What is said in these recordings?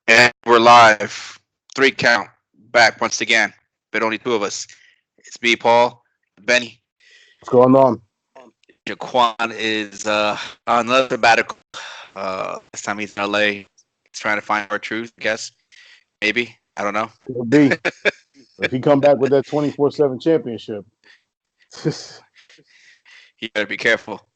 And we're live. Three count. Back once again. But only two of us. It's me, Paul, Benny. What's going on? Jaquan is on another sabbatical. This time he's in LA. He's trying to find our truth, I guess. Maybe. I don't know. Could be. If he come back with that 24/7 championship. You better be careful.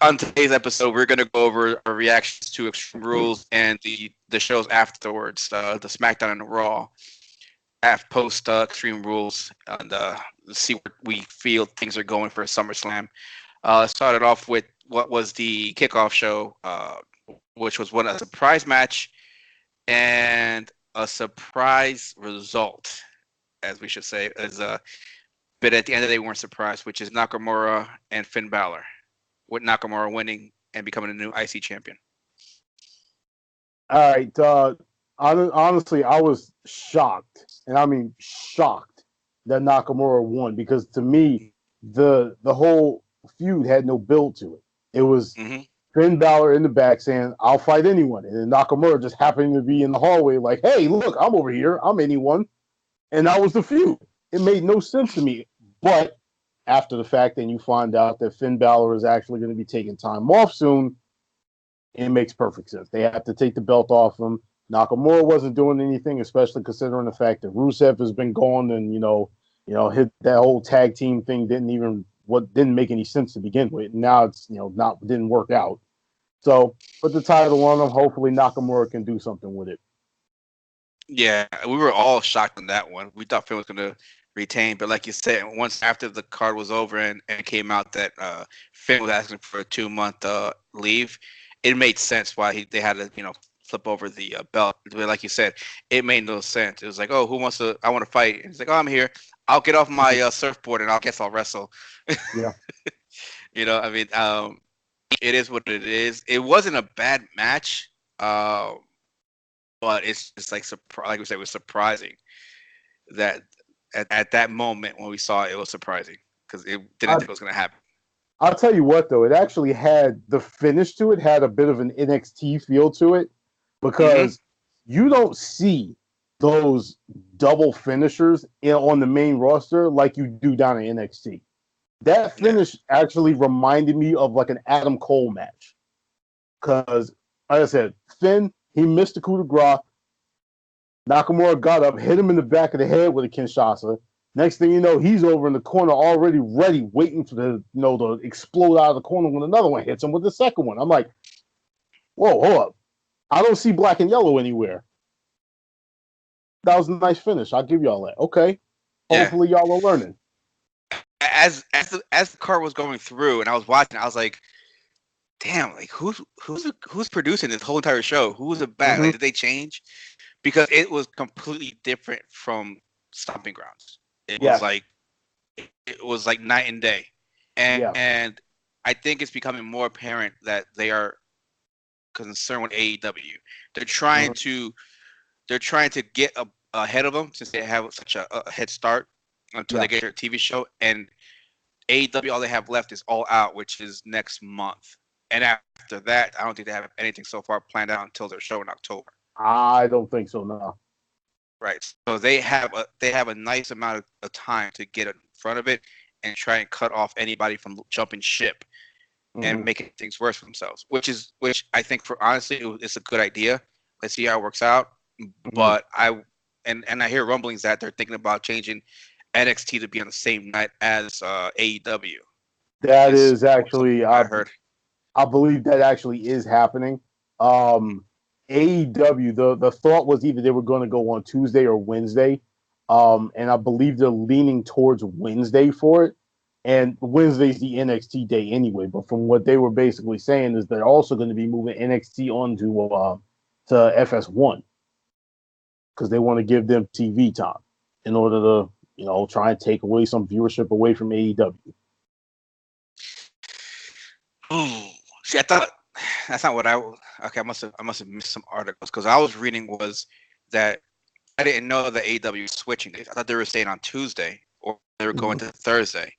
On today's episode, we're going to go over our reactions to Extreme Rules and the shows afterwards, the SmackDown and the Raw, after post Extreme Rules, and see where we feel things are going for SummerSlam. Started off with what was the kickoff show, which was a surprise match and a surprise result, as we should say, but at the end of the day, we weren't surprised, which is Nakamura and Finn Balor, with Nakamura winning and becoming a new IC champion. All right. Honestly, I was shocked, and I mean shocked that Nakamura won because to me, the whole feud had no build to it. It was Hmm. Finn Balor in the back saying, "I'll fight anyone," and then Nakamura just happening to be in the hallway, like, "Hey, look, I'm over here. I'm anyone," and that was the feud. It made no sense to me, but after the fact, then you find out that Finn Balor is actually going to be taking time off soon. It makes perfect sense. They have to take the belt off him. Nakamura wasn't doing anything, especially considering the fact that Rusev has been gone, and hit that whole tag team thing didn't make any sense to begin with. And now it's not didn't work out. So put the title on him. Hopefully Nakamura can do something with it. Yeah, we were all shocked on that one. We thought Finn was going to retain, but like you said, once after the card was over and it came out that Finn was asking for a 2 month leave, it made sense why they had to flip over the belt. But like you said, it made no sense. It was like, oh, who wants to? I want to fight. And he's like, oh, I'm here. I'll get off my surfboard and I'll wrestle. Yeah. I mean, it is what it is. It wasn't a bad match. But it's just like we said, it was surprising that at that moment when we saw it, it was surprising because it didn't I, think it was going to happen. I'll tell you what, though, it actually had the finish to it, had a bit of an NXT feel to it Hmm. because you don't see those double finishers on the main roster like you do down in NXT. That Yeah, finish actually reminded me of like an Adam Cole match because, like I said, Finn, he missed the coup de grace. Nakamura got up, hit him in the back of the head with a Kinshasa. Next thing you know, he's over in the corner already ready, waiting for to explode out of the corner when another one hits him with the second one. I'm like, whoa, hold up. I don't see black and yellow anywhere. That was a nice finish. I'll give y'all that. Okay. yeah. Hopefully y'all are learning. As the car was going through and I was watching, I was like, damn, like who's producing this whole entire show? Who's the back? Mm-hmm. Like, did they change? Because it was completely different from Stomping Grounds. It was Yes. like it was like night and day, Yeah. and I think it's becoming more apparent that they are concerned with AEW. They're trying Mm-hmm. to they're trying to get ahead of them since they have such a head start until they Yeah. get their TV show. And AEW, all they have left is All Out, which is next month. And after that, I don't think they have anything so far planned out until their show in October. I don't think so, no. Right. So they have a nice amount of time to get in front of it and try and cut off anybody from jumping ship and Mm-hmm. making things worse for themselves. Which I think for honestly it's a good idea. Let's see how it works out. Mm-hmm. But and I hear rumblings that they're thinking about changing NXT to be on the same night as AEW. That Is is actually, something I heard. I believe that actually is happening. AEW, the thought was either they were going to go on Tuesday or Wednesday. And I believe they're leaning towards Wednesday for it. And Wednesday's the NXT day anyway. But from what they were basically saying is they're also going to be moving NXT on to FS1 because they want to give them TV time in order to try and take away some viewership away from AEW. Ooh, see, I thought that's not what I. Okay, I must have missed some articles because I was reading was that I didn't know that AEW was switching days. I thought they were staying on Tuesday or they were going Mhm. to Thursday,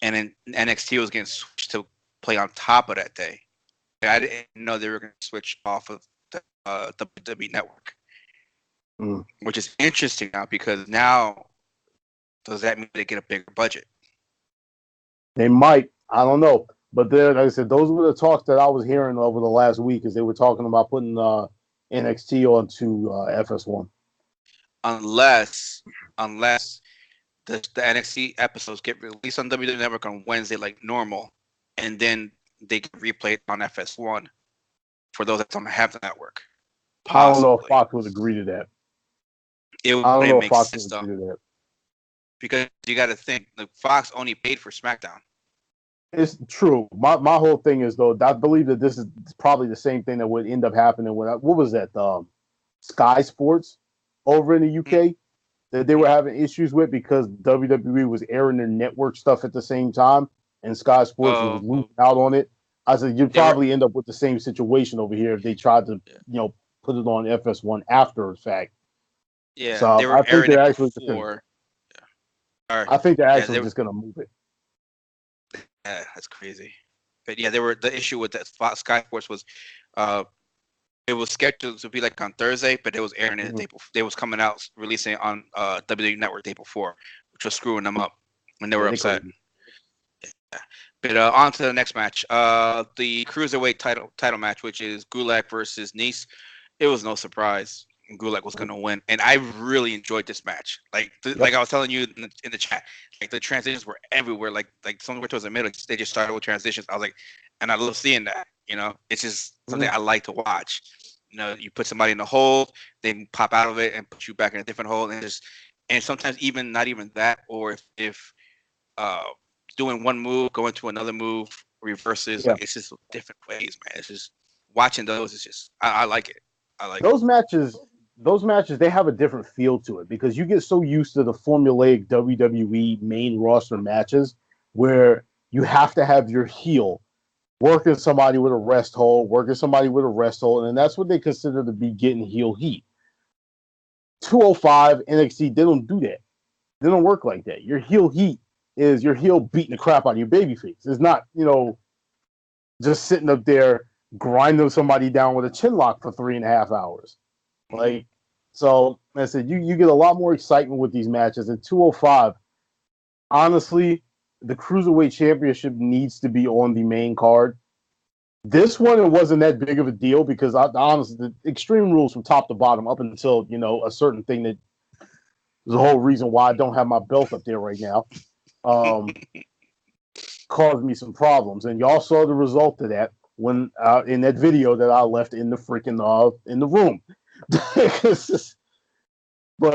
and then NXT was getting switched to play on top of that day. I didn't know they were going to switch off of the WWE Network, Mm. which is interesting now because now does that mean they get a bigger budget? They might. I don't know. But there, like I said, those were the talks that I was hearing over the last week, as they were talking about putting NXT onto FS1. Unless the NXT episodes get released on WWE Network on Wednesday like normal, and then they get replayed on FS1 for those that don't have the network. I don't know if Possibly. Fox would agree to that. It I don't know wouldn't if make Fox sense would though, agree to that. because you got to think the Fox only paid for SmackDown. It's true. My whole thing is though, I believe that this is probably the same thing that would end up happening when what was that Sky Sports over in the UK that they were having issues with because WWE was airing their network stuff at the same time and Sky Sports was losing out on it. I said you'd probably end up with the same situation over here if they tried to put it on FS1 after the fact. Yeah, So they were I think airing they're it actually before. Yeah. I think they're Yeah, actually just gonna move it. Yeah, that's crazy. But yeah, they were the issue with that Sky Sports was, uh, it was scheduled to be like on Thursday, but it was airing the day before. They was coming out releasing on WWE Network day before, which was screwing them up, and they were upset. Yeah. But on to the next match, the cruiserweight title match, which is Gulak versus Nice. It was no surprise Gulak was going to win, and I really enjoyed this match. Like I was telling you in the chat, like the transitions were everywhere. Like somewhere towards the middle, they just started with transitions. I was like, and I love seeing that. It's just something I like to watch. You put somebody in the hold, they pop out of it and put you back in a different hold, and sometimes even not even that, or if uh doing one move, going to another move, reverses, like it's just different ways, man. It's just watching those. It's just I like it. I like it. Those matches, they have a different feel to it because you get so used to the formulaic WWE main roster matches where you have to have your heel working somebody with a rest hold, working somebody with a rest hold, and that's what they consider to be getting heel heat. 205 NXT, they don't do that. They don't work like that. Your heel heat is your heel beating the crap out of your baby face. It's not, just sitting up there grinding somebody down with a chin lock for 3.5 hours. Like, so I said, you get a lot more excitement with these matches. At 205, honestly, the Cruiserweight Championship needs to be on the main card. This one, it wasn't that big of a deal because honestly, the Extreme Rules from top to bottom up until, a certain thing that is the whole reason why I don't have my belt up there right now, caused me some problems. And y'all saw the result of that when in that video that I left in the freaking in the room. But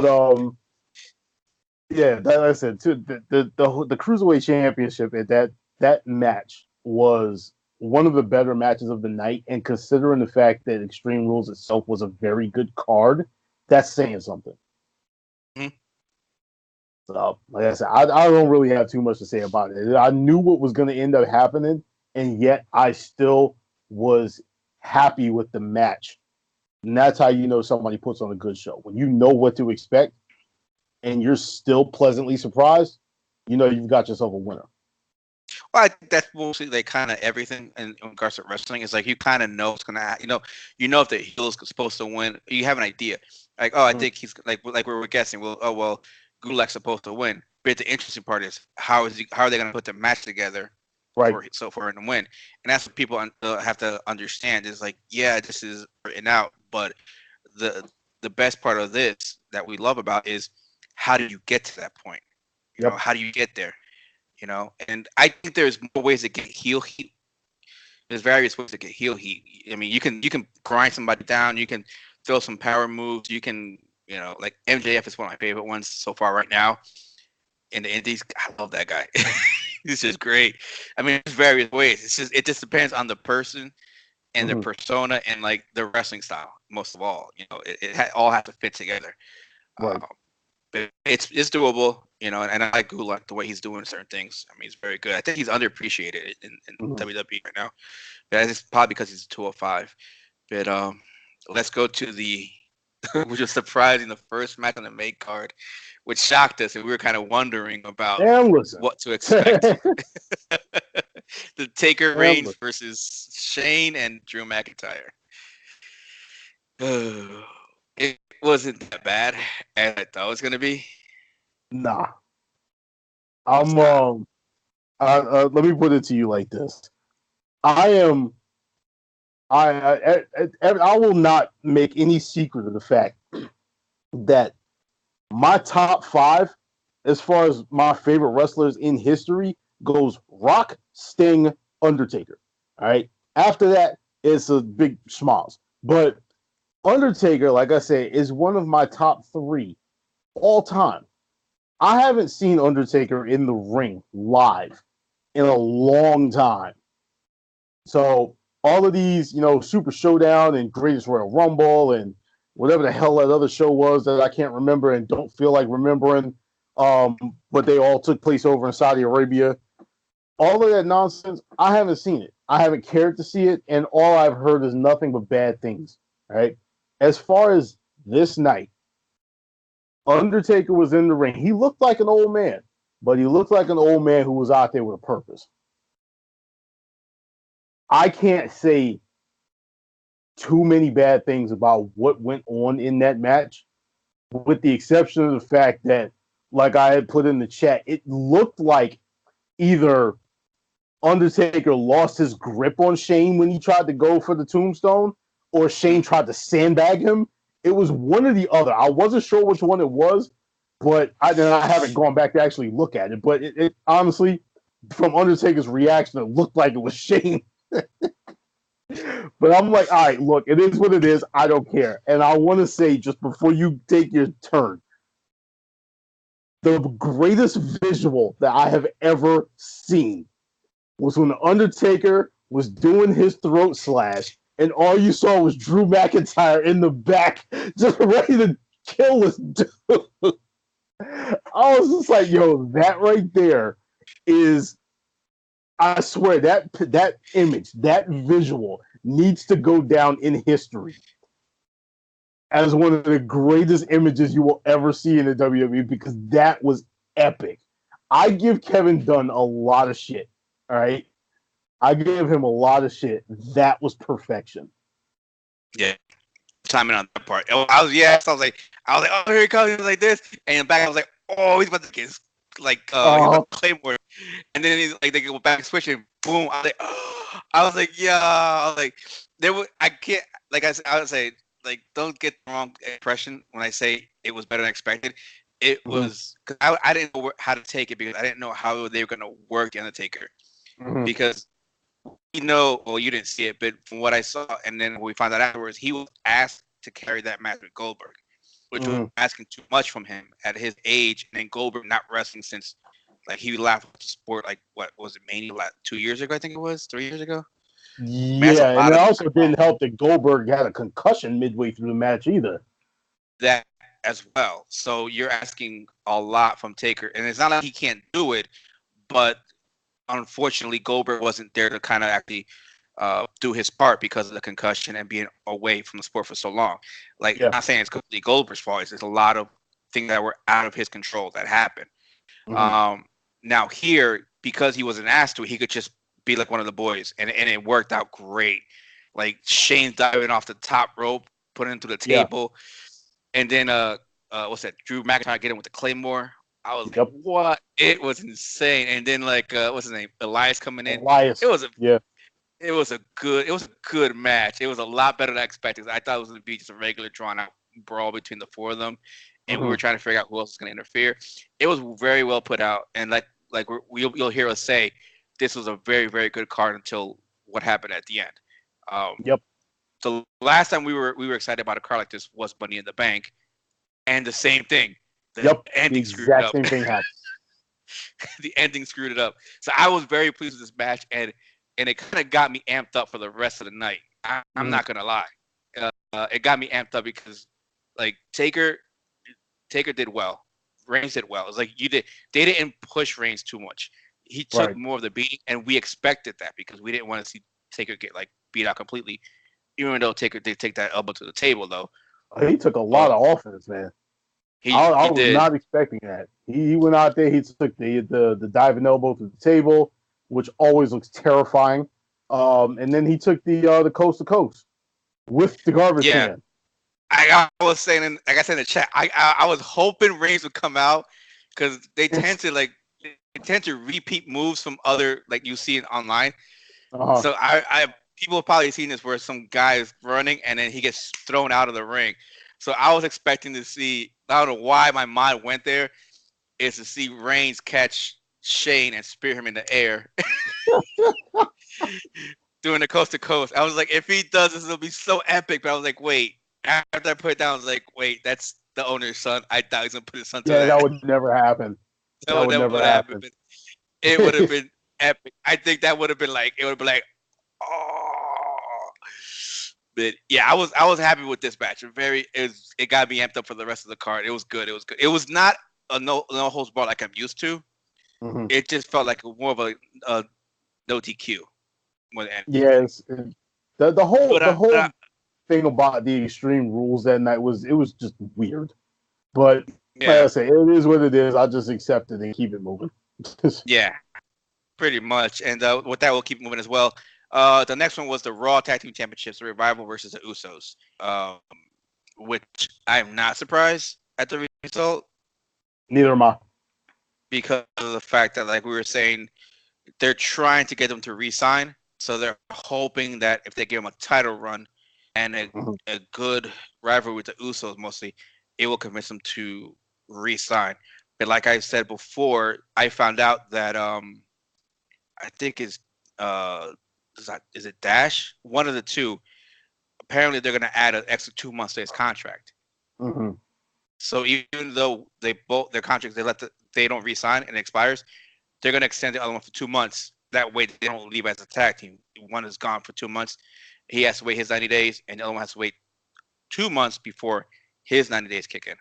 yeah, like I said, too, the Cruiserweight Championship at that match was one of the better matches of the night, and considering the fact that Extreme Rules itself was a very good card, that's saying something. Mm-hmm. So, like I said, I don't really have too much to say about it. I knew what was going to end up happening, and yet I still was happy with the match. And that's how you know somebody puts on a good show. When you know what to expect and you're still pleasantly surprised, you've got yourself a winner. Well, I think that's mostly like kind of everything in regards to wrestling. It's like you kind of know what's gonna happen. If the heel is supposed to win, you have an idea. Like, I think he's like we were guessing. Well, Gulak's supposed to win. But the interesting part is how are they gonna put the match together Right. for him to win? And that's what people have to understand. Is like, yeah, this is written out, but the best part of this that we love about is how do you get to that point? How do you get there? And I think there's more ways to get heel heat. There's various ways to get heel heat. I mean, you can grind somebody down. You can throw some power moves. You can, like MJF is one of my favorite ones so far right now. In the Indies, I love that guy. He's just great. I mean, there's various ways. It just depends on the person and their persona and like their wrestling style. Most of all, it all has to fit together. Right. But it's doable, and I like Gulak the way he's doing certain things. I mean, he's very good. I think he's underappreciated in WWE right now. But it's probably because he's 205. But let's go to which was surprising, the first match on the main card, which shocked us, and we were kind of wondering about what to expect. The Taker Reigns versus Shane and Drew McIntyre. It wasn't that bad as I thought it was gonna be. Nah, It was I'm not. let me put it to you like this. I am I will not make any secret of the fact that my top five, as far as my favorite wrestlers in history, goes Rock, Sting, Undertaker. All right. After that, it's a big schmoz. But Undertaker, like I said, is one of my top three all time. I haven't seen Undertaker in the ring live in a long time. So all of these, Super Showdown and Greatest Royal Rumble and whatever the hell that other show was that I can't remember and don't feel like remembering, but they all took place over in Saudi Arabia. All of that nonsense, I haven't seen it. I haven't cared to see it, and all I've heard is nothing but bad things. Right? As far as this night, Undertaker was in the ring. He looked like an old man, but he looked like an old man who was out there with a purpose. I can't say too many bad things about what went on in that match, with the exception of the fact that, like I had put in the chat, it looked like either Undertaker lost his grip on Shane when he tried to go for the tombstone, or Shane tried to sandbag him. It was one or the other. I wasn't sure which one it was, but I haven't gone back to actually look at it. But it honestly, from Undertaker's reaction, it looked like it was Shane. But I'm like, all right, look, it is what it is. I don't care. And I want to say, just before you take your turn, the greatest visual that I have ever seen was when the Undertaker was doing his throat slash, and all you saw was Drew McIntyre in the back, just ready to kill this dude. I was just like, yo, that right there is, I swear, that image, that visual needs to go down in history as one of the greatest images you will ever see in the WWE, because that was epic. I give Kevin Dunn a lot of shit. All right. I give him a lot of shit. That was perfection. Yeah, timing on that part. I was yes. I was like, oh, here he comes. He was like this, and in the back I was like, oh, he's about to get his, he's about to Claymore, and then he's like, they go back switch and boom. I was like, oh. I was like, yeah. I was like, I can't. Like I would say, like, don't get the wrong impression when I say it was better than expected. It was because I didn't know how to take it, because I didn't know how they were going to work the Undertaker, because well, you didn't see it, but from what I saw, and then we found out afterwards, he was asked to carry that match with Goldberg, which was asking too much from him at his age, and then Goldberg not wrestling since, like, he left the sport, like, what was it, Mania, like 2 years ago, I think it was, 3 years ago? Man, that's a Yeah, and lot it of also didn't help that Goldberg had a concussion midway through the match either. that as well. So you're asking a lot from Taker, and it's not like he can't do it, but unfortunately, Goldberg wasn't there to kind of actually do his part because of the concussion and being away from the sport for so long. Like, I'm not saying it's completely Goldberg's fault. It's just a lot of things that were out of his control that happened. Now here, because he wasn't asked to, he could just be like one of the boys, and it worked out great. Like, Shane diving off the top rope, putting him through the table, and then what's that? Drew McIntyre getting with the Claymore. I was like, what? It was insane. And then, like, what's his name? Elias coming in. Elias. It was a good match. It was a lot better than I expected. I thought it was going to be just a regular drawn out brawl between the four of them, and we were trying to figure out who else was going to interfere. It was very well put out, and you'll hear us say, this was a very, very good card until what happened at the end. The last time we were excited about a card like this was Money in the Bank, and the same thing. The ending screwed it up. Same thing happened. The ending screwed it up. So I was very pleased with this match, and it kind of got me amped up for the rest of the night. I'm not gonna lie, it got me amped up because, like, Taker did well, Reigns did well. It's like they didn't push Reigns too much. He took more of the beating, and we expected that because we didn't want to see Taker get, like, beat out completely. Even though Taker did take that elbow to the table, though. He took a lot of offense, man. I was not expecting that. He went out there. He took the diving elbow to the table, which always looks terrifying. And then he took the coast to coast with the garbage can. I was saying, like I said in the chat, I was hoping Reigns would come out because they tend to repeat moves from other like you see it online. Uh-huh. So I people have probably seen this where some guy is running and then he gets thrown out of the ring. So I was expecting to see. I don't know why my mind went there. Is to see Reigns catch Shane and spear him in the air doing the coast to coast. I was like, if he does this, it'll be so epic. But I was like, wait. After I put it down, I was like, wait, that's the owner's son. I thought he's gonna put his son to Yeah, that that. would never happen. That would That never would have happen. been. It would have been epic. I think that would have been like. It would have been like, oh. But yeah, I was happy with this match. It got me amped up for the rest of the card. It was good. It was good. It was not a no holds barred like I'm used to. Hmm. It just felt like more of a no DQ more than anything. Yes, the whole But the whole thing about the Extreme Rules that night was just weird. But like yeah, I say, it is what it is. I'll just accept it and keep it moving. yeah, pretty much. And with that, we'll keep moving as well. The next one was the Raw Tag Team Championships, the Revival versus the Usos. Which I'm not surprised at the result Neither am I. because of the fact that, like we were saying, they're trying to get them to re-sign. So they're hoping that if they give them a title run and Mhm. a good rivalry with the Usos, mostly, it will convince them to re-sign. But like I said before, I found out that I think uh is it Dash? One of the two. Apparently, they're gonna add an extra 2 months to his contract. Mhm. So even though they both their contracts they don't re-sign and it expires, they're gonna extend the other one for 2 months. That way they don't leave as a tag team. One is gone for 2 months. He has to wait his 90 days, and the other one has to wait 2 months before his 90 days kick in.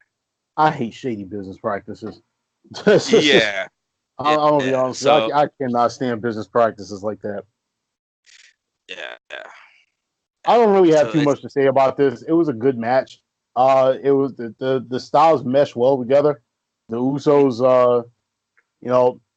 I hate shady business practices. Yeah, I'm yeah. gonna be honest with So you. I cannot stand business practices like that. yeah. I don't really have So too it's much to say about this. It was a good match. It was the styles mesh well together. The Usos,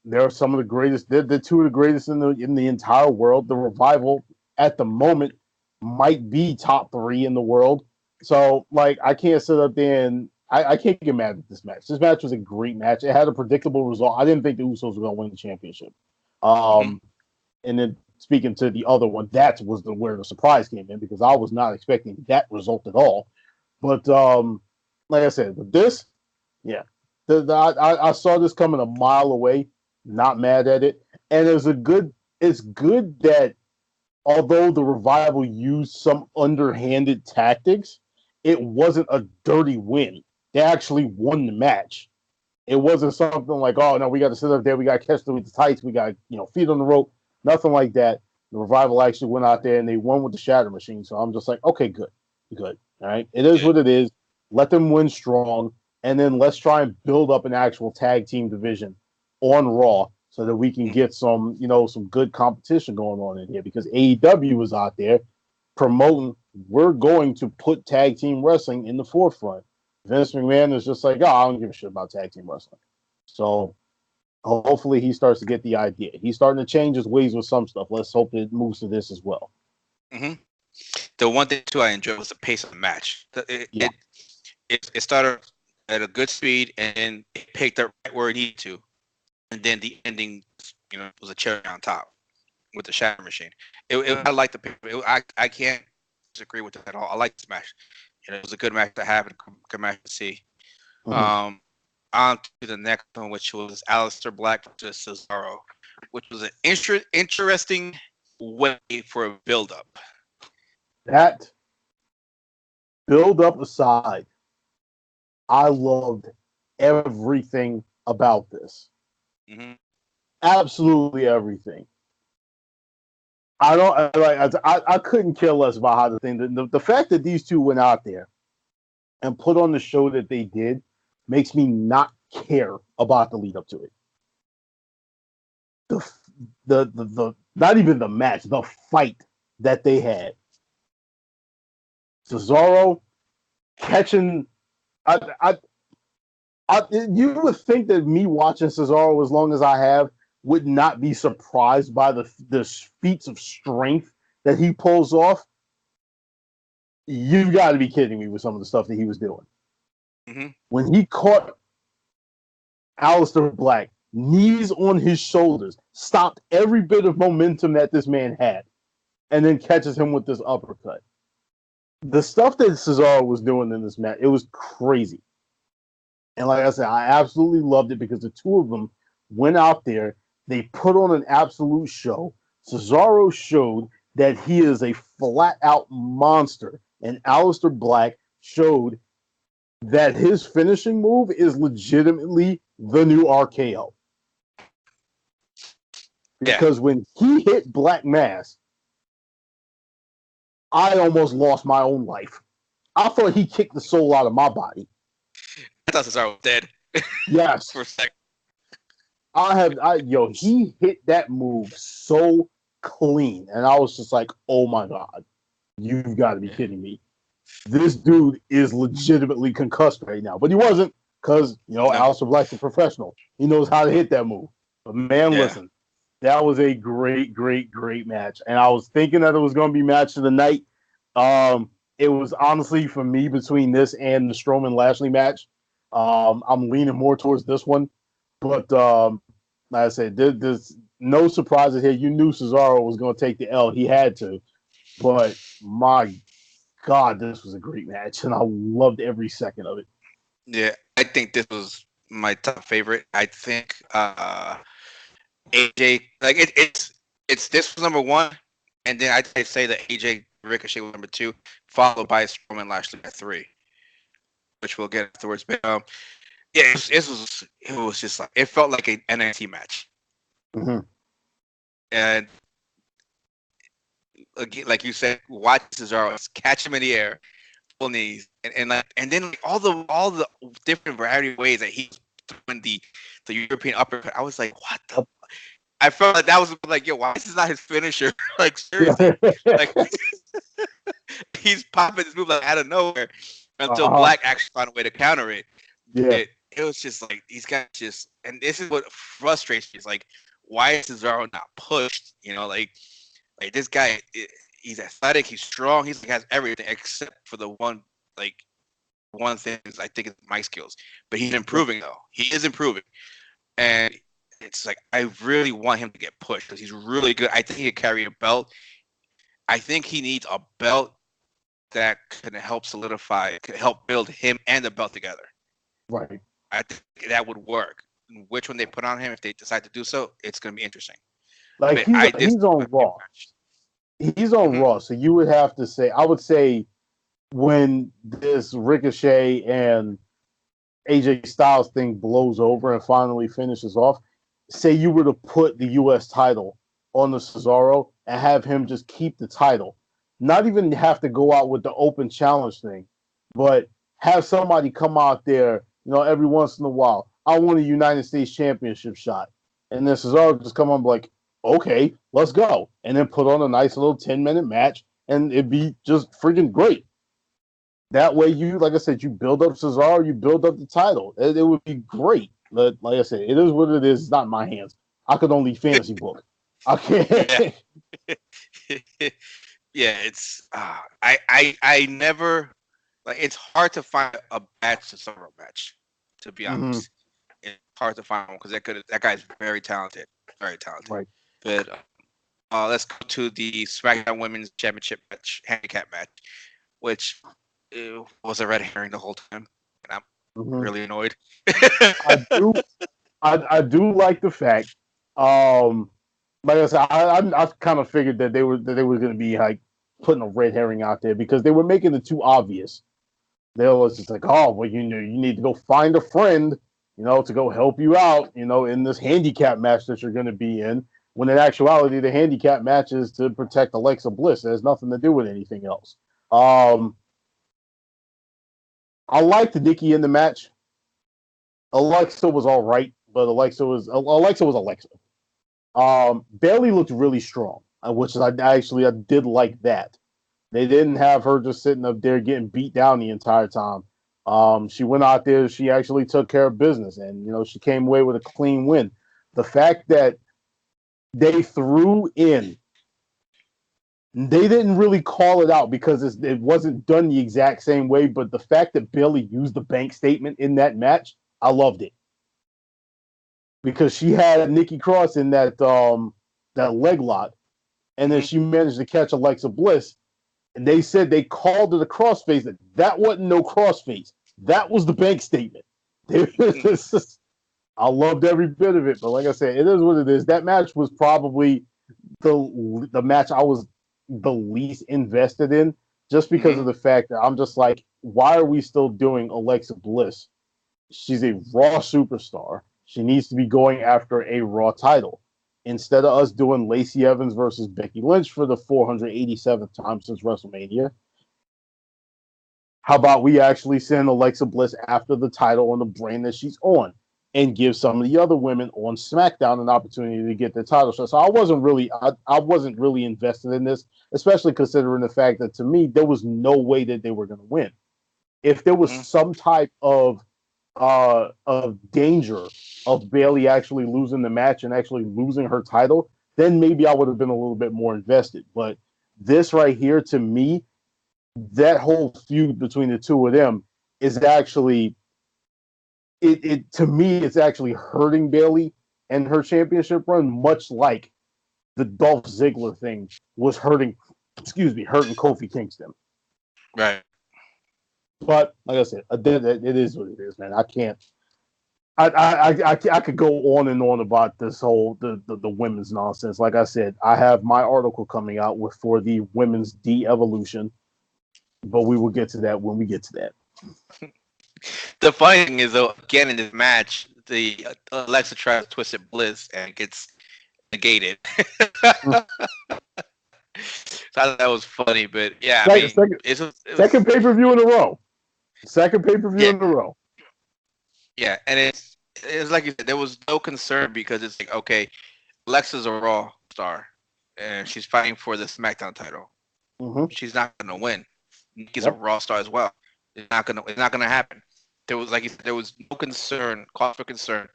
they're some of the greatest. They're two of the greatest in the entire world. The Revival at the moment might be top three in the world. So, like, I can't sit up there and I can't get mad at this match. This match was a great match. It had a predictable result. I didn't think the Usos were going to win the championship. mhm. Um, and then speaking to the other one, that was where the surprise came in because I was not expecting that result at all. But like I said, with this, yeah, I saw this coming a mile away. Not mad at it, and It's good that although the Revival used some underhanded tactics, it wasn't a dirty win. They actually won the match. It wasn't something like, oh no, we got to sit up there, we got to catch them with the tights, we got feet on the rope, nothing like that. The Revival actually went out there and they won with the Shatter Machine. So I'm just like, okay, good, good. All right, it is Yeah. what it is. Let them win strong, and then let's try and build up an actual tag team division on Raw so that we can Mhm. get some good competition going on in here because AEW is out there promoting. We're going to put tag team wrestling in the forefront. Vince McMahon is just like, oh, I don't give a shit about tag team wrestling. So hopefully he starts to get the idea. He's starting to change his ways with some stuff. Let's hope it moves to this as well. Mhm. The one thing too I enjoyed was the pace of the match. Yeah. It started at a good speed and it picked up right where it needed to, and then the ending, was a cherry on top with the Shatter Machine. I like the I can't disagree with it at all. I like this match. It was a good match to have and a good match to see. Mm-hmm. Um, on to the next one, which was Aleister Black versus Cesaro, which was an interesting way for a build up. That build up aside, I loved everything about this. Mm-hmm. Absolutely everything. I don't like. I couldn't care less about how the thing. The fact that these two went out there and put on the show that they did makes me not care about the lead up to it. The the not even the match, the fight that they had. Cesaro catching. I, I, you would think that me watching Cesaro as long as I have would not be surprised by the feats of strength that he pulls off. You've got to be kidding me with some of the stuff that he was doing. Mm-hmm. When he caught Aleister Black, knees on his shoulders, stopped every bit of momentum that this man had, and then catches him with this uppercut. The stuff that Cesaro was doing in this match, it was crazy. And like I said, I absolutely loved it because the two of them went out there, they put on an absolute show. Cesaro showed that he is a flat out monster, and Aleister Black showed that his finishing move is legitimately the new RKO. Yeah, Because when he hit Black Mass, I almost lost my own life. I thought he kicked the soul out of my body. I thought Cesaro was dead Yes. for a second. He hit that move so clean. And I was just like, oh my God, you've got to be kidding me. This dude is legitimately concussed right now. But he wasn't because, No. Aleister Black's a professional. He knows how to hit that move. But man, Yeah. listen, that was a great, great, great match. And I was thinking that it was going to be match of the night. It was honestly for me between this and the Strowman Lashley match. I'm leaning more towards this one. But like I said, there's no surprises here. You knew Cesaro was going to take the L. He had to. But my God, this was a great match, and I loved every second of it. Yeah, I think this was my top favorite. I think AJ, like it's this was number one, and then I'd say that AJ Ricochet was number two, followed by Strowman Lashley at three, which we'll get afterwards. But yeah, it was just like it felt like an NXT match, Mm-hmm. and again, like you said, watch Cesaro catch him in the air, full knees, and then like all the different variety of ways that he doing the European uppercut. I was like, what the. I felt like that was like, yo, why is this not his finisher? Like, seriously, like he's popping this move like out of nowhere until uh-huh. Black actually found a way to counter it. Yeah. It was just like these guys just, and this is what frustrates me. Is like, why is Cesaro not pushed? Like this guy, he's athletic, he's strong, he's like has everything except for the like one thing is I think it's mic skills. But he's improving though. He is improving, and it's like I really want him to get pushed because he's really good. I think he can carry a belt. I think he needs a belt that can help solidify, can help build him and the belt together. Right. I think that would work. Which one they put on him, if they decide to do so, it's going to be interesting. Like But I this he's on Raw. He's on mm-hmm. Raw, so you would have to say. I would say when this Ricochet and AJ Styles thing blows over and finally finishes off, say you were to put the U.S. title on the Cesaro and have him just keep the title, not even have to go out with the open challenge thing, but have somebody come out there, every once in a while. I want a United States Championship shot, and then Cesaro just come on like, okay, let's go, and then put on a nice little 10-minute match, and it'd be just freaking great. That way, like I said, you build up Cesaro, you build up the title. It would be great. But like I said, it is what it is. It's not in my hands. I could only fantasy book. I Yeah, can't. yeah. It's I never like. It's hard to find a bad Cesaro match. To be Mm-hmm. honest, it's hard to find one because that guy's very talented, very talented. Right. But let's go to the SmackDown Women's Championship match, handicap match, which was a red herring the whole time, and I'm Mm-hmm. really annoyed. I do. I do like the fact. Like I said, I kind of figured that they were going to be like putting a red herring out there because they were making it too obvious. They was just like, oh, well, you need to go find a friend, to go help you out, in this handicap match that you're going to be in. When in actuality, the handicap match is to protect Alexa Bliss. It has nothing to do with anything else. I liked Nikki in the match. Alexa was all right, but Alexa was Alexa. Bailey looked really strong, which I did like that. They didn't have her just sitting up there getting beat down the entire time. She went out there, she actually took care of business, and she came away with a clean win. The fact that they threw in They didn't really call it out because it wasn't done the exact same way. But the fact that Bayley used the bank statement in that match, I loved it because she had Nikki Cross in that leg lock, and then Mm-hmm. she managed to catch Alexa Bliss. And they said they called it a crossface. That wasn't no crossface. That was the bank statement. I loved every bit of it, but like I said, it is what it is. That match was probably the match I was the least invested in, just because Mm-hmm. of the fact that I'm just like, why are we still doing Alexa Bliss? She's a Raw superstar. She needs to be going after a Raw title instead of us doing Lacey Evans versus Becky Lynch for the 487th time since WrestleMania. How about we actually send Alexa Bliss after the title on the brand that she's on, and give some of the other women on SmackDown an opportunity to get their title shot? So I wasn't really invested in this, especially considering the fact that to me there was no way that they were going to win. If there was Mm-hmm. some type of danger of Bayley actually losing the match and actually losing her title, then maybe I would have been a little bit more invested. But this right here, to me, that whole feud between the two of them is actually it to me it's actually hurting Bayley and her championship run, much like the Dolph Ziggler thing was hurting Kofi Kingston. Right. But like I said, it is what it is, man. I can't. I could go on and on about this whole the women's nonsense. Like I said, I have my article coming out for the women's de-evolution, but we will get to that when we get to that. The funny thing is, though, again in this match, the Alexa tries Twisted Bliss and it gets negated. So I thought that was funny, but yeah, I Second, mean, second, it second was pay per view in a row. Second pay per view yeah, in a row. yeah, and it's like you said, there was no concern because it's like, okay, Alexa's a Raw star, and she's fighting for the SmackDown title. Mm-hmm. She's not gonna win. Nikki's a Yep. Raw star as well. It's not gonna happen. There was, like you said, there was no concern, cause for concern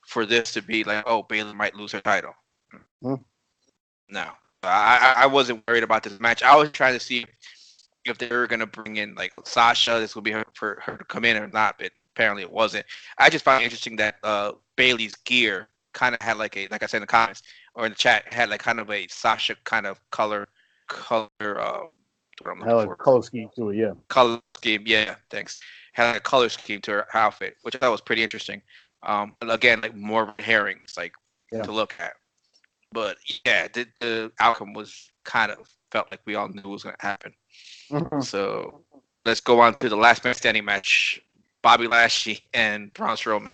for this to be like, oh, Bayley might lose her title. Mm-hmm. No, I wasn't worried about this match. I was trying to see if they were gonna bring in like Sasha, this would be for her to come in or not, but apparently it wasn't. I just found it interesting that Bayley's gear kind of had like I said in the comments or in the chat, had like kind of a Sasha kind of color what I'm looking Had a for. color scheme to it, yeah. Color scheme, yeah, thanks. Had like a color scheme to her outfit, which I thought was pretty interesting. And again, like more red herrings, like Yeah. to look at. But yeah, the outcome was kind of felt like we all knew was going to happen. Mm-hmm. So let's go on to the last man standing match: Bobby Lashley and Braun Strowman.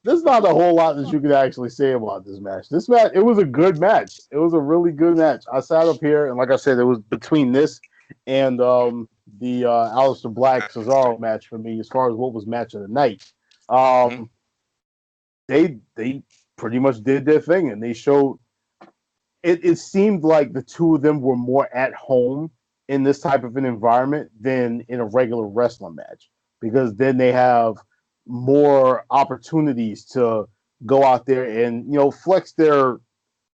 There's not a whole lot that you can actually say about this match. This match, it was a good match. It was a really good match. I sat up here and, like I said, it was between this and the Aleister Black Cesaro match for me as far as what was match of the night. Mm-hmm. They pretty much did their thing, and they showed. It seemed like the two of them were more at home in this type of an environment than in a regular wrestling match, because then they have more opportunities to go out there and flex their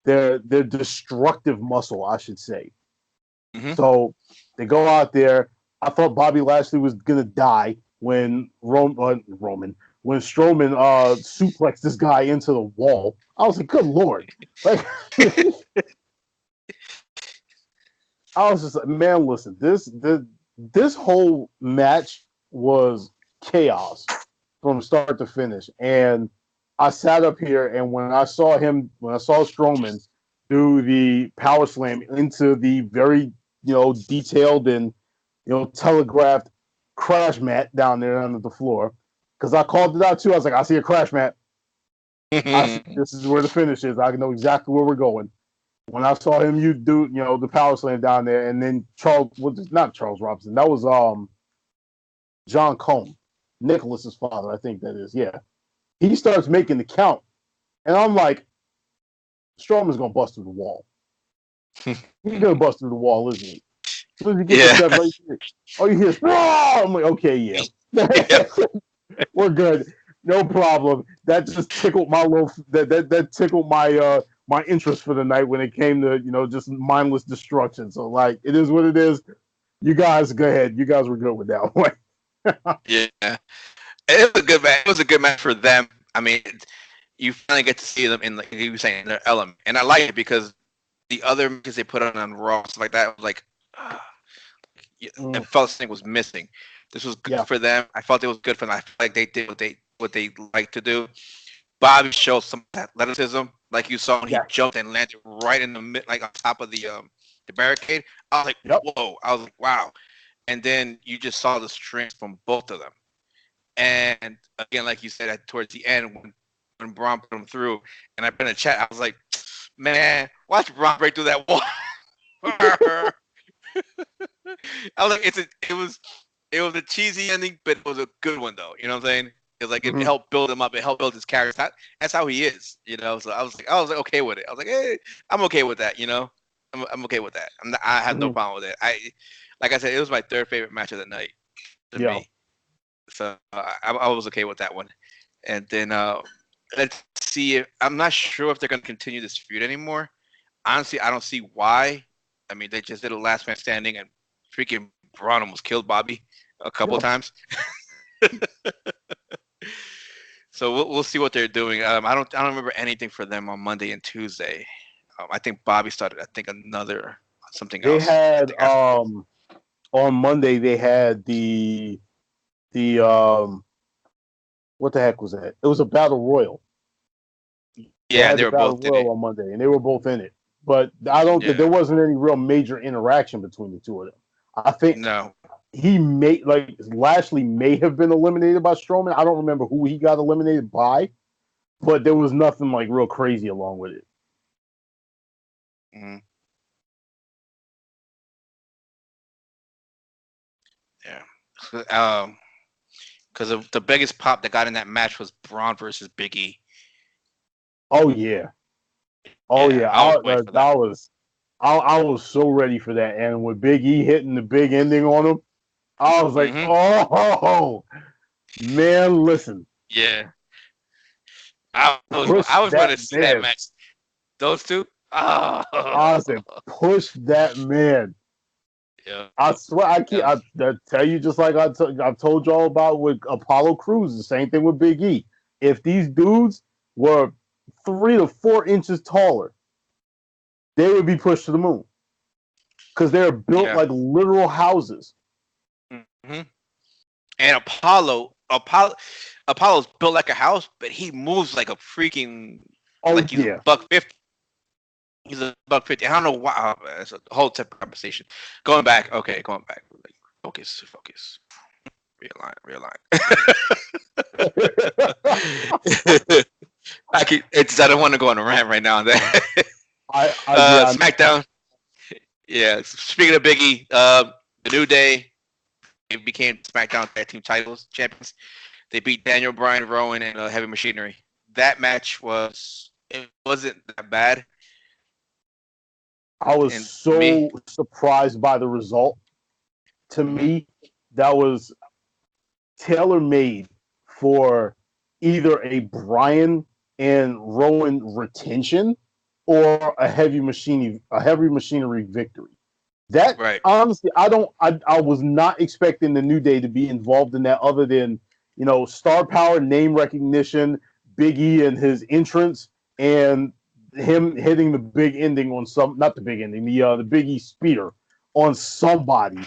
destructive muscle, I should say. Mm-hmm. So they go out there. I thought Bobby Lashley was gonna die when Roman when Strowman suplexed this guy into the wall. I was like, good lord. Like I was just like, man, listen, this whole match was chaos from start to finish. And I sat up here, and when I saw Strowman do the power slam into the very, detailed and, telegraphed crash mat down there under the floor, because I called it out too. I was like, I see a crash mat. I see this is where the finish is. I know exactly where we're going. When I saw him, you do, the power slam down there, and then not Charles Robinson. That was John Cone, Nicholas's father, I think that is. Yeah, he starts making the count, and I'm like, Strowman's gonna bust through the wall. He's gonna bust through the wall, isn't he? As soon as he gets Yeah. the step right, oh, you hear, "Whoa!" I'm like, okay, yeah, Yeah. we're good, no problem. That just tickled my little, that tickled my my interest for the night when it came to just mindless destruction. So like it is what it is. You guys go ahead. You guys were good with that one. Yeah, it was a good match. It was a good match for them. I mean, you finally get to see them in, like you were saying, in their element, and I like it because the other matches they put on Raw, stuff like that, was like I felt something was missing. This was good Yeah. for them. I felt it was good for them. I felt like they did what they like to do. Bobby showed some athleticism, like you saw when he Yeah. jumped and landed right in the mid, like on top of the barricade. I was like, Yep. whoa! I was like, wow! And then you just saw the strength from both of them. And again, like you said, towards the end when Braun put him through, and I put in a chat, I was like, man, watch Braun break through that wall. I was like, it was a cheesy ending, but it was a good one though. You know what I'm saying? It's like it Mhm. helped build him up. It helped build his character. That's how he is. So I was like okay with it. I was like, hey, I'm okay with that. I'm okay with that. I have no Mhm. problem with it. Like I said, it was my third favorite match of the night to Yeah. me. So I was okay with that one. And then let's see if I'm not sure if they're gonna continue this feud anymore. Honestly, I don't see why. I mean, they just did a last man standing, and freaking Braun almost killed Bobby a couple Yep. times. So we'll see what they're doing. I don't remember anything for them on Monday and Tuesday. I think Bobby started. I think another something They else. I had think afterwards. on Monday they had the what the heck was that? It was a battle royal. They Yeah, had they the were battle both in royal it. on Monday, and they were both in it. But I don't think Yeah. there wasn't any real major interaction between the two of them. I think No. he may like Lashley may have been eliminated by Strowman. I don't remember who he got eliminated by, but there was nothing like real crazy along with it. Mm, yeah. Because the biggest pop that got in that match was Braun versus Big E. Oh yeah, oh Yeah, yeah. I was waiting for that. I was so ready for that. And with Big E hitting the big ending on him, I was like, Hmm. oh man, listen, Yeah, I push was going that to see that man. match. Those two. Oh. I said, push that man. Yeah. I swear, I can't. Um, I tell you, just like I've told y'all about with Apollo Crews, the same thing with Big E. If these dudes were 3 to 4 inches taller, they would be pushed to the moon because they're built yeah. like literal houses. Hmm. And Apollo's built like a house, but he moves like a freaking Oh like he's a yeah, buck 50. He's a buck 50. I don't know why. It's a whole separate conversation. Going back. Okay, going back. Like, focus. Realign. I don't want to go on a rant right now. yeah, SmackDown. Yeah. Speaking of Biggie, the New Day became SmackDown Tag Team Titles champions. They beat Daniel Bryan, Rowan, and Heavy Machinery. That match wasn't that bad, I was and to me, so surprised by the result. To hmm me, that was tailor made for either a Bryan and Rowan retention or a heavy machinery victory. That right. honestly, I was not expecting the New Day to be involved in that other than, star power, name recognition, Big E and his entrance, and him hitting the big ending on not the big ending, the Big E spear on somebody,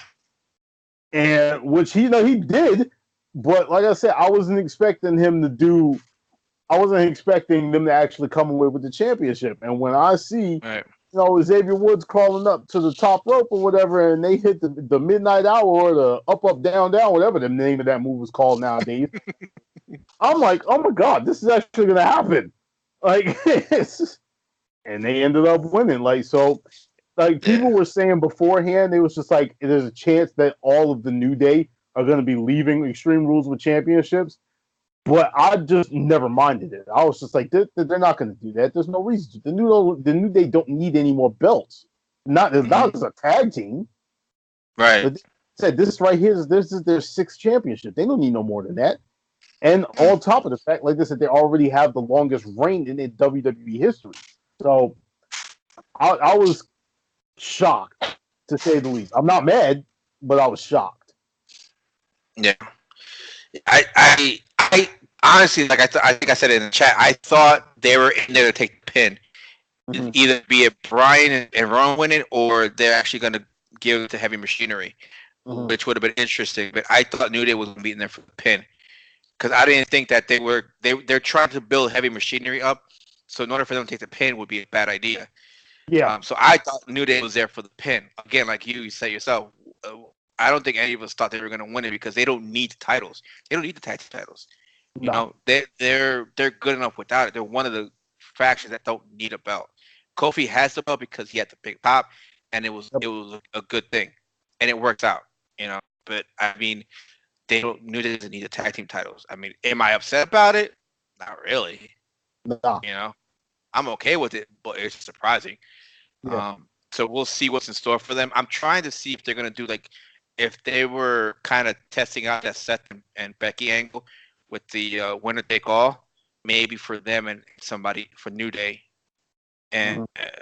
and which he did, but like I said, I wasn't expecting them to actually come away with the championship. And when I see, Right. Xavier Woods crawling up to the top rope or whatever, and they hit the midnight hour or the up, down, down, whatever the name of that move is called nowadays, I'm like, oh my God, this is actually going to happen. Like, and they ended up winning. Like, so, like, Yeah. people were saying beforehand, it was just like, there's a chance that all of the New Day are going to be leaving Extreme Rules with championships. But I just never minded it. I was just like, they're not going to do that. There's no reason. The New Day don't need any more belts. Hmm. Not as a tag team. Right. But they said this right here this is their sixth championship. They don't need no more than that. And Mm. on top of the fact, like they said, they already have the longest reign in WWE history. So I was shocked, to say the least. I'm not mad, but I was shocked. Yeah, I honestly, like I think I said it in the chat. I thought they were in there to take the pin, Mm-hmm. either be it Brian and Rowan win it, or they're actually going to give it to Heavy Machinery, Mm-hmm. which would have been interesting. But I thought New Day was going to be in there for the pin because I didn't think that they're trying to build Heavy Machinery up. So in order for them to take the pin would be a bad idea. Yeah, So I thought New Day was there for the pin. Again, like you said yourself, uh, I don't think any of us thought they were going to win it because they don't need the titles. They don't need the tag team titles. You no, know, they're good enough without it. They're one of the factions that don't need a belt. Kofi has the belt because he had the big pop, and yep, it was a good thing, and it worked out. You know, but I mean, they don't New Day doesn't need the tag team titles. I mean, am I upset about it? Not really. no, You know, I'm okay with it, but it's surprising. yeah. So we'll see what's in store for them. I'm trying to see if they're gonna do like if they were kind of testing out that Seth and Becky angle with the winner take all, maybe for them and somebody for New Day and Mm-hmm.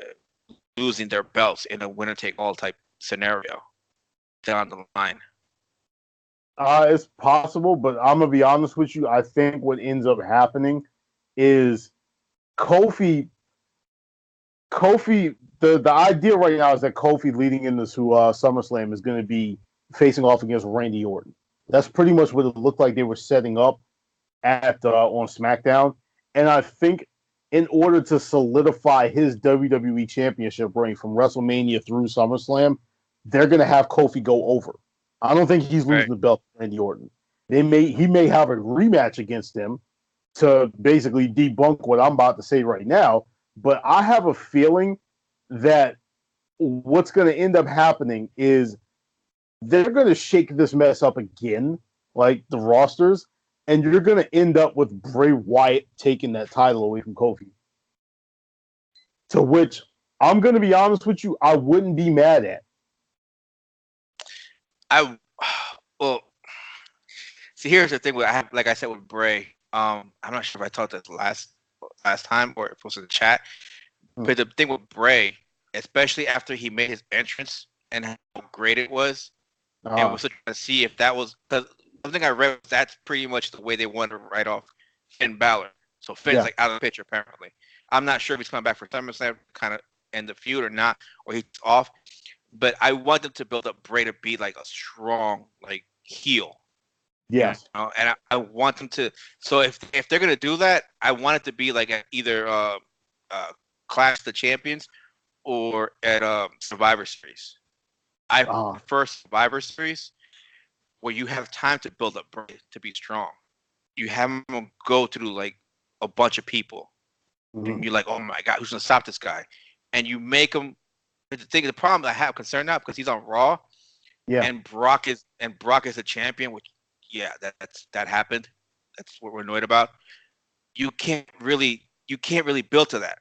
losing their belts in a winner take all type scenario down the line. It's possible, but I'm gonna be honest with you. I think what ends up happening is Kofi. Kofi. The idea right now is that Kofi leading into SummerSlam is going to be facing off against Randy Orton. That's pretty much what it looked like they were setting up at on SmackDown. And I think in order to solidify his WWE Championship reign from WrestleMania through SummerSlam, they're going to have Kofi go over. I don't think he's Right. losing the belt to Randy Orton. He may have a rematch against him to basically debunk what I'm about to say right now. But I have a feeling that what's going to end up happening is they're going to shake this mess up again, like the rosters, and you're going to end up with Bray Wyatt taking that title away from Kofi. To which I'm going to be honest with you, I wouldn't be mad at. I well, see here's the thing with I have like I said with Bray. I'm not sure if I talked this last time or if it was in the chat. But the thing with Bray, especially after he made his entrance and how great it was, and Uh, was trying to see if that was because something I read was that's pretty much the way they wanted to write off Finn Balor. So Finn's yeah, like out of the picture apparently. I'm not sure if he's coming back for SummerSlam, kind of end the feud or not, or he's off. But I want them to build up Bray to be like a strong like heel, yes, and I want them to. So if they're gonna do that, I want it to be like at either Clash of the Champions or at Survivor Series. I uh, prefer Survivor Series where you have time to build up Bray to be strong. You have him go through like a bunch of people, and mhm. you're like, oh my god, who's gonna stop this guy? And you make him. The problem I have concern now because he's on Raw Yeah, and Brock is a champion, which yeah, that happened. That's what we're annoyed about. You can't really build to that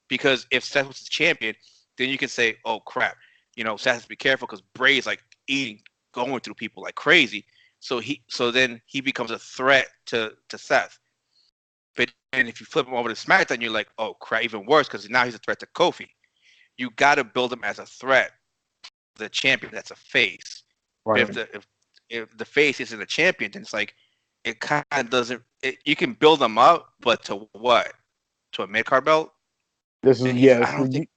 because if Seth was the champion, then you can say, oh crap, Seth has to be careful because Bray's like going through people like crazy. So then he becomes a threat to Seth. But and if you flip him over to SmackDown, you're like, oh crap, even worse because now he's a threat to Kofi. You got to build him as a threat, the champion that's a face. But right. if the face isn't a champion, then it's like it kind of doesn't. You can build them up, but to what? To a mid card belt? This is And he's. I yes. don't think.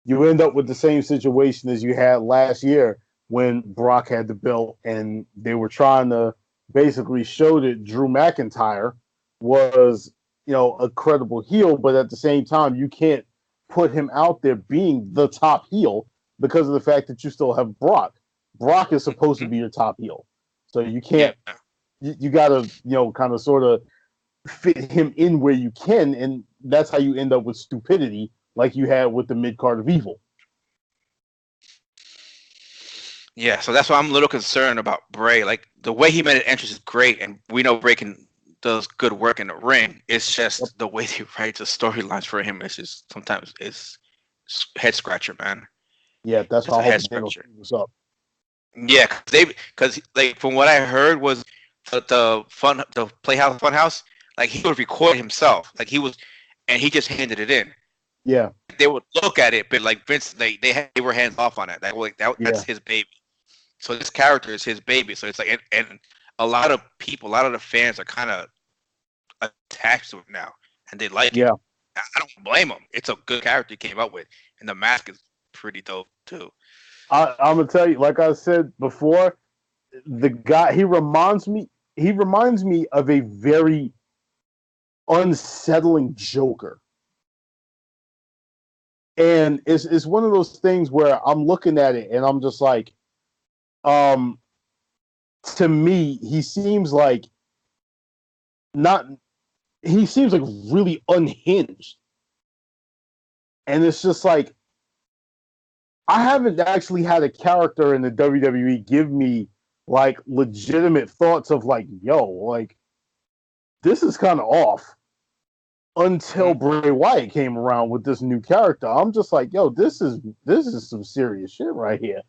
You end up with the same situation as you had last year when Brock had the belt and they were trying to basically show that Drew McIntyre was, a credible heel, but at the same time, you can't put him out there being the top heel because of the fact that you still have Brock. Brock is supposed to Mhm. be your top heel. So you Yeah. can't, you got to, kind of sort of fit him in where you can. And that's how you end up with stupidity like you had with the mid card of evil. Yeah. So that's why I'm a little concerned about Bray. Like the way he made an entrance is great, and we know Bray does good work in the ring. It's Yep. just the way they write the storylines for him is just sometimes it's head scratcher, man. Yeah, that's It's why a I'm head hoping they don't scratcher. screw this up. Yeah, because like from what I heard was the Playhouse Funhouse, like he would record himself, like he was, and he just handed it in. Yeah, They would look at it, but like Vince, they were hands off on it. That's yeah, his baby. So this character is his baby. So it's like, and a lot of people, a lot of the fans are kind of attached to it now, and they like it. yeah. I don't blame them. It's a good character he came up with, and the mask is pretty dope too. I'm gonna tell you, like I said before, the guy he reminds me of a very unsettling Joker. And it's one of those things where I'm looking at it and I'm just like, um, to me, not he seems like really unhinged. And it's just like I haven't actually had a character in the WWE give me like legitimate thoughts of like, yo, like this is kind of off until Mm-hmm. Bray Wyatt came around with this new character. I'm just like, yo, this is some serious shit right here.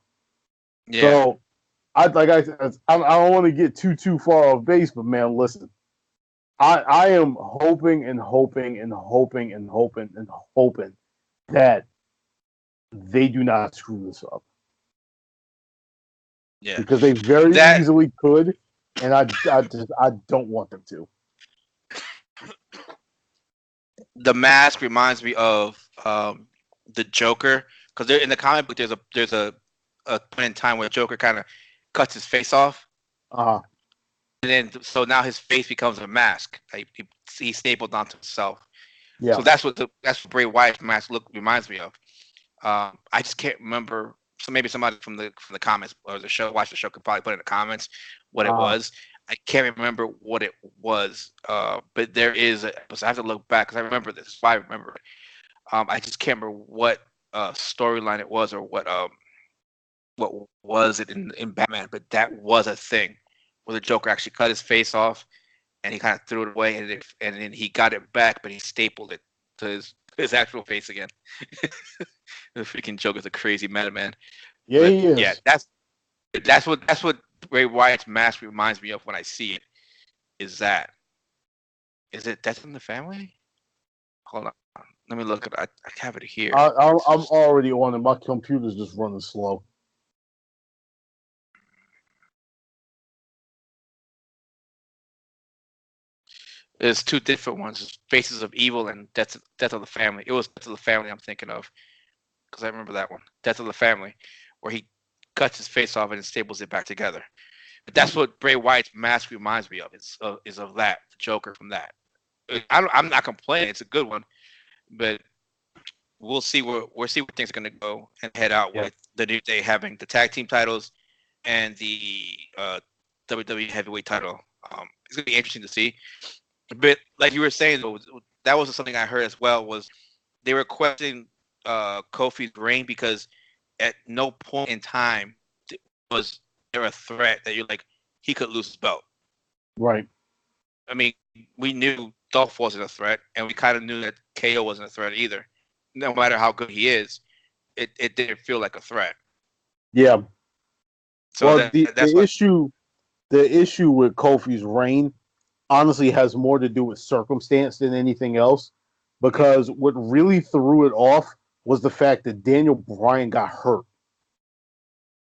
Yeah, So I don't want to get too far off base, but man, listen, I am hoping and hoping and hoping and hoping and hoping that they do not screw this up yeah. because they very That easily could, and I don't want them to. the mask reminds me of the Joker because they're in the comic book. There's a point in time where Joker kind of cuts his face off, Uh and then so now his face becomes a mask. Like he's stapled onto himself. yeah. So that's what Bray Wyatt's mask look reminds me of. I just can't remember. So maybe somebody from the comments or the show watch the show could probably put in the comments what it Uh was. I can't remember what it was. But there is. So I have to look back because I remember this. Why I remember it. I just can't remember what storyline it was or what was it in Batman. But that was a thing where the Joker actually cut his face off and he kind of threw it away and then he got it back, but he stapled it to his actual face again. The freaking Joker's a crazy madman. yeah, But he yeah, is. that's what Ray Wyatt's mask reminds me of when I see it. Is it Death in the Family? Hold on, let me look at it. I have it here. I'm already on it. My computer's just running slow. There's two different ones: it's Faces of Evil and Death of the Family. It was Death of the Family I'm thinking of because I remember that one, Death of the Family, where he cuts his face off and staples it back together. But that's what Bray Wyatt's mask reminds me of. Is of that the Joker from that. I'm not complaining. It's a good one, but we'll see where things are gonna go and head out Yeah. with the New Day having the tag team titles and the WWE Heavyweight title. It's gonna be interesting to see. But like you were saying, though, that was something I heard as well. Was they were questioning Kofi's reign because at no point in time was there a threat that you're like he could lose his belt. Right. I mean, we knew Dolph wasn't a threat, and we kind of knew that KO wasn't a threat either. No matter how good he is, it didn't feel like a threat. Yeah. So Well, that the that's the what. issue the issue with Kofi's reign honestly has more to do with circumstance than anything else. Mhm. Because what really threw it off was the fact that Daniel Bryan got hurt.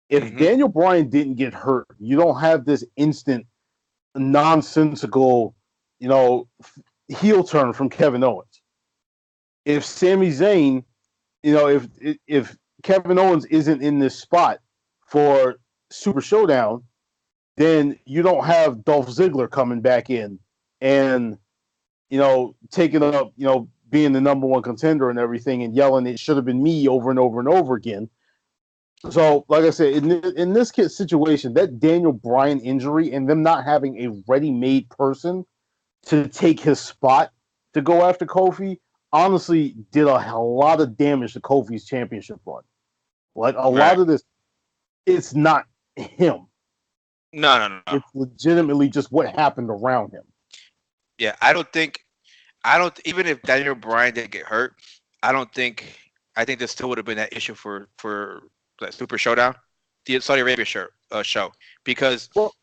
If Mhm. Daniel Bryan didn't get hurt, you don't have this instant nonsensical, you know, heel turn from Kevin Owens. If Sami Zayn, if Kevin Owens isn't in this spot for Super Showdown, then you don't have Dolph Ziggler coming back in and taking up, being the number one contender and everything and yelling it should have been me over and over and over again. So, like I said, in this kid's situation, that Daniel Bryan injury and them not having a ready-made person to take his spot to go after Kofi honestly did a lot of damage to Kofi's championship run. Like a lot Right. of this, it's not him. No, no, no, no. It's legitimately just what happened around him. Yeah, I don't think. I don't even if Daniel Bryan didn't get hurt. I don't think. I think there still would have been that issue for that Super Showdown, the Saudi Arabia show because Well,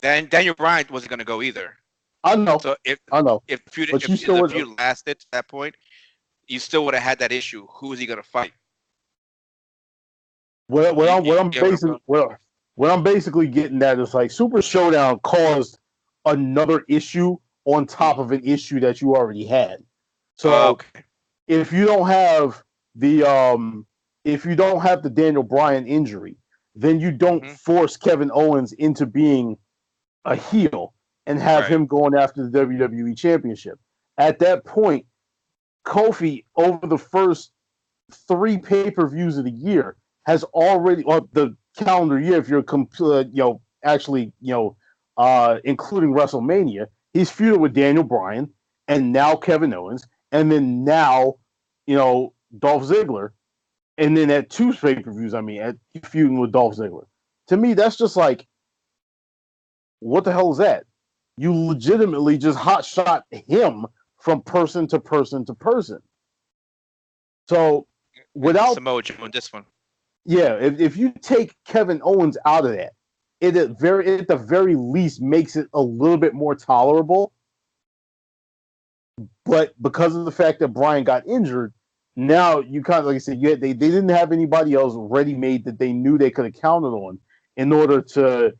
then Daniel Bryan wasn't going to go either. I know, So if I know, if feud but you if still the would. feud lasted to that point, you still would have had that issue. Who is he gonna fight? What I'm basically getting at is like Super Showdown caused another issue on top of an issue that you already had. So Okay. if you don't have the Daniel Bryan injury, then you don't Hmm. force Kevin Owens into being a heel and have Right. him going after the WWE Championship. At that point, Kofi over the first 3 pay-per-views of the year has already, or the calendar year, if you're actually including WrestleMania, he's feuded with Daniel Bryan and now Kevin Owens, and then now Dolph Ziggler, and then at 2 pay-per-views, I mean, at feuding with Dolph Ziggler. To me, that's just like, what the hell is that? You legitimately just hot shot him from person to person to person. So And without Samoa Joe in this one. yeah, if you take Kevin Owens out of that, it at the very least makes it a little bit more tolerable. But because of the fact that Brian got injured, now you kind of, like I said, they didn't have anybody else ready made that they knew they could have counted on in order to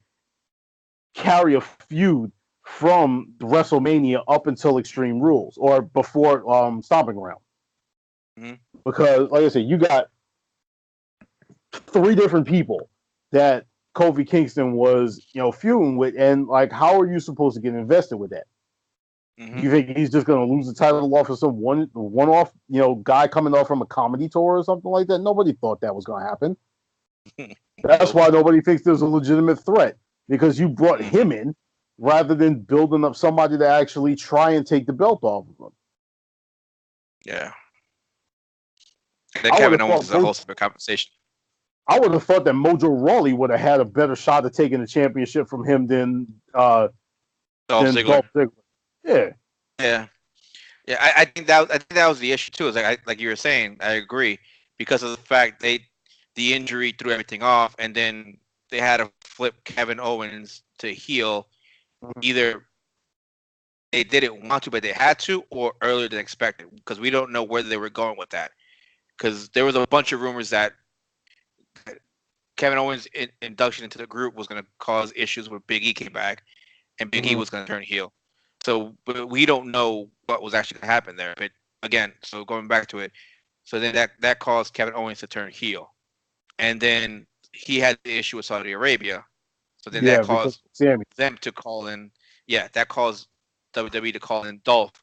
carry a feud from WrestleMania up until Extreme Rules or before Stomping Ground. Hmm. Because, like I said, you got 3 different people that Kofi Kingston was, feuding with, and like, how are you supposed to get invested with that? Hmm. You think he's just going to lose the title off of some one-off, guy coming off from a comedy tour or something like that? Nobody thought that was going to happen. That's Nope. why nobody thinks there's a legitimate threat, because you brought Hmm. him in rather than building up somebody to actually try and take the belt off of him. Yeah. And then I would Kevin have Owens thought is a whole separate conversation. I would have thought that Mojo Rawley would have had a better shot at taking the championship from him Dolph than Ziggler. Dolph Ziggler. Yeah, Yeah. Yeah, I think that was the issue too. Is like you were saying, I agree because of the fact the injury threw everything off, and then they had to flip Kevin Owens to heel. Either they didn't want to, but they had to, or earlier than expected, because we don't know where they were going with that. Because there was a bunch of rumors that Kevin Owens' induction into the group was going to cause issues when Big E came back, and Big E mm-hmm. was going to turn heel. So, but we don't know what was actually going to happen there. But again, so going back to it, so then that caused Kevin Owens to turn heel, and then he had the issue with Saudi Arabia. So then that Yeah, because caused Sammy. them to call in. Yeah, that caused WWE to call in Dolph,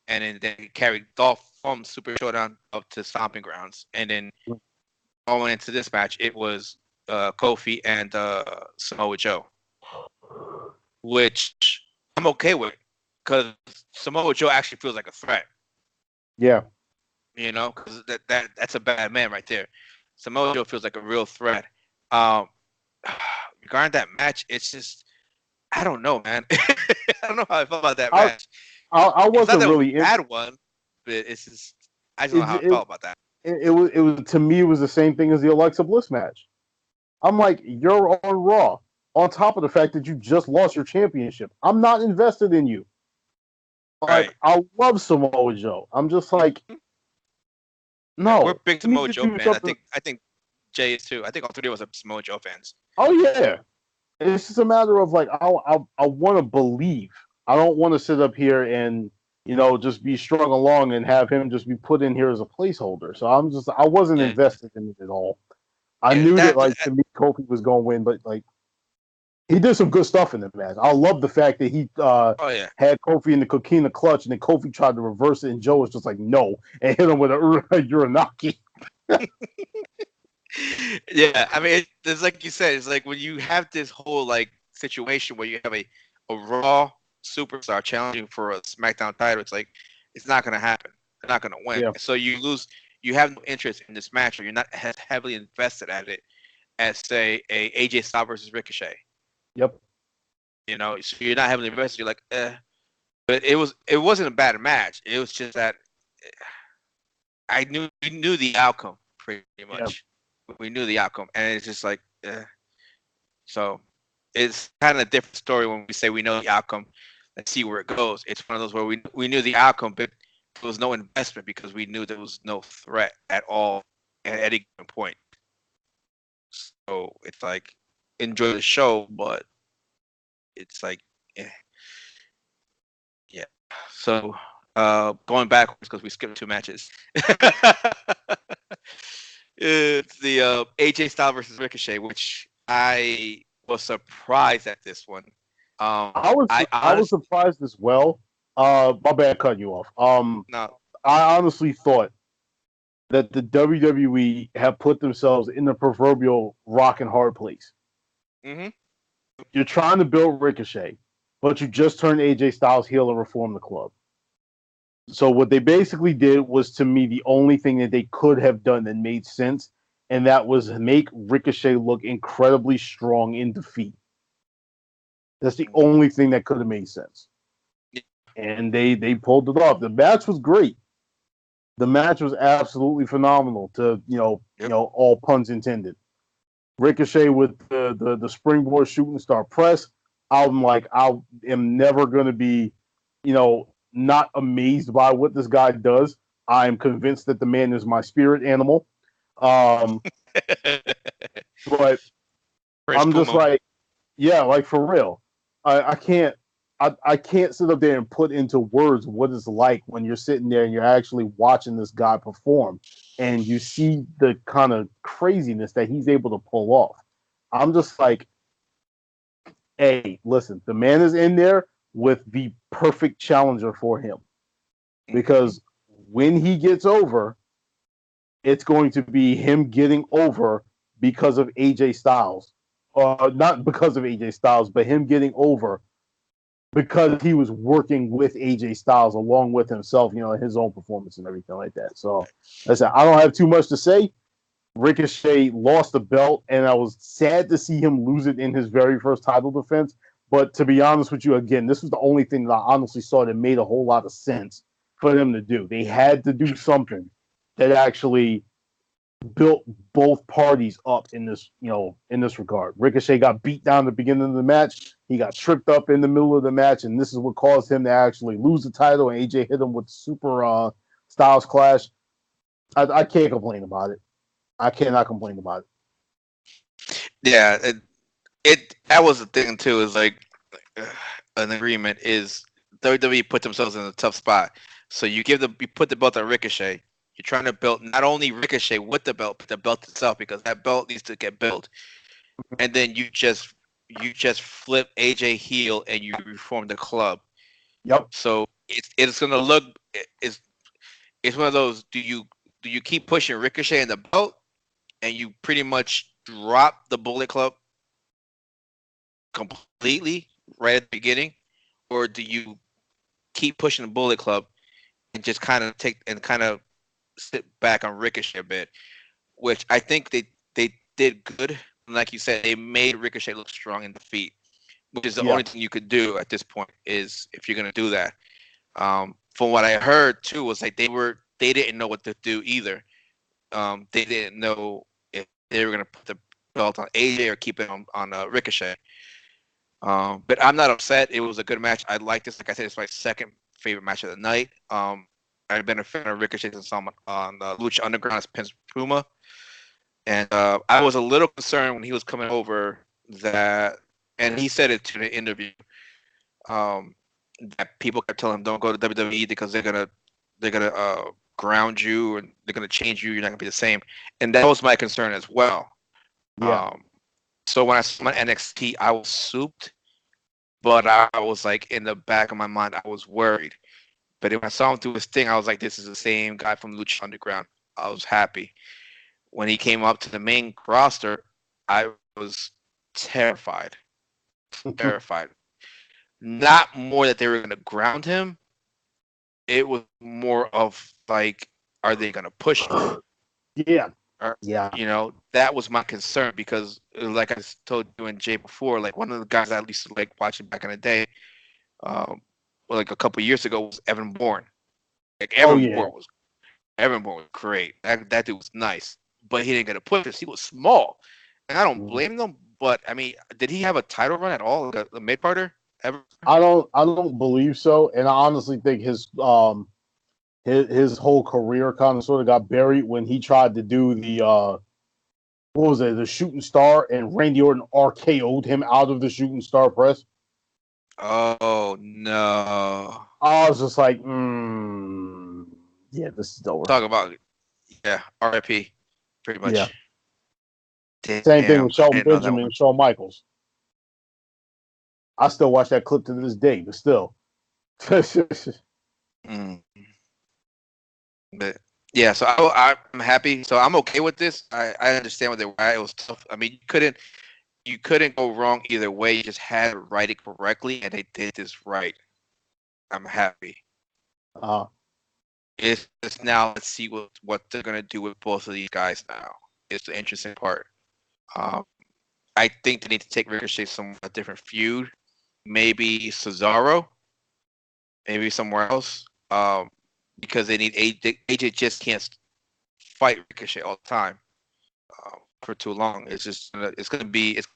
and then they carried Dolph from Super Showdown up to Stomping Grounds, and then going into this match, it was Kofi and Samoa Joe, which I'm okay with because Samoa Joe actually feels like a threat. Yeah, Because that's a bad man right there. Samoa Joe feels like a real threat. Um, regarding that match, it's just I don't know, man. I don't know how I felt about that I match. I It's not wasn't that it was really a bad one, but it's just I just don't know it, how I it felt about that. it was to me, it was the same thing as the Alexa Bliss match. I'm like, you're on Raw. On top of the fact that you just lost your championship, I'm not invested in you. Like, Right. I love Samoa Joe. I'm just like, Yeah, we're no, big you need Samoa to Joe do fans. I something. think I think Jay is too. I think all three of us are Samoa Joe fans. Oh yeah, it's just a matter of like, I want to believe. I don't want to sit up here and just be strung along and have him just be put in here as a placeholder. So I wasn't Yeah, invested in it at all. I yeah. knew that, That like, to me, Kofi was going to win, but like, he did some good stuff in the match. I love the fact that he oh yeah. had Kofi in the coquina clutch, and then Kofi tried to reverse it, and Joe was just like, no, and hit him with a Uranaki. Yeah, I mean, it's like you said. It's like when you have this whole like situation where you have a Raw superstar challenging for a SmackDown title. It's like it's not gonna happen. They're not gonna win. Yeah, So you lose. You have no interest in this match, or you're not as heavily invested at it as say a AJ Styles versus Ricochet. yep, So you're not heavily invested. You're like, eh. But it wasn't a bad match. It was just that we knew the outcome pretty yeah, much. We knew the outcome, and it's just like, so it's kind of a different story when we say we know the outcome. Let's see where it goes. It's one of those where we knew the outcome, but there was no investment because we knew there was no threat at all at any given point. So it's like enjoy the show, but it's like, eh, yeah. So going backwards because we skipped 2 matches. It's the AJ Styles versus Ricochet, which I was surprised at this one. I I was honestly surprised as well. My bad, cutting you off. no. I honestly thought that the WWE have put themselves in the proverbial rock and hard place. Hmm. You're trying to build Ricochet, but you just turned AJ Styles heel and reform the club. So what they basically did was, to me, the only thing that they could have done that made sense, and that was make Ricochet look incredibly strong in defeat. That's the only thing that could have made sense. And they pulled it off. The match was great. The match was absolutely phenomenal. To Yep. all puns intended. Ricochet with the springboard shooting star press. I'm like, I am never going to be, not amazed by what this guy does. I'm convinced that the man is my spirit animal. Um, but Fresh I'm just Puma. like, yeah, like for real. I can't I can't sit up there and put into words what it's like when you're sitting there and you're actually watching this guy perform and you see the kind of craziness that he's able to pull off. I'm just like, hey, listen, the man is in there with the perfect challenger for him. Because when he gets over, it's going to be him getting over because of AJ Styles. Not because of AJ Styles, but him getting over because he was working with AJ Styles along with himself, his own performance and everything like that. So, listen, I don't have too much to say. Ricochet lost the belt, and I was sad to see him lose it in his very first title defense. But to be honest with you, again, this was the only thing that I honestly saw that made a whole lot of sense for them to do. They had to do something that actually built both parties up in this regard. Ricochet got beat down at the beginning of the match. He got tripped up in the middle of the match, and this is what caused him to actually lose the title. And AJ hit him with super Styles Clash. I can't complain about it. I cannot complain about Yeah, it that was the thing too. Is like an agreement is WWE put themselves in a tough spot. So you put the belt on Ricochet. You're trying to build not only Ricochet with the belt, but the belt itself because that belt needs to get built. And then you just flip AJ heel and you reform the club. it. Yep. So it's gonna look it's one of those. Do you keep pushing Ricochet in the belt and you pretty much drop the Bullet Club completely right at the beginning, or do you keep pushing the Bullet Club and just kind of sit back on Ricochet a bit? Which I think they did good. Like you said, they made Ricochet look strong in defeat, which is the Yeah. only thing you could do at this point is if you're gonna do that. From what I heard too was like they didn't know what to do either. They didn't know if they were gonna put the belt on AJ or keep it on Ricochet. But I'm not upset. It was a good match. I like this. Like I said, it's my second favorite match of the night. I've been a fan of Ricochet since on Lucha Underground as Prince Puma, and I was a little concerned when he was coming over that, and he said it to the interview, um, that people kept telling him don't go to WWE because they're gonna ground you and they're gonna change you. You're not gonna be the same, and that was my concern as well. Yeah. Um, so when I saw my NXT, I was souped, but I was like in the back of my mind, I was worried. But when I saw him do his thing, I was like, this is the same guy from Lucha Underground. I was happy. When he came up to the main roster, I was terrified. Terrified. Not more that they were going to ground him. It was more of like, are they going to push him? Yeah. Or, Yeah. that was my concern because, like I told you and Jay before, like one of the guys I used to like watching back in the day, um, like a couple years ago, was Evan Bourne. Like Oh yeah. Evan Bourne was great. That dude was nice, but he didn't get a push because he was small, and I don't blame them. But I mean, did he have a title run at all, like a mid parter ever? I don't believe so, and I honestly think his whole career kind of sort of got buried when he tried to do the what was it, the shooting star, and Randy Orton RKO'd him out of the shooting star press. Oh no! I was just like, yeah, this is over. Talk about RIP, pretty Yeah. much. Same thing Damn, with I Shelton didn't know that Benjamin one. and Shawn Michaels. I still watch that clip to this day, but still. Mm. But yeah, so I'm happy. So I'm okay with this. I understand what they were at. It was tough. I mean, you couldn't go wrong either way. You just had to write it correctly, and they did this right. I'm happy. uh, It's just now let's see what they're gonna do with both of these guys now. It's the interesting part. Um, I think they need to take Ricochet somewhere a different feud. Maybe Cesaro, maybe somewhere else. Because they need AJ just can't fight Ricochet all the time for too long. It's gonna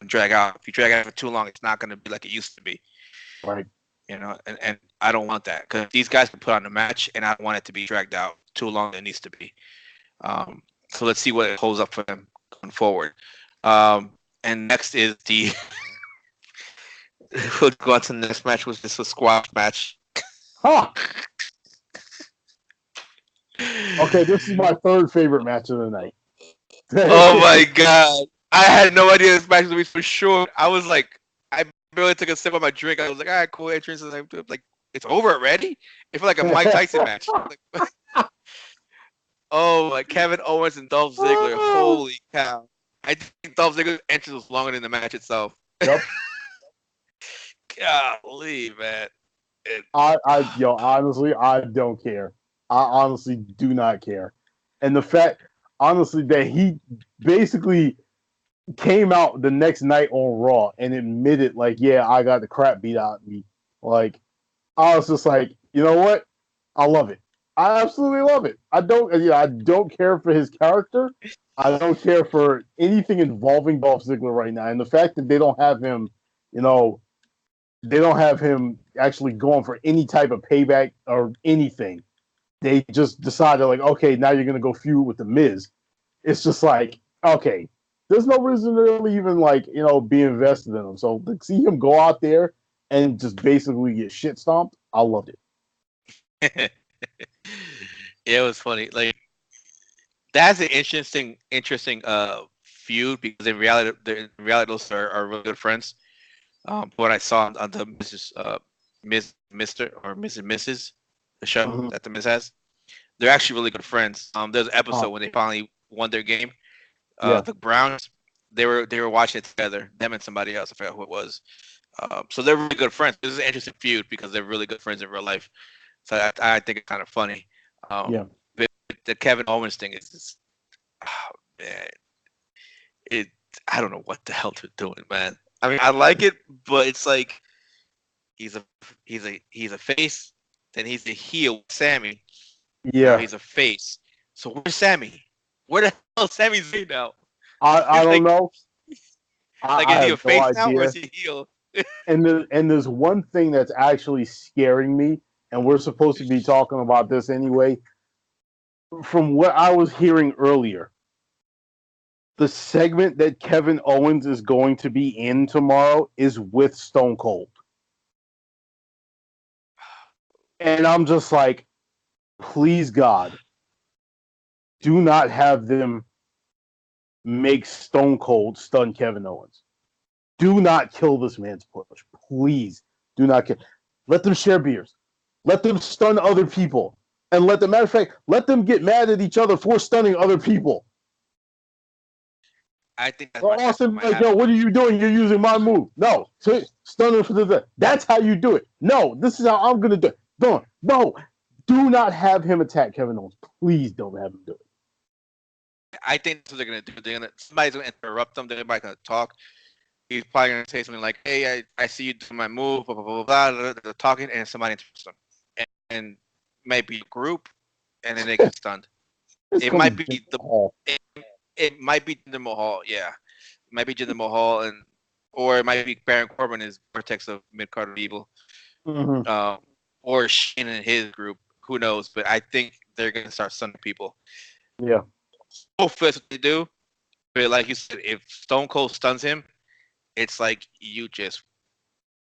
drag out. If you drag it out for too long, it's not gonna be like it used to be. right. And I don't want that because these guys can put on a match, and I don't want it to be dragged out too long than it needs to be. So let's see what it holds up for them going forward. And next is the we'll go on to the next match, which is a squash match. Huh. Okay, this is my third favorite match of the night. Oh my god. I had no idea this match was gonna be so short. I was like, I barely took a sip of my drink. I was like, all right, cool entrance. And I'm like, it's over already? It felt like a Mike Tyson match. Like, oh my, Kevin Owens and Dolph Ziggler. Holy cow. I think Dolph Ziggler's entrance was longer than the match itself. Yep. Golly, man. Honestly, I don't care. I honestly do not care. And the fact, honestly, that he basically came out the next night on Raw and admitted, like, yeah, I got the crap beat out of me. Like, I was just like, you know what? I love it. I absolutely love it. I don't care for his character. I don't care for anything involving Dolph Ziggler right now. And the fact that they don't have him, you know, they don't have him actually going for any type of payback or anything. They just decided, like, okay, now you're gonna go feud with the Miz. It's just like, okay, there's no reason to really even, like, be invested in him. So to see him go out there and just basically get shit stomped, I loved it. Yeah, it was funny. Like that's an interesting feud because those are really good friends. What I saw on the Mister or Mrs. the show Mm-hmm. that the Miz has, they're actually really good friends. There's an Uh, episode when they finally won their game. yeah. The Browns, they were watching it together. Them and somebody else, I forgot who it was. So they're really good friends. This is an interesting feud because they're really good friends in real life. So I think it's kind of funny. Yeah. But the Kevin Owens thing is just, oh, man, it. I don't know what the hell they're doing, man. I mean, I like it, but it's like he's a he's a face, then he's a heel, Sammy. Now Yeah. he's a face. So where's Sammy? Where the hell is Sami Zayn now? I It's don't know. like I is he have a no face now or idea. is he a heel? And there's one thing that's actually scaring me, and we're supposed to be talking about this anyway. From what I was hearing earlier, the segment that Kevin Owens is going to be in tomorrow is with Stone Cold. And I'm just like, please God, do not have them make Stone Cold stun Kevin Owens. Do not kill this man's push. Please do not kill. Let them share beers. Let them stun other people. And matter of fact, let them get mad at each other for stunning other people. I think that's what Austin, might like, yo, happen. what are you doing? You're using my move. No, stunning for the. That's how you do it. No, this is how I'm gonna do it. Don't. No, do not have him attack Kevin Owens. Please don't have him do it. I think that's what they're gonna do. Somebody's gonna interrupt them. They're probably gonna talk. He's probably gonna say something like, "Hey, I see you doing my move." Blah blah blah blah. blah. They're talking, and somebody interrupts them, and maybe a group, and then they get stunned. It's It gonna might be be Jinder the Mahal. it might be Jinder Mahal. Yeah, it might be Jinder Mahal, or it might be Baron Corbin is Vortex of Mid Carter Evil, Mm-hmm. um, or Shane and his group. who knows? But I think they're gonna start stunning people. Yeah. Hopefully that's what they do. But like you said, if Stone Cold stuns him, it's like you just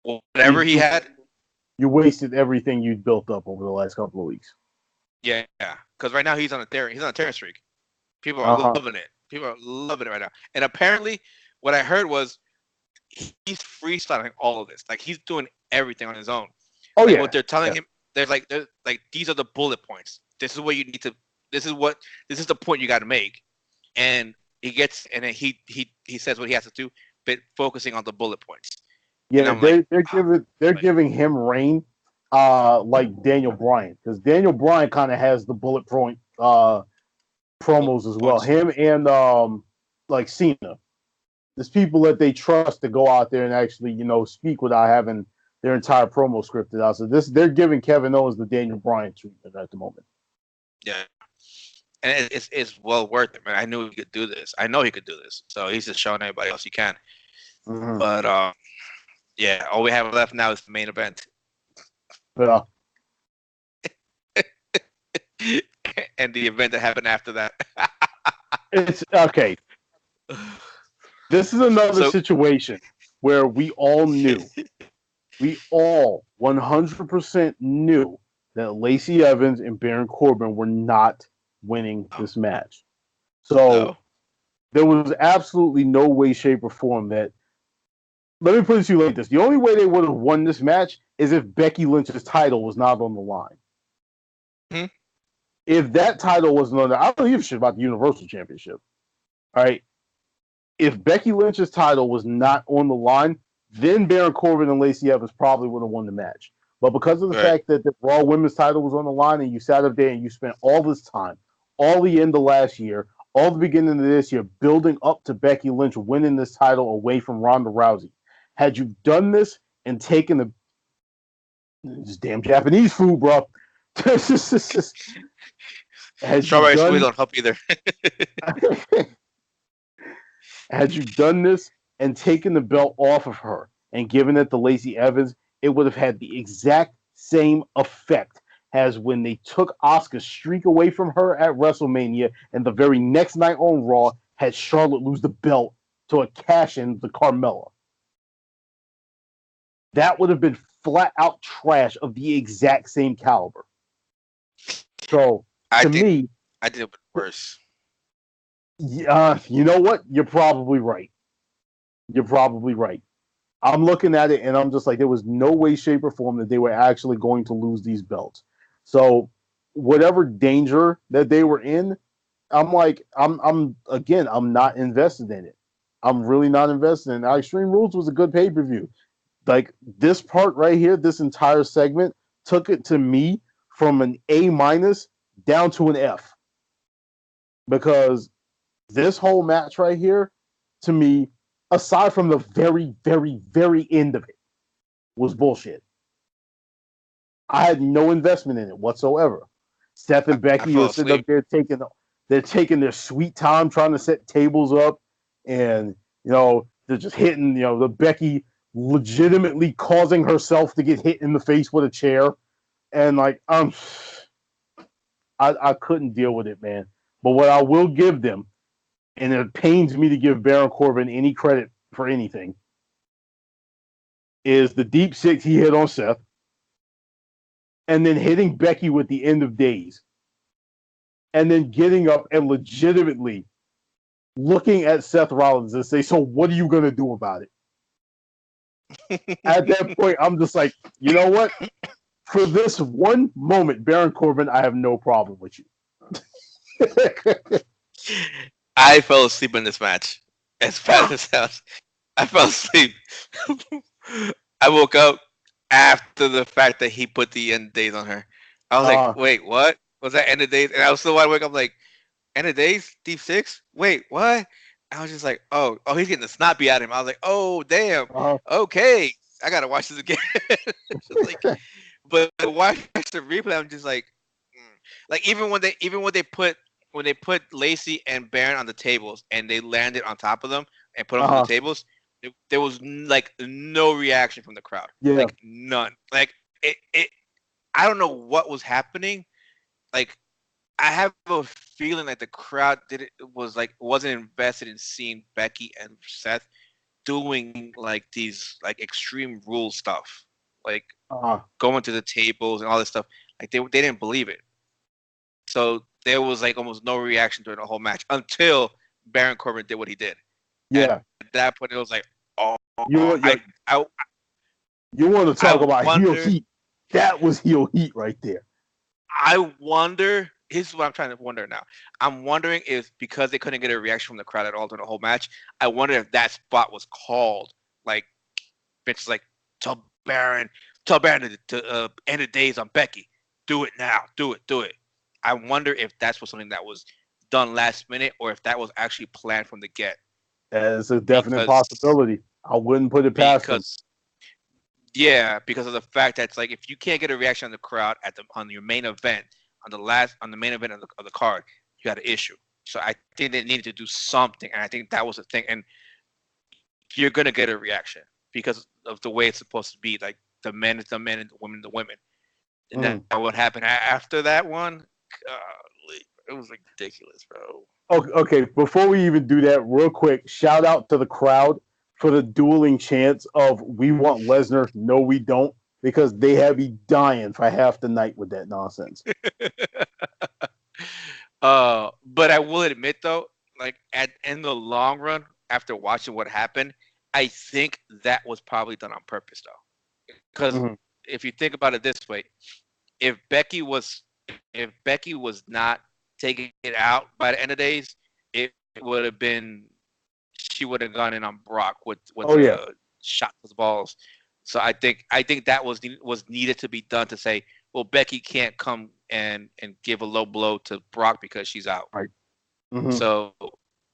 whatever he You, had. you wasted everything you'd built up over the last couple of weeks. Yeah, because right now he's on a tearing streak. People are Uh-huh. loving it. People are loving it right now. And apparently, what I heard was he's freestyling all of this. Like he's doing everything on his own. Oh Like yeah. what they're telling Yeah. him, they're like these are the bullet points. This is what you need to. This is the point you got to make. And then he says what he has to do, but focusing on the bullet points. And Yeah, I'm like, they're giving him reign, like Daniel Bryan, because Daniel Bryan kind of has the bullet point promos as well. points. Him and like Cena. There's people that they trust to go out there and actually, speak without having their entire promo scripted out. So they're giving Kevin Owens the Daniel Bryan treatment at the moment. Yeah. And it's well worth it, man. I knew he could do this. I know he could do this. So he's just showing everybody else he can. Mm-hmm. But yeah, all we have left now is the main event. But and the event that happened after that. it's okay. This is another situation where we all 100% knew that Lacey Evans and Baron Corbin were not winning this match. So there was absolutely no way, shape, or form that. Let me put it to you like this: the only way they would have won this match is if Becky Lynch's title was not on the line. Hmm? If that title wasn't on there, I don't give a shit about the Universal Championship. All right. If Becky Lynch's title was not on the line, then Baron Corbin and Lacey Evans probably would have won the match. But because of the fact that the Raw Women's title was on the line and you sat up there and you spent all this time, all the end of last year, all the beginning of this year, building up to Becky Lynch winning this title away from Ronda Rousey, had you done this and taken this damn Japanese food, bro. Strawberry squeeze don't help either. Had you done this and taken the belt off of her and given it to Lacey Evans, it would have had the exact same effect as when they took Asuka's streak away from her at WrestleMania, and the very next night on Raw had Charlotte lose the belt to a cash-in to Carmella. That would have been flat-out trash of the exact same caliber. So, I did it worse. You know what? You're probably right. I'm looking at it and I'm just like, there was no way, shape, or form that they were actually going to lose these belts. So whatever danger that they were in, I'm like, I'm not invested in it. I'm really not invested in it. Extreme Rules was a good pay-per-view. Like this part right here, this entire segment took it to me from an A- down to an F. Because this whole match right here, to me, aside from the very, very, very end of it, was bullshit. I had no investment in it whatsoever. Seth and Becky are sitting up there taking their sweet time trying to set tables up, and they're just hitting, the Becky legitimately causing herself to get hit in the face with a chair, and like I couldn't deal with it, man. But what I will give them, and it pains me to give Baron Corbin any credit for anything, is the deep six he hit on Seth, and then hitting Becky with the end of days, and then getting up and legitimately looking at Seth Rollins and say, "So what are you going to do about it?" At that point, I'm just like, you know what? For this one moment, Baron Corbin, I have no problem with you. I fell asleep in this match. As bad as it sounds, I fell asleep. I woke up after the fact that he put the end days on her. I was like, wait, what? Was that end of days? And I was still wide awake. I'm like, end of days? Deep six? Wait, what? I was just like, oh, he's getting the snot out of him. I was like, oh, damn. Okay. I got to watch this again. But watch the replay, I'm just like, like even when they put Lacey and Baron on the tables and they landed on top of them and put them on the tables, there was like no reaction from the crowd. Like none. Like it I don't know what was happening, like I have a feeling that the crowd wasn't invested in seeing Becky and Seth doing like these like extreme rule stuff, like Uh, going to the tables and all this stuff. Like they didn't believe it. So there was like almost no reaction during the whole match until Baron Corbin did what he did. yeah. At that point, it was like, oh, You I, you want to I talk about heel wonder, heat? That was heel heat right there. I wonder. Here's what I'm trying to wonder now. I'm wondering if because they couldn't get a reaction from the crowd at all during the whole match, I wonder if that spot was called. Like, Vince is like, tell Baron to end the days on Becky. Do it now. Do it. I wonder if that's was something that was done last minute or if that was actually planned from the get. It's a definite Because possibility. I wouldn't put it past them. because yeah, because of the fact that it's like if you can't get a reaction on the crowd on your main event on the main event of the card, you got an issue. So I think they needed to do something, and I think that was the thing. And you're gonna get a reaction because of the way it's supposed to be. Like the men is the men and the women the women. And then what happened after that one? Golly, it was ridiculous, bro. Okay, before we even do that, real quick, shout out to the crowd for the dueling chants of "We want Lesnar, no, we don't," because they had me dying for half the night with that nonsense. But I will admit though, like in the long run, after watching what happened, I think that was probably done on purpose though, because Mm-hmm. if you think about it this way, if Becky was if Becky was not taking it out by the end of the days, it would have been she would have gone in on Brock with Oh yeah, the shot to the balls. So I think that was needed to be done to say, well, Becky can't come and give a low blow to Brock because she's out. right. Mm-hmm. So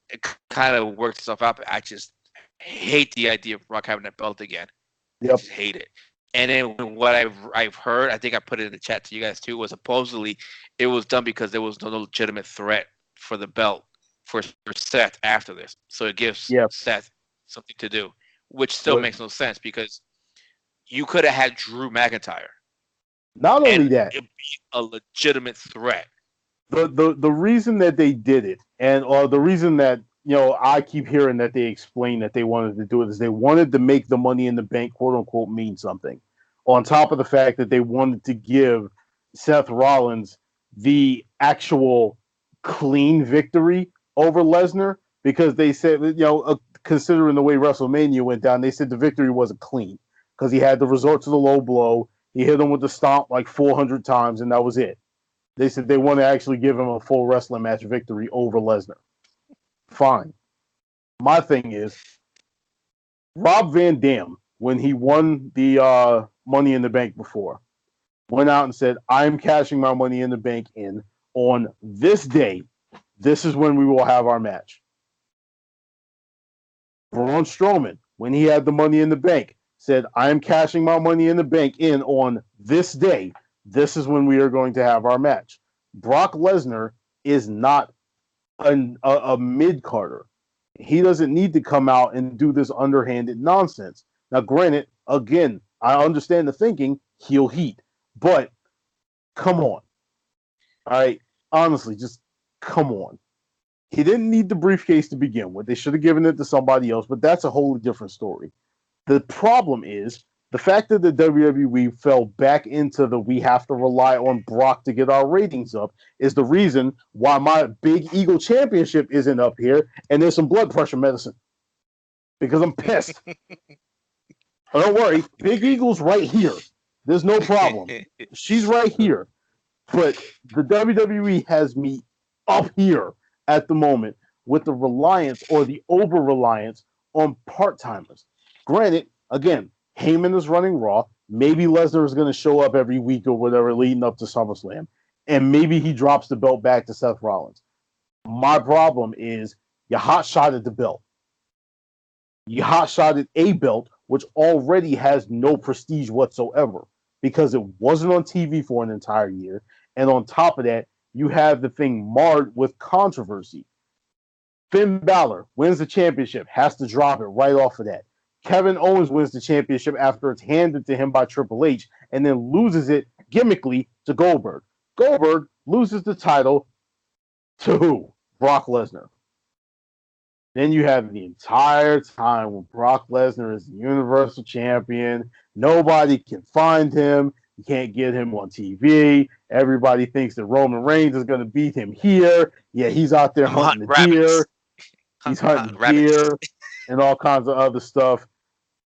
it kind of worked itself out. But I just hate the idea of Brock having that belt again. I Yep. just hate it. And then what I've heard, I think I put it in the chat to you guys too, was supposedly it was done because there was no legitimate threat for the belt for Seth after this. So it gives Yep. Seth something to do, which still But makes no sense because you could have had Drew McIntyre not only and that, it be a legitimate threat. the reason that they did it, and or the reason that I keep hearing that they explain that they wanted to do it is they wanted to make the Money in the Bank quote unquote mean something. On top of the fact that they wanted to give Seth Rollins the actual clean victory over Lesnar, because they said considering the way WrestleMania went down, they said the victory wasn't clean because he had to resort to the low blow. He hit him with the stomp like 400 times, and that was it. They said they want to actually give him a full wrestling match victory over Lesnar. Fine. My thing is, Rob Van Dam, when he won the Money in the Bank before, went out and said, I'm cashing my Money in the Bank in on this day. This is when we will have our match. Braun Strowman, when he had the Money in the Bank, said, I am cashing my Money in the Bank in on this day. This is when we are going to have our match. Brock Lesnar is not a mid-carder. He doesn't need to come out and do this underhanded nonsense. Now, granted, again, I understand the thinking, heel heat. But come on. All right? Honestly, just come on. He didn't need the briefcase to begin with. They should have given it to somebody else, but that's a wholly different story. The problem is the fact that the WWE fell back into the we have to rely on Brock to get our ratings up is the reason why my Big Eagle Championship isn't up here and there's some blood pressure medicine. Because I'm pissed. Oh, don't worry, Big Eagle's right here. There's no problem. She's right here. But the WWE has me up here at the moment with the reliance or the over-reliance on part-timers. Granted, again, Heyman is running Raw. Maybe Lesnar is going to show up every week or whatever leading up to SummerSlam. And maybe he drops the belt back to Seth Rollins. My problem is you hot-shotted the belt. You hot-shotted a belt, which already has no prestige whatsoever because it wasn't on TV for an entire year. And on top of that, you have the thing marred with controversy. Finn Balor wins the championship, has to drop it right off of that. Kevin Owens wins the championship after it's handed to him by Triple H and then loses it gimmickly to Goldberg. Goldberg loses the title to who? Brock Lesnar. Then you have the entire time when Brock Lesnar is the Universal Champion. Nobody can find him. You can't get him on TV. Everybody thinks that Roman Reigns is going to beat him here. Yeah, he's out there I'm hunting hunting the rabbits. deer. He's hunting Rabbits. deer and all kinds of other stuff.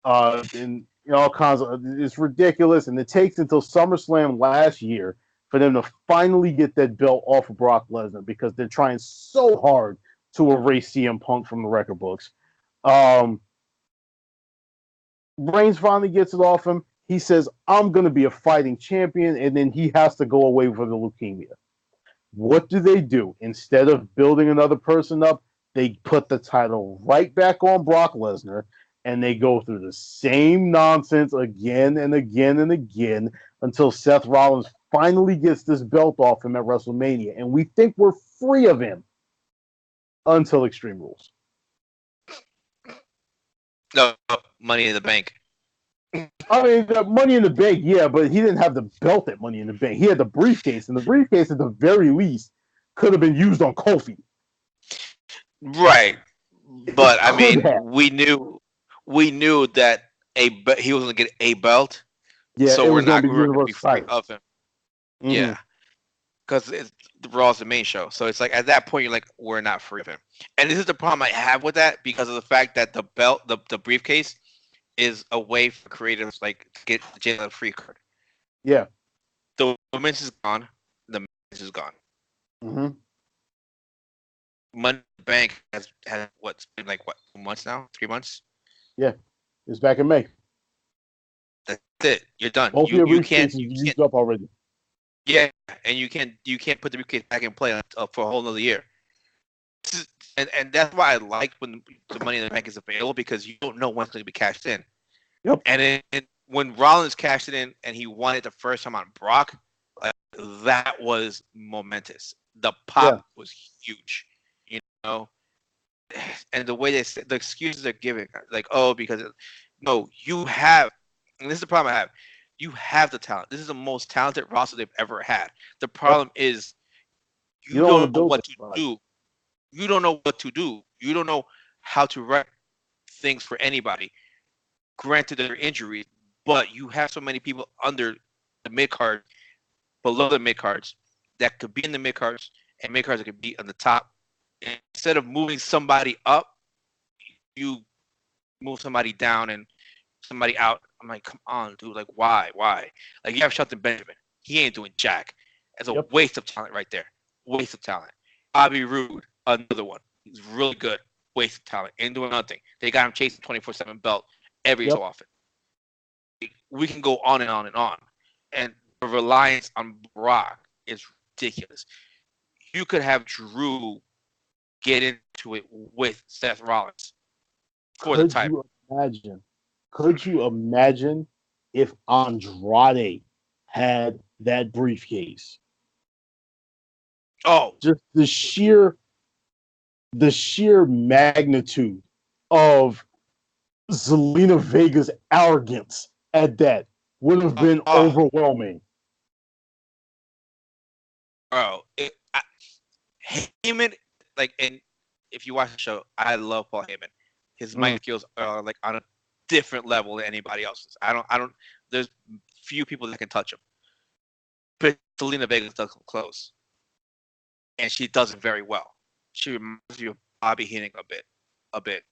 And all kinds of it's ridiculous. And it takes until SummerSlam last year for them to finally get that belt off of Brock Lesnar because they're trying so hard to erase CM Punk from the record books. Reigns finally gets it off him. He says, I'm going to be a fighting champion, and then he has to go away for the leukemia. What do? Instead of building another person up, they put the title right back on Brock Lesnar, and they go through the same nonsense again and again and again until Seth Rollins finally gets this belt off him at WrestleMania, and we think we're free of him until Extreme Rules. No, Money in the Bank. I mean, the Money in the Bank, yeah, but he didn't have the belt at Money in the Bank. He had the briefcase, and the briefcase, at the very least, could have been used on Kofi. Right, but I mean, have. we knew that he was going to get a belt, Yeah, so it we're was going not to be the we're going to be Universal free title. of him. Mm-hmm. Yeah, because the Raw's the main show, so it's like at that point you're like, we're not free of him, and this is the problem I have with that because of the fact that the belt, the briefcase, is a way for creatives like to get the JLL free card. Yeah, The women's is gone, the men's is gone. mm-hmm. Money in the Bank has what's been like 2 months now, 3 months. Yeah, it's back in May. That's it. You're done. Both your You can't briefcases used up already. Yeah, and you can't put the briefcase back in play for a whole another year. And that's why I like when the Money in the Bank is available because you don't know when it's going to be cashed in. Yep. And when Rollins cashed it in and he won it the first time on Brock, like, that was momentous. The pop was huge, you know. And the way the excuses they're giving, like, oh, because no, you have, and this is the problem I have. You have the talent. This is the most talented roster they've ever had. The problem is you don't know what to do. You don't know what to do. You don't know how to write things for anybody. Granted, there are injuries, but you have so many people under the mid card, below the mid cards, that could be in the mid cards, and mid cards that could be on the top. Instead of moving somebody up, you move somebody down and somebody out. I'm like, come on, dude. Like, why? Like, you have Shelton Benjamin. He ain't doing jack. It's a waste of talent right there. Waste of talent. Bobby Roode, another one. He's really good. Waste of talent. Ain't doing nothing. They got him chasing 24/7 belt every so often. We can go on and on and on. And the reliance on Brock is ridiculous. You could have Drew get into it with Seth Rollins for the title. Could you imagine if Andrade had that briefcase? Oh, just the sheer magnitude of Zelina Vega's arrogance at that would have been overwhelming. Bro, Heyman, like, and if you watch the show, I love Paul Heyman. His mic skills are like on a different level than anybody else's. I don't. There's few people that can touch him. But Zelina Vega does come close, and she does it very well. She reminds you of Bobby Heenan a bit.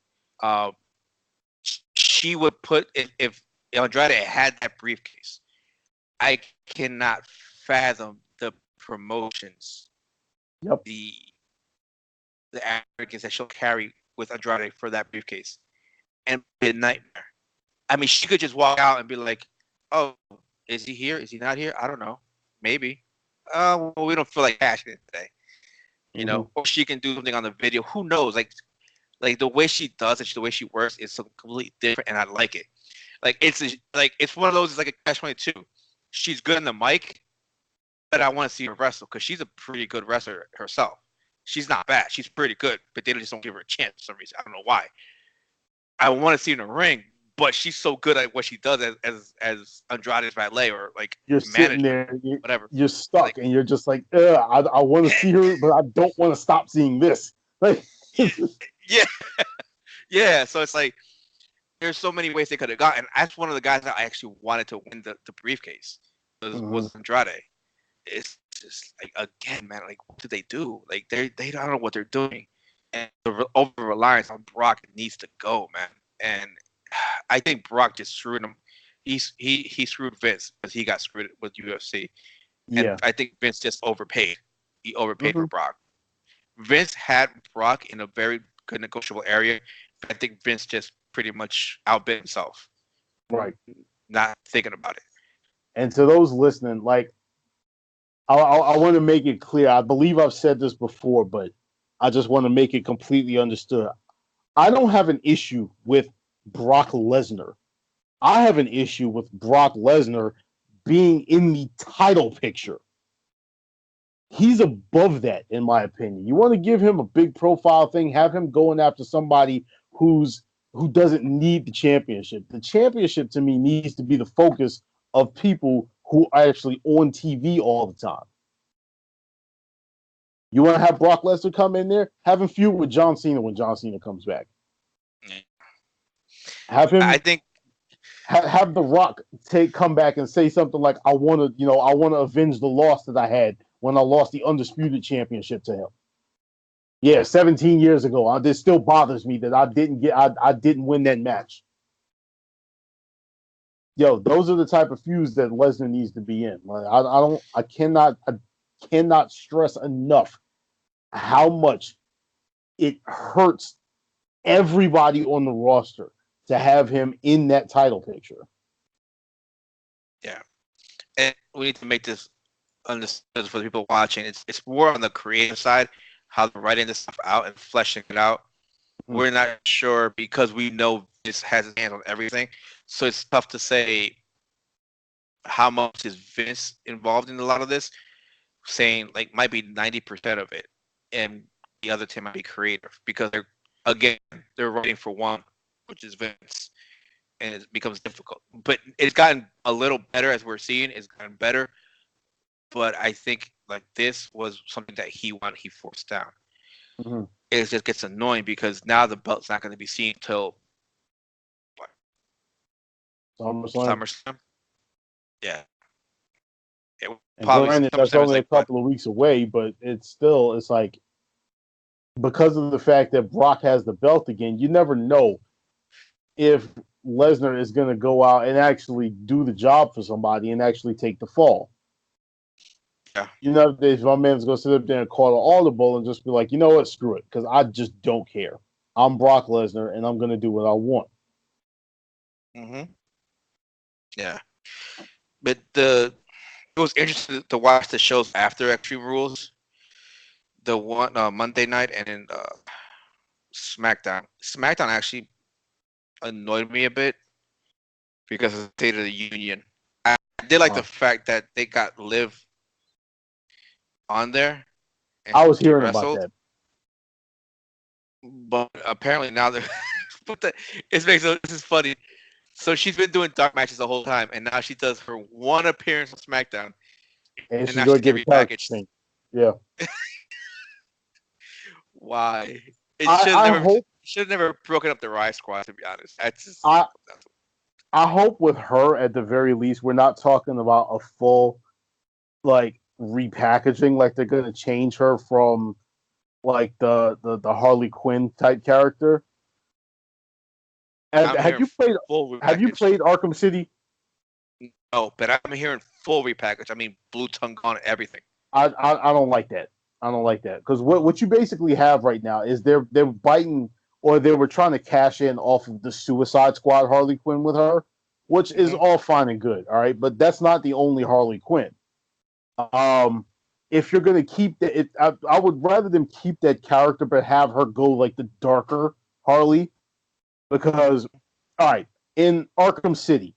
She would put if Andrade had that briefcase. I cannot fathom the promotions, the arrogance that she'll carry with Andrade for that briefcase, and be a nightmare. I mean, she could just walk out and be like, "Oh, is he here? Is he not here? I don't know. Maybe. Well, we don't feel like cashing it today." You know, or she can do something on the video. Who knows? Like the way she does it, the way she works is so completely different, and I like it. Like it's one of those. It's like a catch-22. She's good in the mic, but I want to see her wrestle because she's a pretty good wrestler herself. She's not bad. She's pretty good, but they just don't give her a chance for some reason. I don't know why. I want to see her in the ring, but she's so good at what she does as Andrade's valet or like You're sitting manager, there, whatever. you're stuck, Like, and you're just like, I want to see her, but I don't want to stop seeing this. Like, yeah, yeah. So it's like there's so many ways they could have gone, and that's one of the guys that I actually wanted to win the briefcase was Andrade. It's just like again, man. Like, what did they do? Like, they don't know what they're doing, and the over reliance on Brock needs to go, man. And I think Brock just screwed him. He screwed Vince because he got screwed with UFC, and yeah. I think Vince just overpaid. He overpaid Mm-hmm. for Brock. Vince had Brock in a very good negotiable area. But I think Vince just pretty much outbid himself, Right. not thinking about it. And to those listening, like, I want to make it clear. I believe I've said this before, but I just want to make it completely understood. I don't have an issue with Brock Lesnar. I have an issue with Brock Lesnar being in the title picture. He's above that, in my opinion. You want to give him a big profile thing, have him going after somebody who doesn't need the championship. The championship to me needs to be the focus of people who are actually on TV all the time. You want to have Brock Lesnar come in there, have him feud with John Cena when John Cena comes back. Have him. I think have The Rock come back and say something like, "I want to avenge the loss that I had when I lost the Undisputed Championship to him." Yeah, 17 years ago. This still bothers me that I didn't win that match. Yo, those are the type of feuds that Lesnar needs to be in. Like, I cannot stress enough how much it hurts everybody on the roster to have him in that title picture. Yeah, and we need to make this understood for the people watching. It's more on the creative side, how they're writing this stuff out and fleshing it out. We're not sure because we know this has his hands on everything, so it's tough to say how much is Vince involved in a lot of this. Saying like might be 90% of it, and the other 10 might be creative because they're writing for one, which is Vince, and it becomes difficult. But it's gotten a little better as we're seeing. It's gotten better, but I think like this was something that he forced down. Mm-hmm. It just gets annoying because now the belt's not going to be seen until what? SummerSlam. Yeah. And granted, that's only a couple of weeks away, but it's like because of the fact that Brock has the belt again, you never know if Lesnar is going to go out and actually do the job for somebody and actually take the fall. Yeah. You know, if my man's going to sit up there and call an audible and just be like, you know what, screw it, because I just don't care. I'm Brock Lesnar, and I'm going to do what I want. Mm-hmm. Yeah. But it was interesting to watch the shows after Extreme Rules. The one Monday night and then SmackDown. SmackDown actually annoyed me a bit because of the State of the Union. I did like the fact that they got Liv on there. And I was hearing about that. But apparently now they're this is funny. So she's been doing dark matches the whole time, and now she does her one appearance on SmackDown, and she's going to get repackaged. Yeah. Why? It should have never broken up the Riot Squad. To be honest, I hope with her at the very least, we're not talking about a full like repackaging. Like they're going to change her from like the Harley Quinn type character. Have you played Arkham City? No, but I'm hearing full repackage. I mean, blue tongue gone, everything. I don't like that. I don't like that because what you basically have right now is they're biting or they were trying to cash in off of the Suicide Squad Harley Quinn with her, which is all fine and good, all right. But that's not the only Harley Quinn. If you're gonna keep I would rather them keep that character but have her go like the darker Harley, because all right, in Arkham City,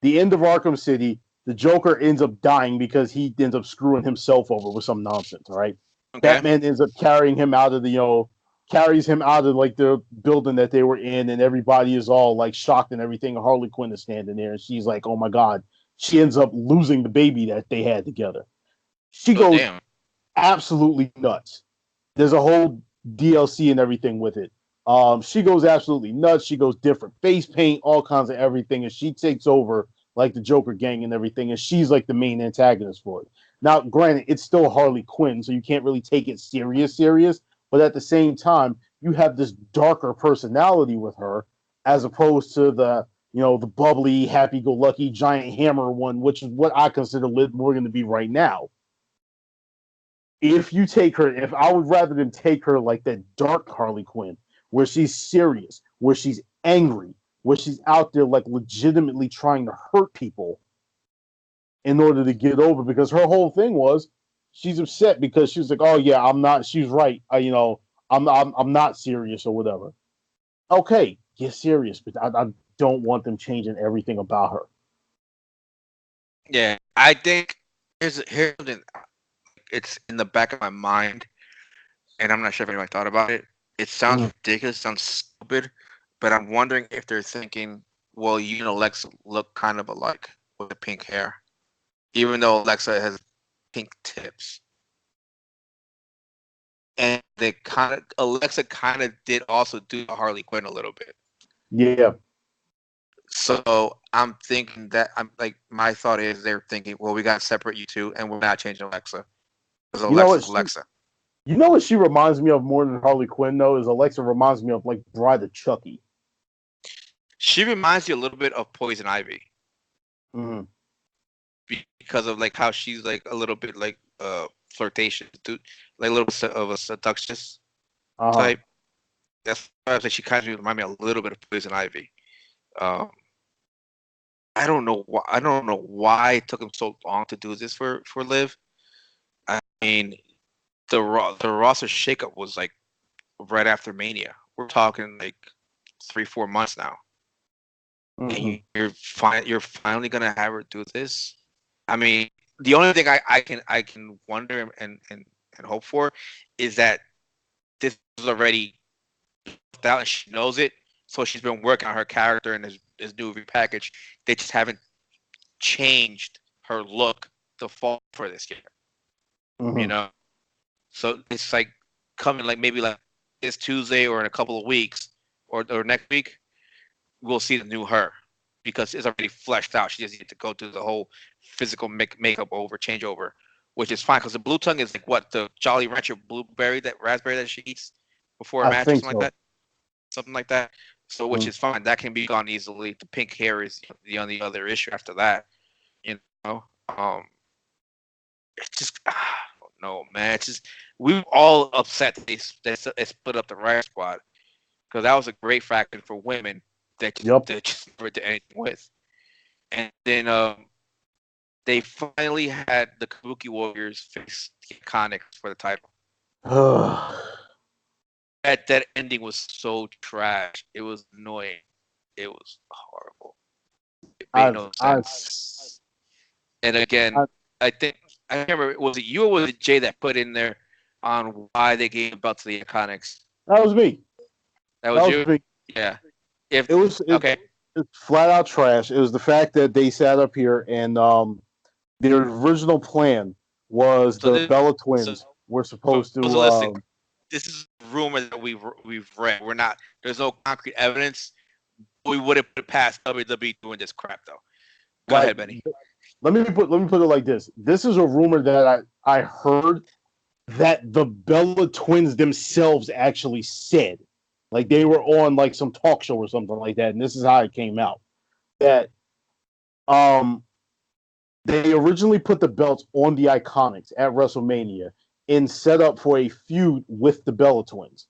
the end of Arkham City, the Joker ends up dying because he ends up screwing himself over with some nonsense, all right? Okay. Batman ends up carrying him out of the carries him out of like the building that they were in, and everybody is all like shocked and everything. And Harley Quinn is standing there, and she's like, "Oh my god!" She ends up losing the baby that they had together. She Oh goes damn. absolutely nuts. There's a whole DLC and everything with it. She goes absolutely nuts. She goes different face paint, all kinds of everything, and she takes over like the Joker gang and everything, and she's like the main antagonist for it. Now, granted, it's still Harley Quinn, so you can't really take it serious. But at the same time, you have this darker personality with her, as opposed to the bubbly, happy-go-lucky giant hammer one, which is what I consider Liv Morgan to be right now. If I would rather than take her like that dark Harley Quinn, where she's serious, where she's angry, where she's out there like legitimately trying to hurt people in order to get over, because her whole thing was she's upset because she was like, oh yeah, I'm not. She's right. I'm not serious or whatever. Okay, get serious, but I don't want them changing everything about her. Yeah, I think here's something. It's in the back of my mind, and I'm not sure if anyone thought about it. It sounds Mhm. ridiculous, sounds stupid, but I'm wondering if they're thinking, well, you and Alexa look kind of alike with the pink hair, even though Alexa has pink tips. And they kind of Alexa kind of did also do Harley Quinn a little bit. Yeah, So I'm thinking that I'm like my thought is they're thinking, well, we got to separate you two, and we're not changing Alexa because you know what? Alexa's Alexa. You know what she reminds me of more than Harley Quinn though is Alexa reminds me of like Bride of Chucky. She reminds you a little bit of Poison Ivy Mm-hmm. because of like how she's like a little bit like flirtatious, dude, like a little bit of a seductress Uh huh. type. That's why I was like she kind of reminds me a little bit of Poison Ivy. Um, I don't know why. I don't know why it took him so long to do this for Liv. I mean, the roster shakeup was like right after Mania. We're talking like 3-4 months now, and Mm-hmm. you're finally gonna have her do this. I mean, the only thing I can wonder and hope for is that this is already out and she knows it, so she's been working on her character and is new repackaged. They just haven't changed her look to fall for this year, you Mm-hmm. know. So it's like coming like maybe like this Tuesday or in a couple of weeks or next week we'll see the new her because it's already fleshed out. She just needs to go through the whole physical makeup over changeover, which is fine because the blue tongue is like what the Jolly Rancher blueberry that raspberry that she eats before a I match or think so. something like that. So which Mm. is fine. That can be gone easily. The pink hair is the only other issue after that. You know, it's just no man. It's just we were all upset that they split up the Riot Squad because that was a great faction for women Yep. that just never did anything with. And then they finally had the Kabuki Warriors face the Iconics for the title. That ending was so trash. It was annoying. It was horrible. It made I no I sense. And again, I I think I can't remember. Was it you or was it Jay that put in there on why they gave the belt to the Iconics? that was me. That That was was you. me. Yeah. If It was okay. it's flat out trash. It was the fact that they sat up here and their original plan was So the this Bella so twins were for supposed those to listening, this is a rumor that we've read. We're not. There's no concrete evidence. We wouldn't put it past WWE doing this crap though. Go like ahead, Benny. let me put it like this. This is a rumor that I heard that the Bella twins themselves actually said. Like they were on like some talk show or something like that, and this is how it came out. That um they originally put the belts on the Iconics at WrestleMania and set up for a feud with the Bella twins.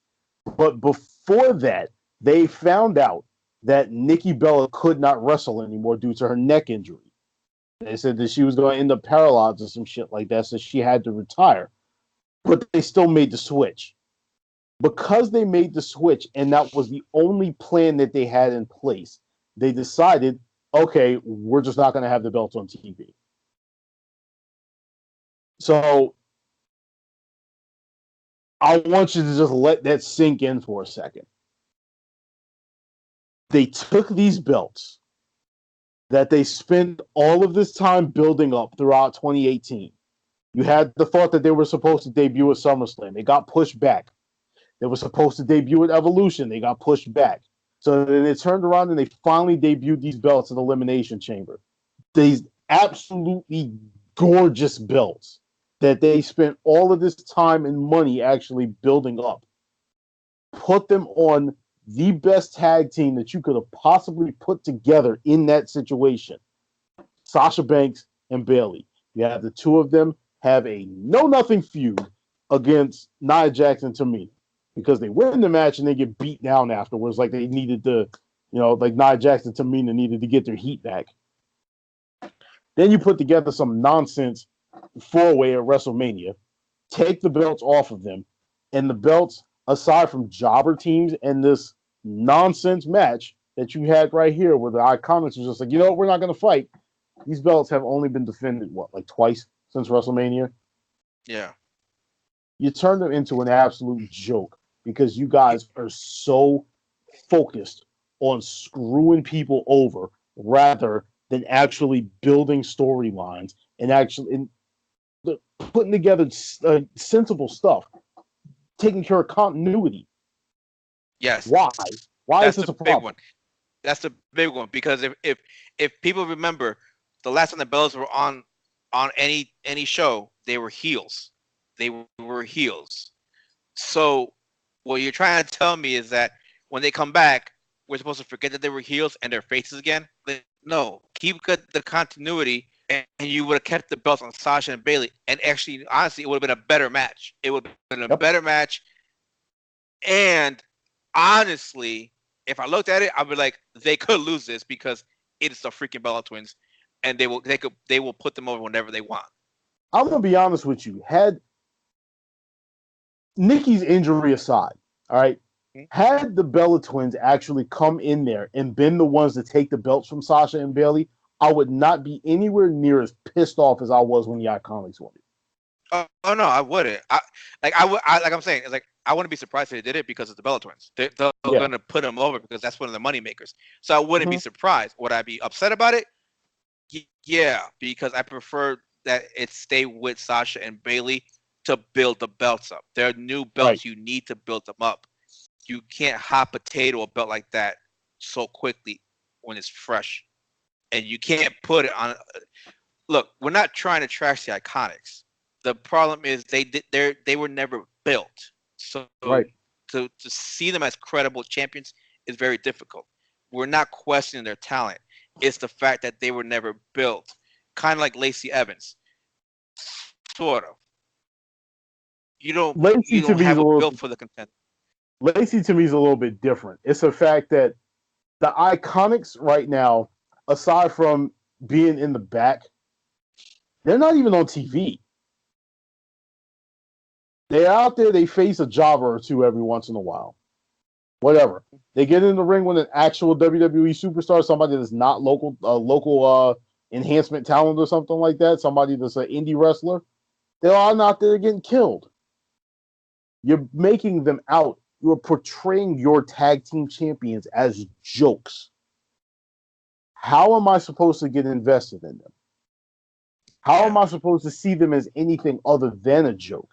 But before that, they found out that Nikki Bella could not wrestle anymore due to her neck injury. They said that she was going to end up paralyzed or some shit like that, so she had to retire. But they still made the switch. Because they made the switch, and that was the only plan that they had in place, they decided, okay, we're just not going to have the belts on TV. So I want you to just let that sink in for a second. They took these belts that they spent all of this time building up throughout 2018. You had the thought that they were supposed to debut at SummerSlam. They got pushed back. They were supposed to debut at Evolution. They got pushed back. So then they turned around and they finally debuted these belts at Elimination Chamber. These absolutely gorgeous belts that they spent all of this time and money actually building up. Put them on the best tag team that you could have possibly put together in that situation. Sasha Banks and Bayley. You have the two of them have a no-nothing feud against Nia Jax and Tamina because they win the match and they get beat down afterwards, like they needed to, like Nia Jax and Tamina needed to get their heat back. Then you put together some nonsense four-way at WrestleMania, take the belts off of them, and the belts, aside from jobber teams and this nonsense match that you had right here where the Iconics was just like, we're not going to fight. These belts have only been defended, like twice since WrestleMania? Yeah. You turn them into an absolute joke because you guys are so focused on screwing people over rather than actually building storylines and actually putting together sensible stuff, taking care of continuity. Yes. Why? Why That's is this the a big problem? one. That's the big one because if people remember the last time the Bellas were on any show, they were heels. They were heels. So what you're trying to tell me is that when they come back, we're supposed to forget that they were heels and their faces again? No, keep the continuity, and you would have kept the belts on Sasha and Bayley. And actually, honestly, it would have been a better match. It would have been a better match. And honestly, if I looked at it, I'd be like, they could lose this because it's the freaking Bella Twins, and they will put them over whenever they want. I'm gonna be honest with you. Had Nikki's injury aside, all right, had the Bella Twins actually come in there and been the ones to take the belts from Sasha and Bayley, I would not be anywhere near as pissed off as I was when the Iconics won it. Oh no, I wouldn't. Like I'm saying, it's like I wouldn't be surprised if they did it because of the Bella Twins. They're going to put them over because that's one of the money makers. So I wouldn't be surprised. Would I be upset about it? Yeah, because I prefer that it stay with Sasha and Bayley to build the belts up. They're new belts. Right. You need to build them up. You can't hot potato a belt like that so quickly when it's fresh, and you can't put it on. Look, we're not trying to trash the Iconics. The problem is they were never built. So to see them as credible champions is very difficult. We're not questioning their talent. It's the fact that they were never built. Kind of like Lacey Evans. Sort of. You don't have a build for the contender. Lacey to me is a little bit different. It's the fact that the Iconics right now, aside from being in the back, they're not even on TV. They're out there, they face a jobber or two every once in a while. Whatever. They get in the ring with an actual WWE superstar, somebody that's not local enhancement talent or something like that, somebody that's an indie wrestler. They're all not there getting killed. You're making them out. You're portraying your tag team champions as jokes. How am I supposed to get invested in them? How am I supposed to see them as anything other than a joke?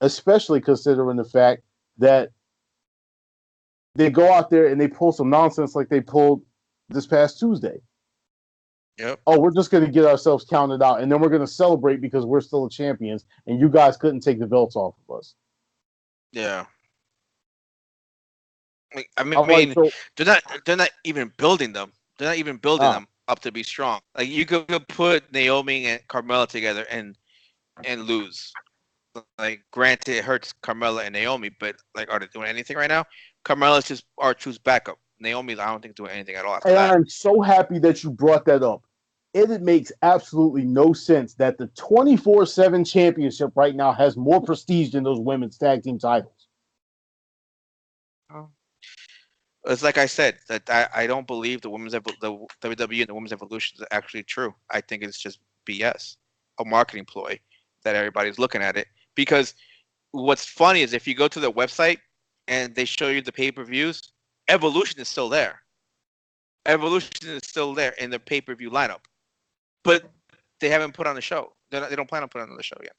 Especially considering the fact that they go out there and they pull some nonsense like they pulled this past Tuesday. Yep. Oh, we're just going to get ourselves counted out, and then we're going to celebrate because we're still champions, and you guys couldn't take the belts off of us. Yeah. I mean, they're not even building them. They're not even building them up to be strong. Like you could put Naomi and Carmella together and lose. Like, granted, it hurts Carmella and Naomi, but like, are they doing anything right now? Carmella's just R-Truth's backup. Naomi's, I don't think, doing anything at all after that. I'm so happy that you brought that up. It makes absolutely no sense that the 24/7 championship right now has more prestige than those women's tag team titles. It's like I said, that I don't believe the WWE and the women's evolution is actually true. I think it's just BS, a marketing ploy that everybody's looking at it. Because what's funny is if you go to the website and they show you the pay-per-views, Evolution is still there. Evolution is still there in the pay-per-view lineup, but they haven't put on the show. They don't plan on putting on the show yet.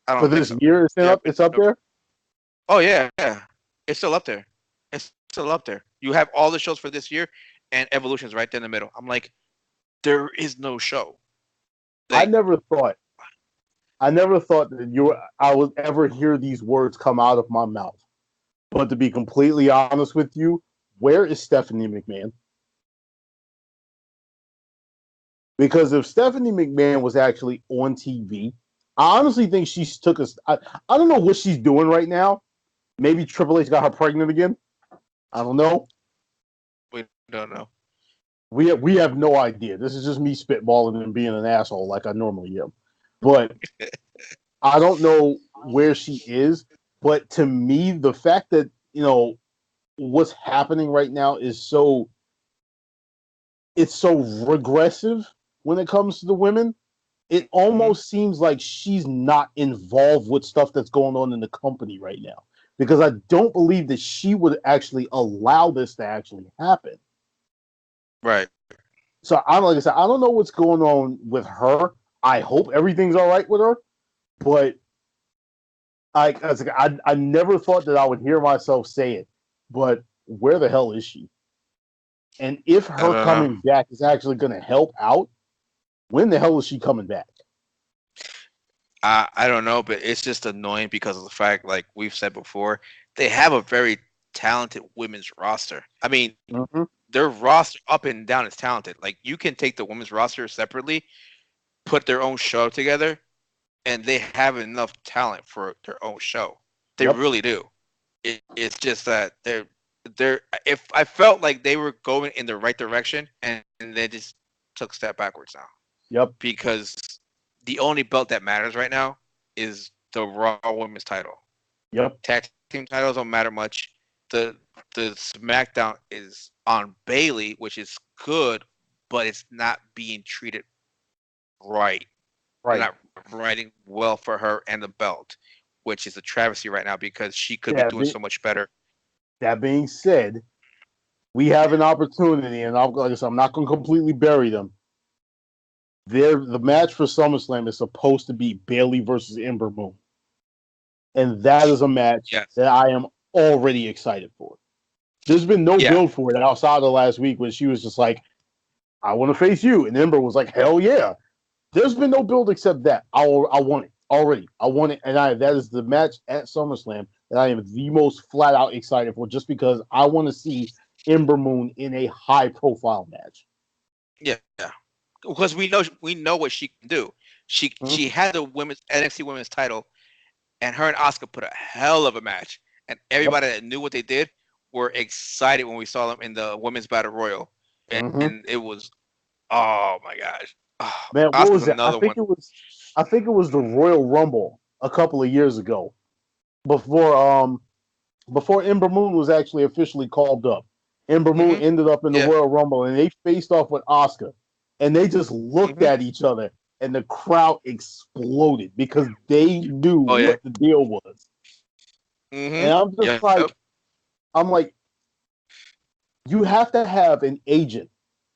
I For don't think this so. year, it's up there. Oh yeah, yeah, it's still up there. It's still up there. You have all the shows for this year, and Evolution's right there in the middle. I'm like, there is no show. I Like, never thought that I would ever hear these words come out of my mouth. But to be completely honest with you, where is Stephanie McMahon? Because if Stephanie McMahon was actually on TV, I honestly think she took us. I don't know what she's doing right now. Maybe Triple H got her pregnant again. I don't know. we don't know. We have no idea. This is just me spitballing and being an asshole like I normally am. But I don't know where she is. But to me, the fact that what's happening right now is it's so regressive when it comes to the women. It almost seems like she's not involved with stuff that's going on in the company right now, because I don't believe that she would actually allow this to actually happen. Right. So like I said, I don't know what's going on with her. I hope everything's all right with her, but I never thought that I would hear myself say it. But where the hell is she? And if I her don't know. coming back is actually going to help out, when the hell is she coming back? I don't know, but it's just annoying because of the fact, like we've said before, they have a very talented women's roster. I mean, Mm-hmm. their roster up and down is talented. Like you can take the women's roster separately, put their own show together, and they have enough talent for their own show. They Yep. really do. It's just that they're. If I felt like they were going in the right direction, and they just took a step backwards now. Yep. Because the only belt that matters right now is the Raw Women's title. Yep. Tag team titles don't matter much. The SmackDown is on Bailey, which is good, but it's not being treated right. They're Right. not writing well for her and the belt, which is a travesty right now because she could be Yeah. doing so much better. That being said, we have an opportunity, and like I said, I'm not going to completely bury them. The match for SummerSlam is supposed to be Bailey versus Ember Moon, and that is a match Yes. that I am already excited for. There's been no Yeah. build for it outside of last week when she was just like, "I want to face you," and Ember was like, "Hell yeah!" There's been no build except that. I want it already. I want it, and that is the match at SummerSlam that I am the most flat out excited for, just because I want to see Ember Moon in a high profile match. Yeah. Because we know what she can do. She had the women's NXT women's title, and her and Asuka put a hell of a match. And Yep. everybody that knew what they did were excited when we saw them in the women's battle royal, Mm-hmm. and it was, oh my gosh, oh, Man, what Asuka's was that? another one. I think it was the Royal Rumble a couple of years ago, before before Ember Moon was actually officially called up. Ember Moon Hmm. ended up in the Yeah. Royal Rumble, and they faced off with Asuka, and they just looked Hmm. at each other, and the crowd exploded because they knew Oh yeah. what the deal was. Hmm. And Yep. I'm like, you have to have an agent,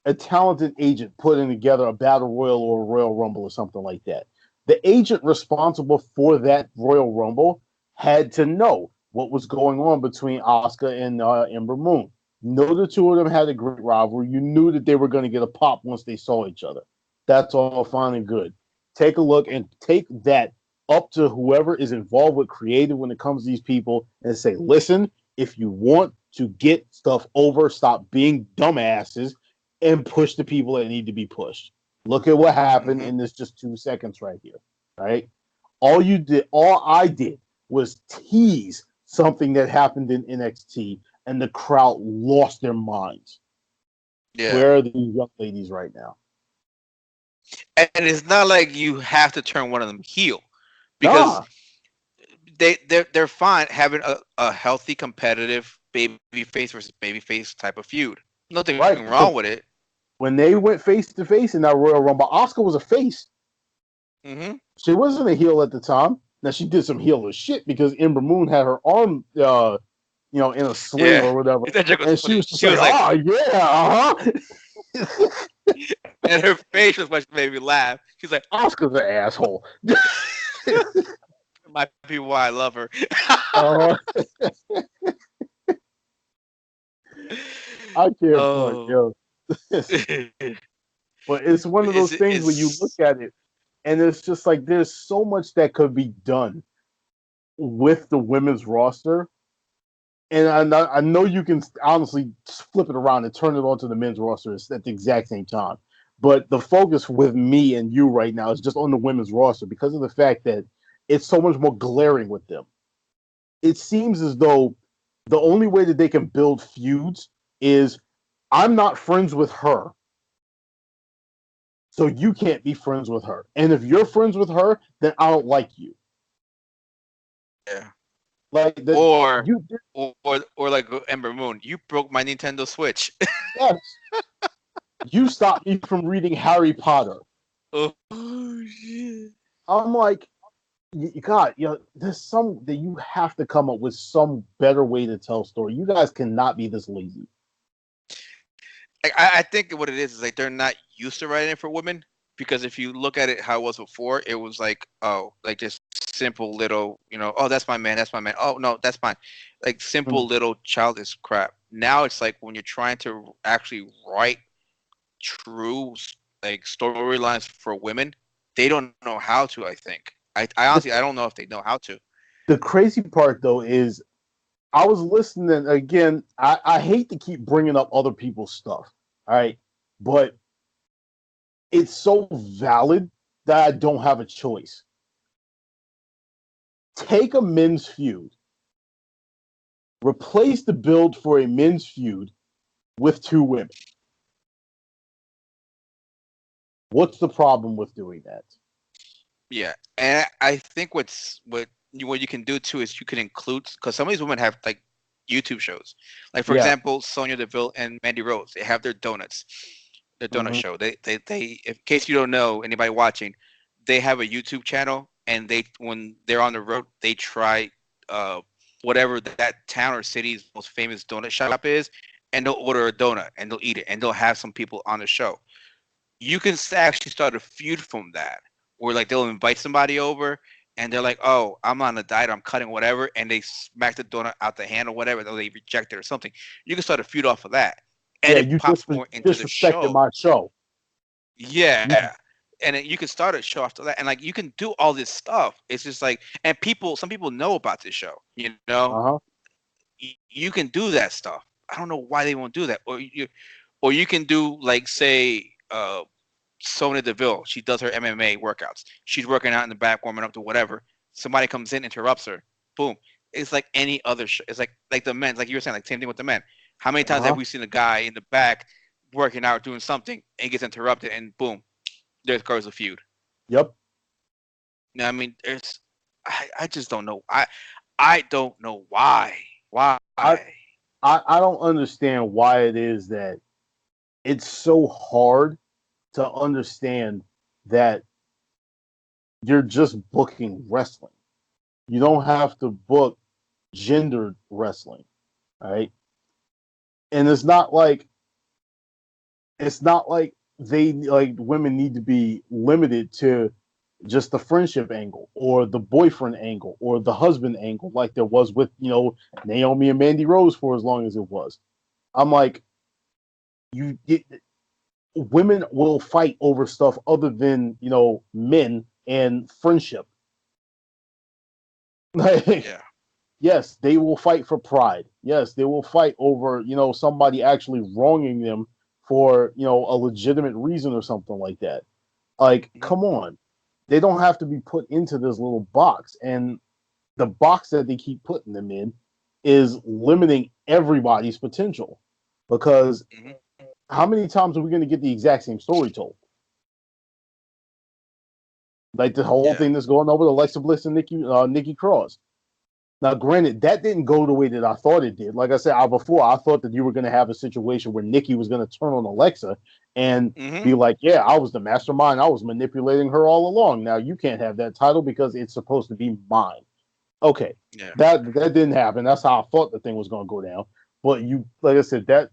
a talented agent, putting together a battle royal or a Royal Rumble or something like that. The agent responsible for that Royal Rumble had to know what was going on between Asuka and Ember Moon. Know the two of them had a great rivalry. You knew that they were going to get a pop once they saw each other. That's all fine and good. Take a look and take that up to whoever is involved with creative when it comes to these people and say, listen, if you want to get stuff over, stop being dumbasses and push the people that need to be pushed. Look at what happened Hmm. in this just 2 seconds right here. Right? All I did was tease something that happened in NXT, and the crowd lost their minds. Yeah. Where are these young ladies right now? And it's not like you have to turn one of them heel because Nah, they're fine having a healthy competitive baby face versus baby face type of feud. Nothing right? wrong Because with it. when they went face to face in that Royal Rumble, Oscar was a face. Hmm. She wasn't a heel at the time. Now she did some healer shit because Ember Moon had her arm, in a sling Yeah, or whatever, that joke was and she funny. was just She like, was like, "Oh yeah, uh-huh." and her face was what made me laugh. She's like, Oscar's an asshole. might be why I love her. uh, I can't front, Oh, yo. But it's one of is those it? things where you look Is at it, and it's just like there's so much that could be done with the women's roster. And I know you can honestly flip it around and turn it onto the men's roster at the exact same time. But the focus with me and you right now is just on the women's roster because of the fact that it's so much more glaring with them. It seems as though the only way that they can build feuds is I'm not friends with her, so you can't be friends with her. And if you're friends with her, then I don't like you. yeah. Like the Or you or like Ember Moon, you broke my Nintendo Switch. yes, you stopped me from reading Harry Potter. Oh shit. I'm like, God, there's some that you have to come up with some better way to tell story. You guys cannot be this lazy. Like, I think what it is like they're not used to writing for women because if you look at it how it was before, it was like like just simple little oh that's my man, oh no that's fine, like simple Mhm. little childish crap. Now it's like when you're trying to actually write true like storylines for women, they don't know how to. I think I The, honestly I don't know if they know how to. the crazy part though is I was listening again. I hate to keep bringing up other people's stuff, all right, but it's so valid that I don't have a choice. Take a men's feud, replace the build for a men's feud with two women. What's the problem with doing that? Yeah, and I think what you can do too is you can include because some of these women have like YouTube shows, like for Yeah. example Sonya Deville and Mandy Rose. They have their donut Mm-hmm. show. They in case you don't know anybody watching, they have a YouTube channel and they when they're on the road they try uh whatever that town or city's most famous donut shop is, and they'll order a donut and they'll eat it and they'll have some people on the show. You can actually start a feud from that, where like they'll invite somebody over and they're like, "Oh, I'm on a diet, I'm cutting whatever," and they smack the donut out the hand or whatever, or they reject it or something. You can start a feud off of that, and Yeah, it you pops more into the disrespected show. my show. You, Yeah. And then you can start a show after that, and like you can do all this stuff. It's just like, and some people know about this show. uh-huh. You can do that stuff. I don't know why they won't do that, or you can do like say, Sonya Deville. She does her MMA workouts. She's working out in the back, warming up to whatever. Somebody comes in, interrupts her. Boom. It's like any other show. It's like the men, like you were saying, like same thing with the men. How many times have Uh-huh. we seen a guy in the back working out, doing something, and gets interrupted, and boom, there goes a feud. Yep. Now, I mean, I just don't know. I don't know why. Why? I, I don't understand why it is that it's so hard to understand that you're just booking wrestling. You don't have to book gendered wrestling, right? And it's not like they like women need to be limited to just the friendship angle or the boyfriend angle or the husband angle like there was with Naomi and Mandy Rose for as long as it was. I'm like, you get women will fight over stuff other than men and friendship. Like, Yeah. yes, they will fight for pride. Yes, they will fight over somebody actually wronging them for a legitimate reason or something like that. Like, Mhm. come on, they don't have to be put into this little box, and the box that they keep putting them in is limiting everybody's potential because Mhm. how many times are we going to get the exact same story told? Like the whole Yeah. thing that's going on with Alexa Bliss and Nikki Cross. Now, granted, that didn't go the way that I thought it did. Like I said before, I thought that you were going to have a situation where Nikki was going to turn on Alexa and Mm-hmm. be like, "Yeah, I was the mastermind. I was manipulating her all along. Now you can't have that title because it's supposed to be mine." Okay, Yeah. that didn't happen. That's how I thought the thing was going to go down. But like I said, that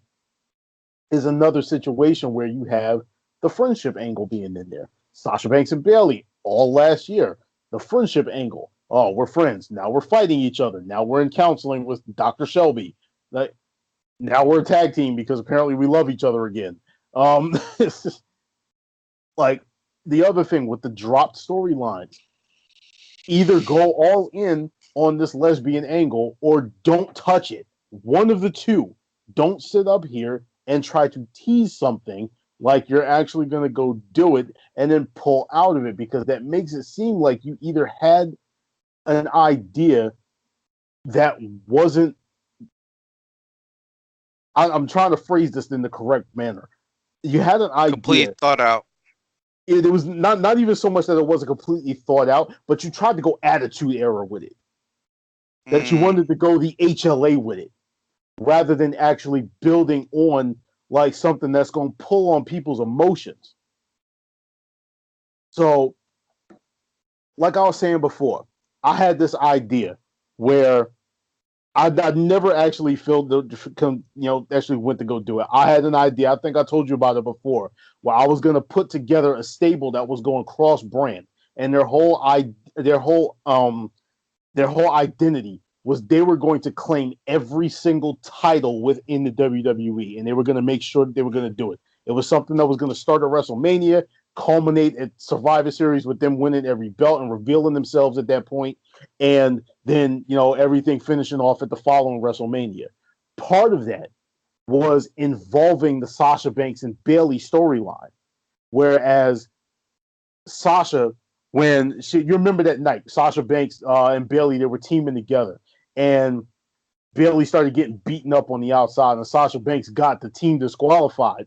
is another situation where you have the friendship angle being in there. Sasha Banks and Bailey all last year, the friendship angle. Oh, we're friends. Now we're fighting each other. Now we're in counseling with Dr. Shelby. Like, now we're a tag team because apparently we love each other again. It's just like the other thing with the dropped storylines. Either go all in on this lesbian angle or don't touch it. One of the two. Don't sit up here and try to tease something like you're actually going to go do it and then pull out of it, because that makes it seem like you either had an idea that wasn't. I'm trying to phrase this in the correct manner. You had an Complete idea. thought out. It was not even so much that it wasn't completely thought out, but you tried to go attitude era with it. That you Mm, wanted to go the HLA with it, rather than actually building on like something that's going to pull on people's emotions. So, like I was saying before, I had this idea where I never actually felt actually went to go do it. I had an idea. I think I told you about it before, where I was going to put together a stable that was going cross brand, and their whole identity was they were going to claim every single title within the WWE, and they were going to make sure that they were going to do it. It was something that was going to start at WrestleMania, culminate at Survivor Series with them winning every belt and revealing themselves at that point, and then everything finishing off at the following WrestleMania. Part of that was involving the Sasha Banks and Bailey storyline, whereas Sasha, you remember that night, Sasha Banks and Bailey, they were teaming together, and Bailey started getting beaten up on the outside, and Sasha Banks got the team disqualified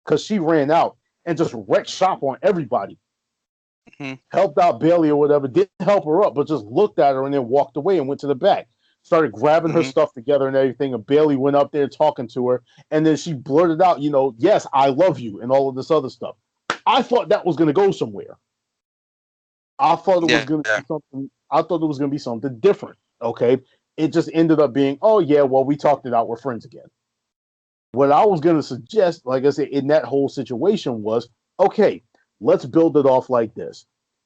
because she ran out and just wrecked shop on everybody. hmm Helped out Bailey or whatever, didn't help her up, but just looked at her and then walked away and went to the back. Started grabbing her hmm stuff together and everything, and Bailey went up there talking to her, and then she blurted out, "Yes, I love you," and all of this other stuff. I thought that was going to go somewhere. I thought it was Yeah. going to be something. I thought it was going to be something different. Okay, it just ended up being, oh yeah, well we talked it out. We're friends again. What I was going to suggest, like I said, in that whole situation was, okay, let's build it off like this.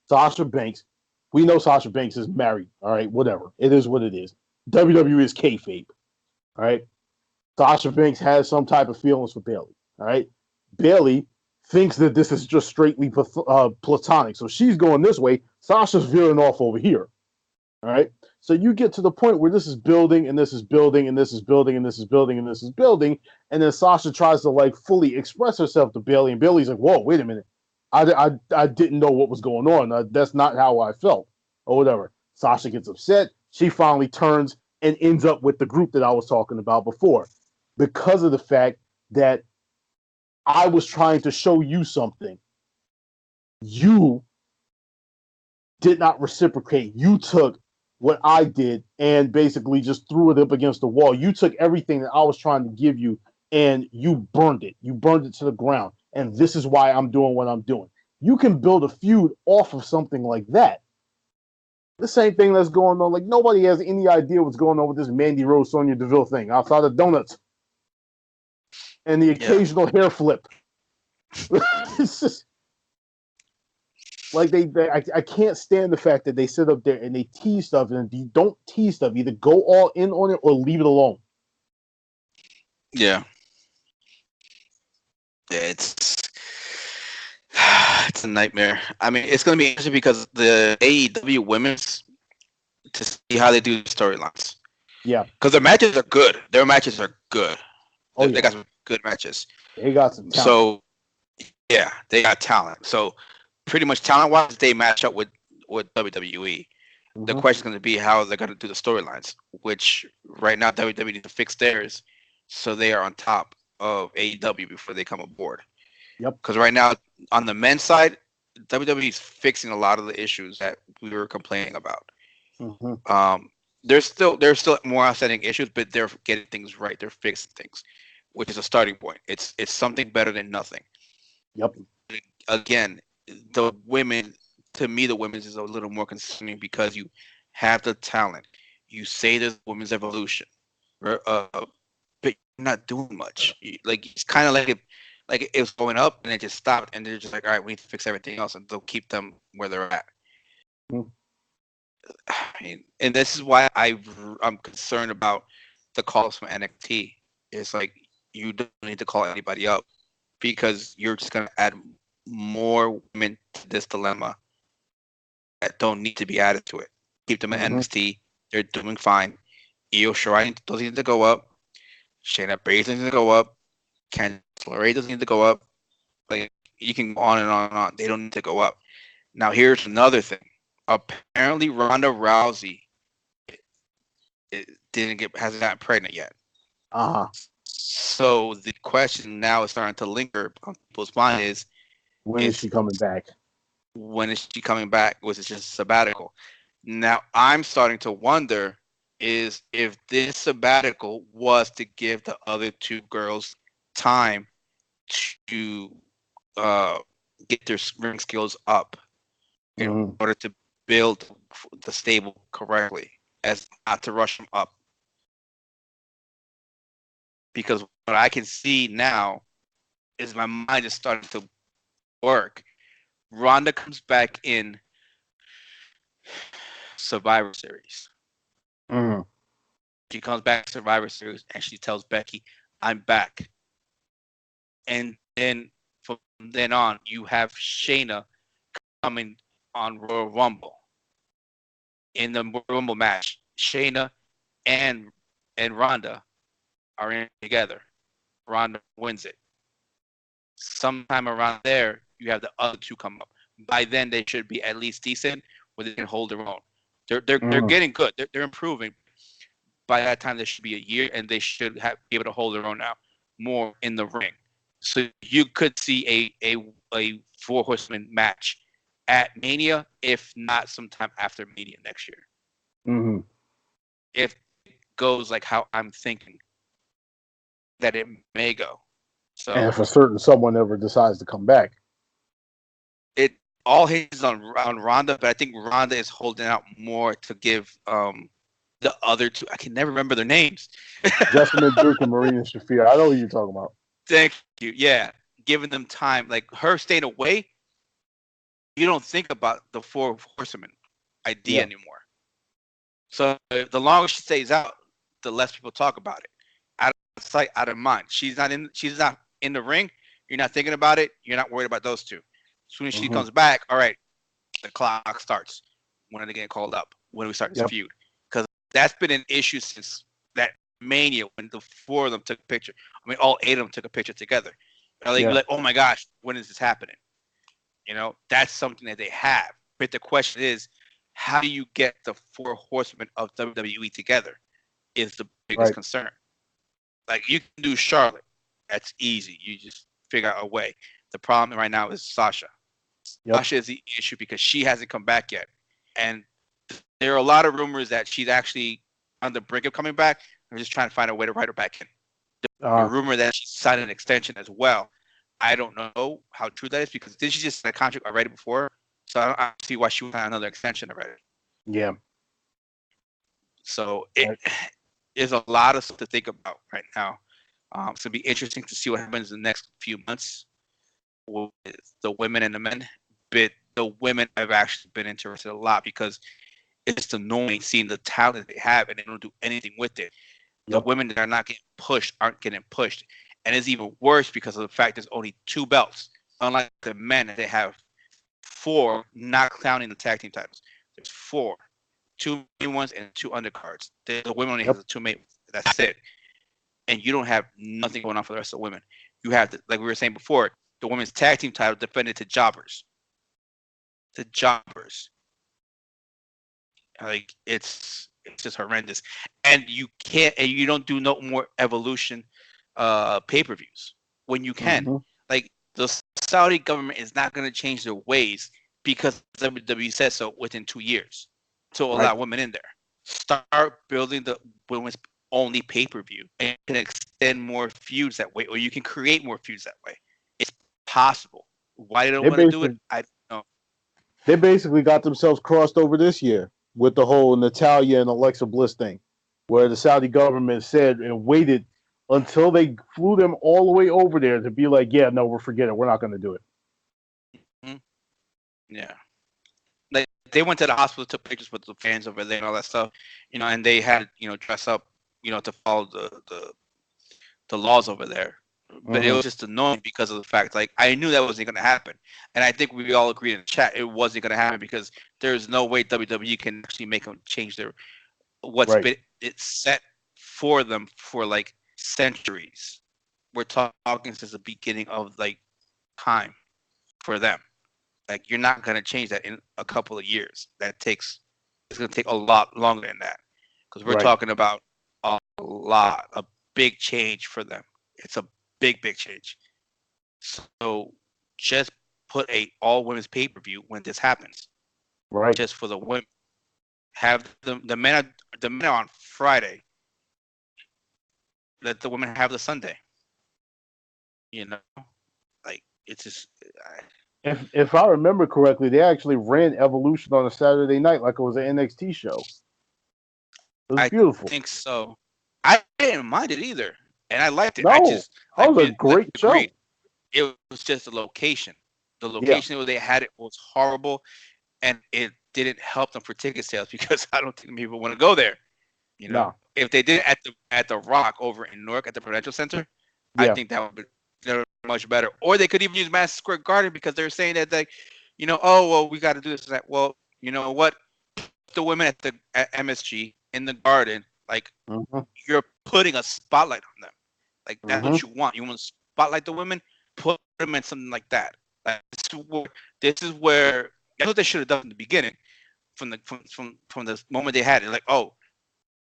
Sasha Banks, we know Sasha Banks is married. All right, whatever. It is what it is. WWE is kayfabe. All right. Sasha Banks has some type of feelings for Bailey. All right. Bailey thinks that this is just straightly platonic. So she's going this way. Sasha's veering off over here. All right. So you get to the point where this is building and this is building and this is building and this is building and this is building. And then Sasha tries to like fully express herself to Bailey. And Bailey's like, whoa, wait a minute. I didn't know what was going on. That's not how I felt or whatever. Sasha gets upset. She finally turns and ends up with the group that I was talking about before, because of the fact that I was trying to show you something. You did not reciprocate. You took what I did and basically just threw it up against the wall. You took everything that I was trying to give you and you burned it. You burned it to the ground. And this is why I'm doing what I'm doing. You can build a feud off of something like that. The same thing that's going on. Like, nobody has any idea what's going on with this Mandy Rose Sonya Deville thing outside of donuts and the Yeah. occasional hair flip. It's just like I can't stand the fact that they sit up there and they tease stuff, and you don't tease stuff. Either go all in on it or leave it alone. Yeah. Yeah. It's a nightmare. I mean, it's gonna be interesting because the AEW women's to see how they do the storylines, Yeah. because their matches are good. Their matches are good. Oh They yeah. got some good matches. They got some talent. So yeah, they got talent. So pretty much talent wise, they match up with WWE. The Mm-hmm. question is going to be how they're going to do the storylines, which right now WWE needs to fix theirs so they are on top of AEW before they come aboard. Yep. Because right now, on the men's side, WWE is fixing a lot of the issues that we were complaining about. Mm-hmm. Um, there's still more outstanding issues, but they're getting things right. They're fixing things, which is a starting point. It's something better than nothing. Yep. Again, the women, to me, the women's is a little more concerning because you have the talent. You say there's women's evolution, right? But you're not doing much. Like it's kind of like it was going up and it just stopped, and they're just like, all right, we need to fix everything else, and they'll keep them where they're at. Mhm. I mean, and this is why I'm concerned about the calls from NXT. It's like you don't need to call anybody up because you're just gonna add more women to this dilemma that don't need to be added to it. Keep them at Mhm. NXT. They're doing fine. Io Shirai doesn't need to go up. Shayna Baszler doesn't need to go up. Candice LeRae doesn't need to go up. Like you can go on and on and on. They don't need to go up. Now here's another thing. Apparently Ronda Rousey didn't get hasn't gotten pregnant yet. Uh-huh. So the question now is starting to linger on people's mind When is is she coming back? when is she coming back? Was it just sabbatical? Now I'm starting to wonder is if this sabbatical was to give the other two girls time to uh, get their ring skills up in Mhm. order to build the stable correctly, as not to rush them up. Because what I can see now is my mind is starting to work. Ronda comes back in Survivor Series. Mhm. She comes back to Survivor Series and she tells Becky, "I'm back." And then from then on, you have Shayna coming on Royal Rumble in the Royal Rumble match. Shayna and Ronda are in together. Ronda wins it. Sometime around there, you have the other two come up. By then, they should be at least decent, where they can hold their own. They're Mhm. getting good. They're improving. By that time, there should be a year, and they should be able to hold their own now more in the ring. So you could see a four horseman match at Mania, if not sometime after Mania next year. Mhm. If it goes like how I'm thinking that it may go. And So if a certain someone ever decides to come back, it all hinges on Ronda, but I think Ronda is holding out more to give the other two. I can never remember their names. Jessamine Duke and Marina Shafir, I know who you're talking about. Thank you. Yeah, giving them time, like her staying away. You don't think about the four horsemen idea Yeah. anymore. So the longer she stays out, the less people talk about it. Out of sight, out of mind. She's not in. She's not in the ring. You're not thinking about it. You're not worried about those two. As soon as she Mhm. comes back, all right, the clock starts. When are they getting called up? When do we start this Yep. feud? Because that's been an issue since that Mania when the four of them took a picture. I mean, all eight of them took a picture together. Like, you're Yeah. like, oh my gosh, when is this happening? That's something that they have. But the question is, how do you get the four horsemen of WWE together? Is the biggest Right. concern. Like you can do Charlotte, that's easy. You just figure out a way. The problem right now is Sasha. Yep. Sasha is the issue because she hasn't come back yet, and there are a lot of rumors that she's actually on the brink of coming back. They're just trying to find a way to write her back in. The Uh, rumor that she signed an extension as well. I don't know how true that is because did she just sign a contract already before? So I don't see why she would sign another extension already. yeah. So it Right. is a lot of stuff to think about right now. It's gonna be interesting to see what happens in the next few months with the women and the men. But the women have actually been interested a lot because it's annoying seeing the talent they have and they don't do anything with it. The Yep. women that are not getting pushed aren't getting pushed. And it's even worse because of the fact there's only two belts. Unlike the men, they have four, not counting the tag team titles. There's four. Two main ones and two undercards. The women only Yep. has the two main ones. That's it. And you don't have nothing going on for the rest of the women. You have, like we were saying before, the women's tag team title defended to jobbers. The jobbers. Like it's just horrendous, and you don't do no more evolution pay-per-views when you can. Mhm. Like the Saudi government is not going to change their ways because WWE says so within 2 years to Right. allow women in there. start building the women's only pay-per-view, and you can extend more feuds that way, or you can create more feuds that way. It's possible. Why they don't They want to do it, basically I don't know. they basically got themselves crossed over this year with the whole Natalia and Alexa Bliss thing, where the Saudi government said and waited until they flew them all the way over there to be like, yeah, no, we're forget it, we're not going to do it. Mhm. Yeah, like they went to the hospital, took pictures with the fans over there and all that stuff, and they had dress up, to follow the laws over there. But it Mm-hmm. was just annoying because of the fact, like, I knew that wasn't going to happen, and I think we all agreed in the chat it wasn't going to happen because there's no way WWE can actually make them change their what's Right, been it's set for them for like centuries. We're talking since the beginning of like time for them. Like, you're not going to change that in a couple of years. It's going to take a lot longer than that because we're right, talking about a big change for them. It's a big change. So just put a all women's pay per view when this happens, right. just for the women. Have the men are on Friday. Let the women have the Sunday. You know, like, it's just. If I remember correctly, they actually ran Evolution on a Saturday night like it was an NXT show. It was I beautiful. think so. I didn't mind it either, and I liked it. I No, just, that like was a we like great show. agreed. It was just the location. The Yeah, location where they had it was horrible, and it didn't help them for ticket sales because I don't think people want to go there. no, If they did it at the Rock over in Newark at the Prudential Center, I yeah, think that would be much better. Or they could even use Madison Square Garden because they're saying that, like, oh well, we got to do this and that. Well, you know what? The women at MSG in the Garden, like, mm-hmm, you're putting a spotlight on them. Like, that's mm-hmm, what you want. You want to spotlight the women, put them in something like that. Like, this is where that's what they should have done in the beginning, from the moment they had it. Like, oh,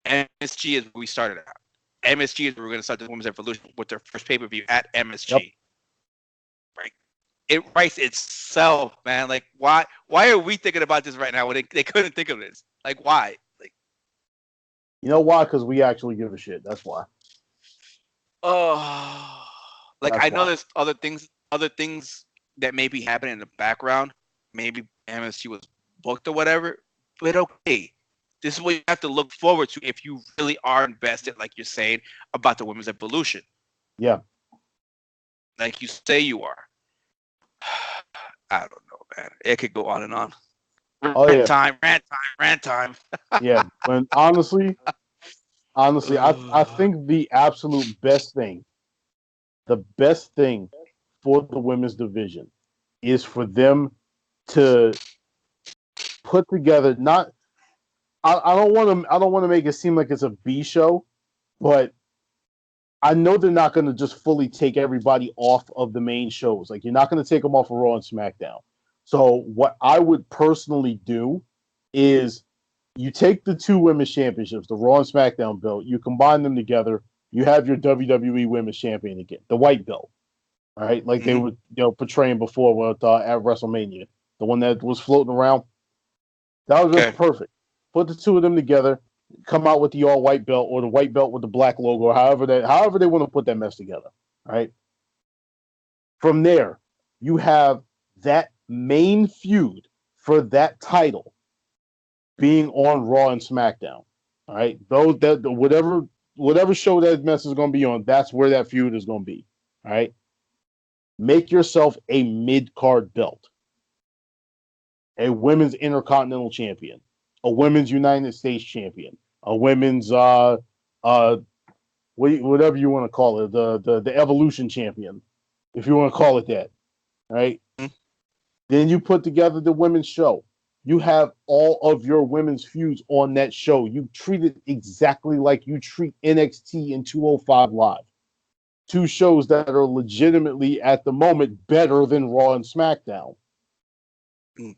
MSG is where we started out. MSG is where we're going to start the Women's Evolution with their first pay per view at yep. MSG. Right? It writes itself, man. Like, why are we thinking about this right now when they couldn't think of this? Like, why? Like, You know why? Because we actually give a shit. That's why. oh, like, That's I know why. there's other things that may be happening in the background. Maybe MSG was booked or whatever. But okay, this is what you have to look forward to if you really are invested, like you're saying, about the women's evolution, Yeah. like you say you are. I don't know, man. It could go on and on. Oh Rant yeah. time, rant time, rant time. Yeah. When honestly, I think the best thing for the women's division is for them to put together not I don't want to make it seem like it's a B show, but I know they're not going to just fully take everybody off of the main shows. Like, you're not going to take them off of Raw and SmackDown. So what I would personally do is you take the two women's championships, the Raw and SmackDown belt, you combine them together, you have your WWE Women's Champion again, the white belt, all right, like they Hmm. were portraying before with at WrestleMania, the one that was floating around. That would have been Okay. perfect. Put the two of them together, come out with the all white belt or the white belt with the black logo, or however they want to put that mess together. All right. From there, you have that main feud for that title being on Raw and SmackDown. All right. Those that whatever show that mess is going to be on, that's where that feud is going to be. All right. Make yourself a mid card belt, a women's intercontinental champion, a women's United States champion, a women's uh whatever you want to call it, the evolution champion, if you want to call it that, right? Mhm. Then you put together the women's show. You have all of your women's feuds on that show. You treat it exactly like you treat NXT and 205 Live. Two shows that are legitimately at the moment better than Raw and SmackDown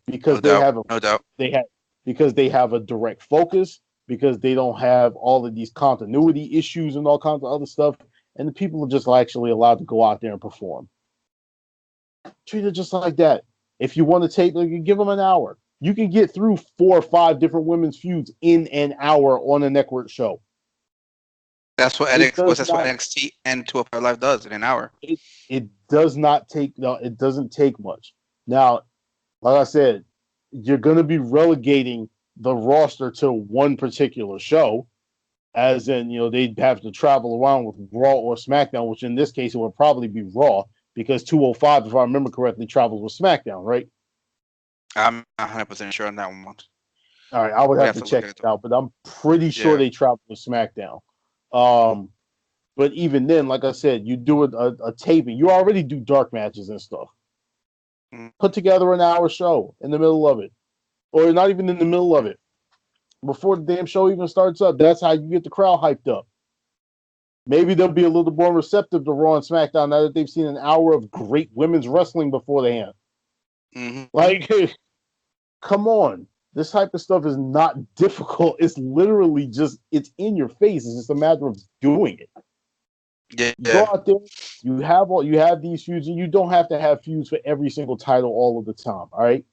because No doubt. No doubt. they have because they have a direct focus, because they don't have all of these continuity issues and all kinds of other stuff, and the people are just actually allowed to go out there and perform. Treat it just like that. If you want to take, like, give them an hour. You can get through 4 or 5 different women's feuds in an hour on a network show. That's what It NXT, does that's what not. NXT and 205 Live does in an hour. It does not take. No, it doesn't take much. Now, like I said, you're going to be relegating the roster to one particular show, as in, they'd have to travel around with Raw or SmackDown, which in this case it would probably be Raw because 205, if I remember correctly, travels with SmackDown, right? I'm not 100% sure on that one. All right, I would We have have to to look check at it it. out, but I'm pretty sure Yeah. they travel with SmackDown. Um, but even then, like I said, you do a taping. You already do dark matches and stuff. Mm. Put together an hour show in the middle of it, or not even in the middle of it, before the damn show even starts up. That's how you get the crowd hyped up. Maybe they'll be a little more receptive to Raw and SmackDown now that they've seen an hour of great women's wrestling beforehand. Mm-hmm. Like, come on. This type of stuff is not difficult. It's literally just, it's in your face. It's just a matter of doing it. Yeah. You go out there, you have these feuds, and you don't have to have feuds for every single title all of the time. All right.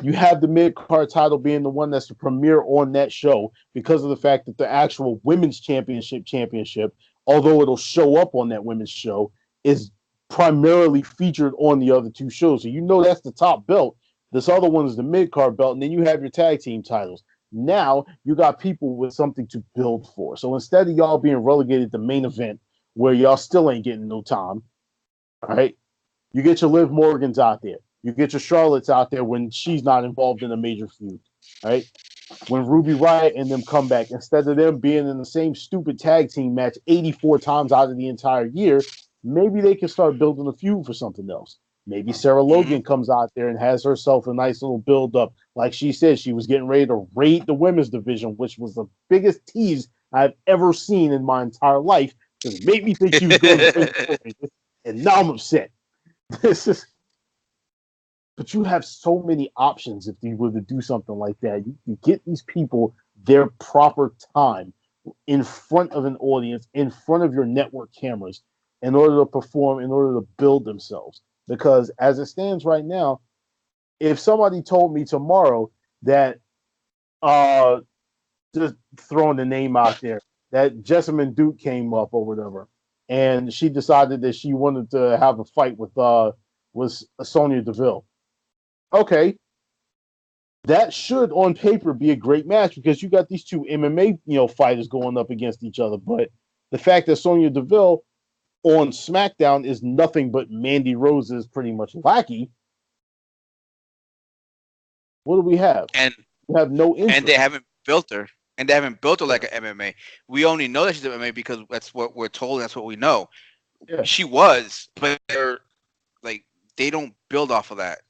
You have the mid card title being the one that's the premiere on that show because of the fact that the actual women's championship, although it'll show up on that women's show, is primarily featured on the other two shows. So that's the top belt. This other one is the mid card belt, and then you have your tag team titles. Now you got people with something to build for. So instead of y'all being relegated to main event, where y'all still ain't getting no time, all right, you get your Liv Morgans out there. You get your Charlottes out there when she's not involved in a major feud, right? When Ruby Riott and them come back, instead of them being in the same stupid tag team match 84 times out of the entire year, maybe they can start building a feud for something else. Maybe Sarah Mm-hmm. Logan comes out there and has herself a nice little build up. Like she said, she was getting ready to raid the women's division, which was the biggest tease I've ever seen in my entire life. Because it made me think she was going to win the story. And now I'm upset. This is, but you have so many options if you were to do something like that. You get these people their proper time in front of an audience, in front of your network cameras, in order to perform, in order to build themselves. Because as it stands right now, if somebody told me tomorrow that, just throwing the name out there, that Jessamine Duke came up or whatever, and she decided that she wanted to have a fight with Sonya Deville. Okay, that should on paper be a great match because you got these two MMA fighters going up against each other. But the fact that Sonya Deville on SmackDown is nothing but Mandy Rose's pretty much lackey. What do we have? And We have no interest. and they haven't built her. And they haven't built her like an MMA. We only know that she's an MMA because that's what we're told. That's what we know. Yeah. She was, but they're like they don't build off of that.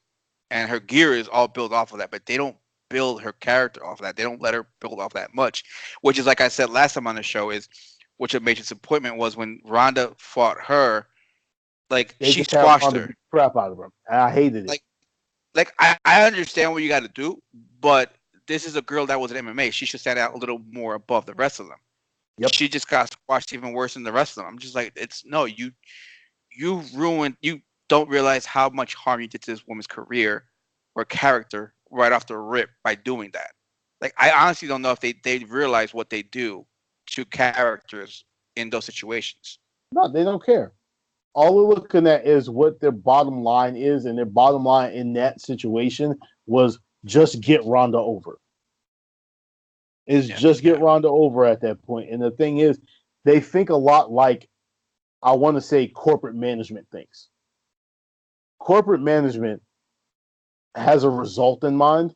And her gear is all built off of that, but they don't build her character off of that. They don't let her build off that much. Which is like I said last time on the show, is which a major disappointment was when Ronda fought her. Like They she just have squashed Ronda her. beat the crap out of her. And I hated it. Like I understand what you got to do, but this is a girl that was an MMA. She should stand out a little more above the rest of them. Yep. She just got squashed even worse than the rest of them. I'm just like, it's no, you ruined. You don't realize how much harm you did to this woman's career or character right off the rip by doing that. Like I honestly don't know if they realize what they do to characters in those situations. No, they don't care. All we're looking at is what their bottom line is, and their bottom line in that situation was just get Ronda over. Just get Ronda over at that point. And the thing is, they think a lot like, I want to say, corporate management thinks. Corporate management has a result in mind,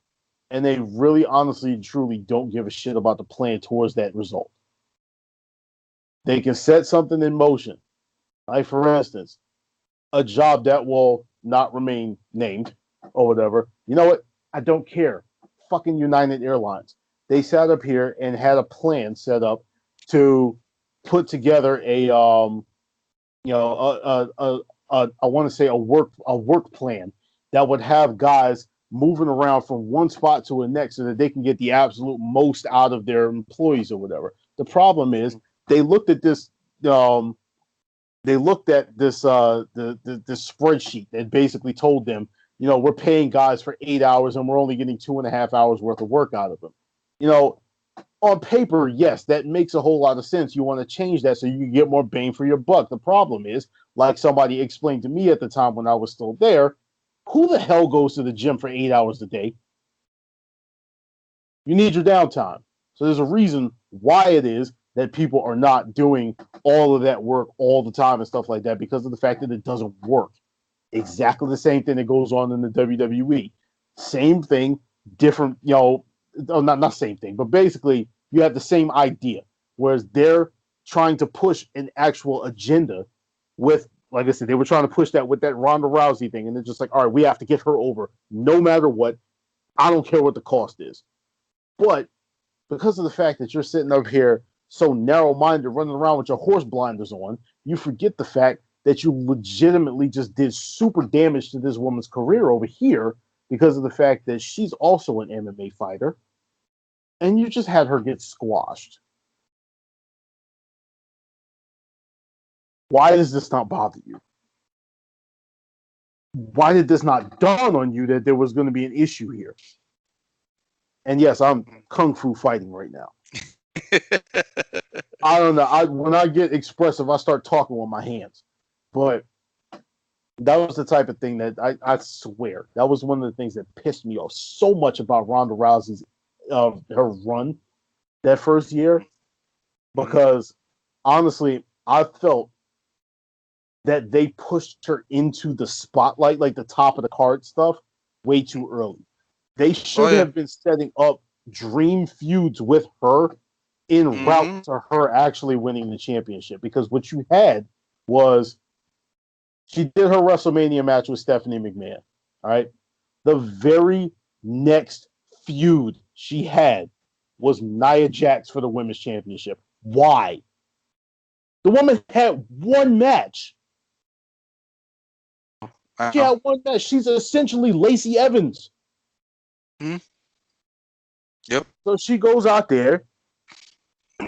and they really, honestly, truly don't give a shit about the plan towards that result. They can set something in motion, like for instance, a job that will not remain named or whatever. You know what? I don't care. Fucking United Airlines. They sat up here and had a plan set up to put together a I want to say a work plan that would have guys moving around from one spot to the next so that they can get the absolute most out of their employees or whatever. The problem is they looked at this the spreadsheet that basically told them we're paying guys for 8 hours and we're only getting 2.5 hours worth of work out of them. On paper, yes, that makes a whole lot of sense. You want to change that so you can get more bang for your buck. The problem is, like somebody explained to me at the time when I was still there, who the hell goes to the gym for 8 hours a day? You need your downtime. So there's a reason why it is that people are not doing all of that work all the time and stuff like that, because of the fact that it doesn't work. Exactly the same thing that goes on in the WWE. Same thing, different, not same thing, but basically you have the same idea. Whereas they're trying to push an actual agenda with, like I said, they were trying to push that with that Ronda Rousey thing, and they're just like, all right, we have to get her over no matter what. I don't care what the cost is. But because of the fact that you're sitting up here so narrow-minded, running around with your horse blinders on, you forget the fact that you legitimately just did super damage to this woman's career over here because of the fact that she's also an MMA fighter, and you just had her get squashed. Why does this not bother you? Why did this not dawn on you that there was going to be an issue here? And yes, I'm kung fu fighting right now. I don't know. When I get expressive, I start talking with my hands. But that was the type of thing that I swear, that was one of the things that pissed me off so much about Ronda Rousey's her run that first year. Because honestly, I felt that they pushed her into the spotlight, like the top of the card stuff, way too early. They should have been setting up dream feuds with her in route to her actually winning the championship. Because what you had was she did her WrestleMania match with Stephanie McMahon. All right. The very next feud she had was Nia Jax for the women's championship. Why? The woman had one match. She had one match. She's essentially Lacey Evans. Yep. So she goes out there.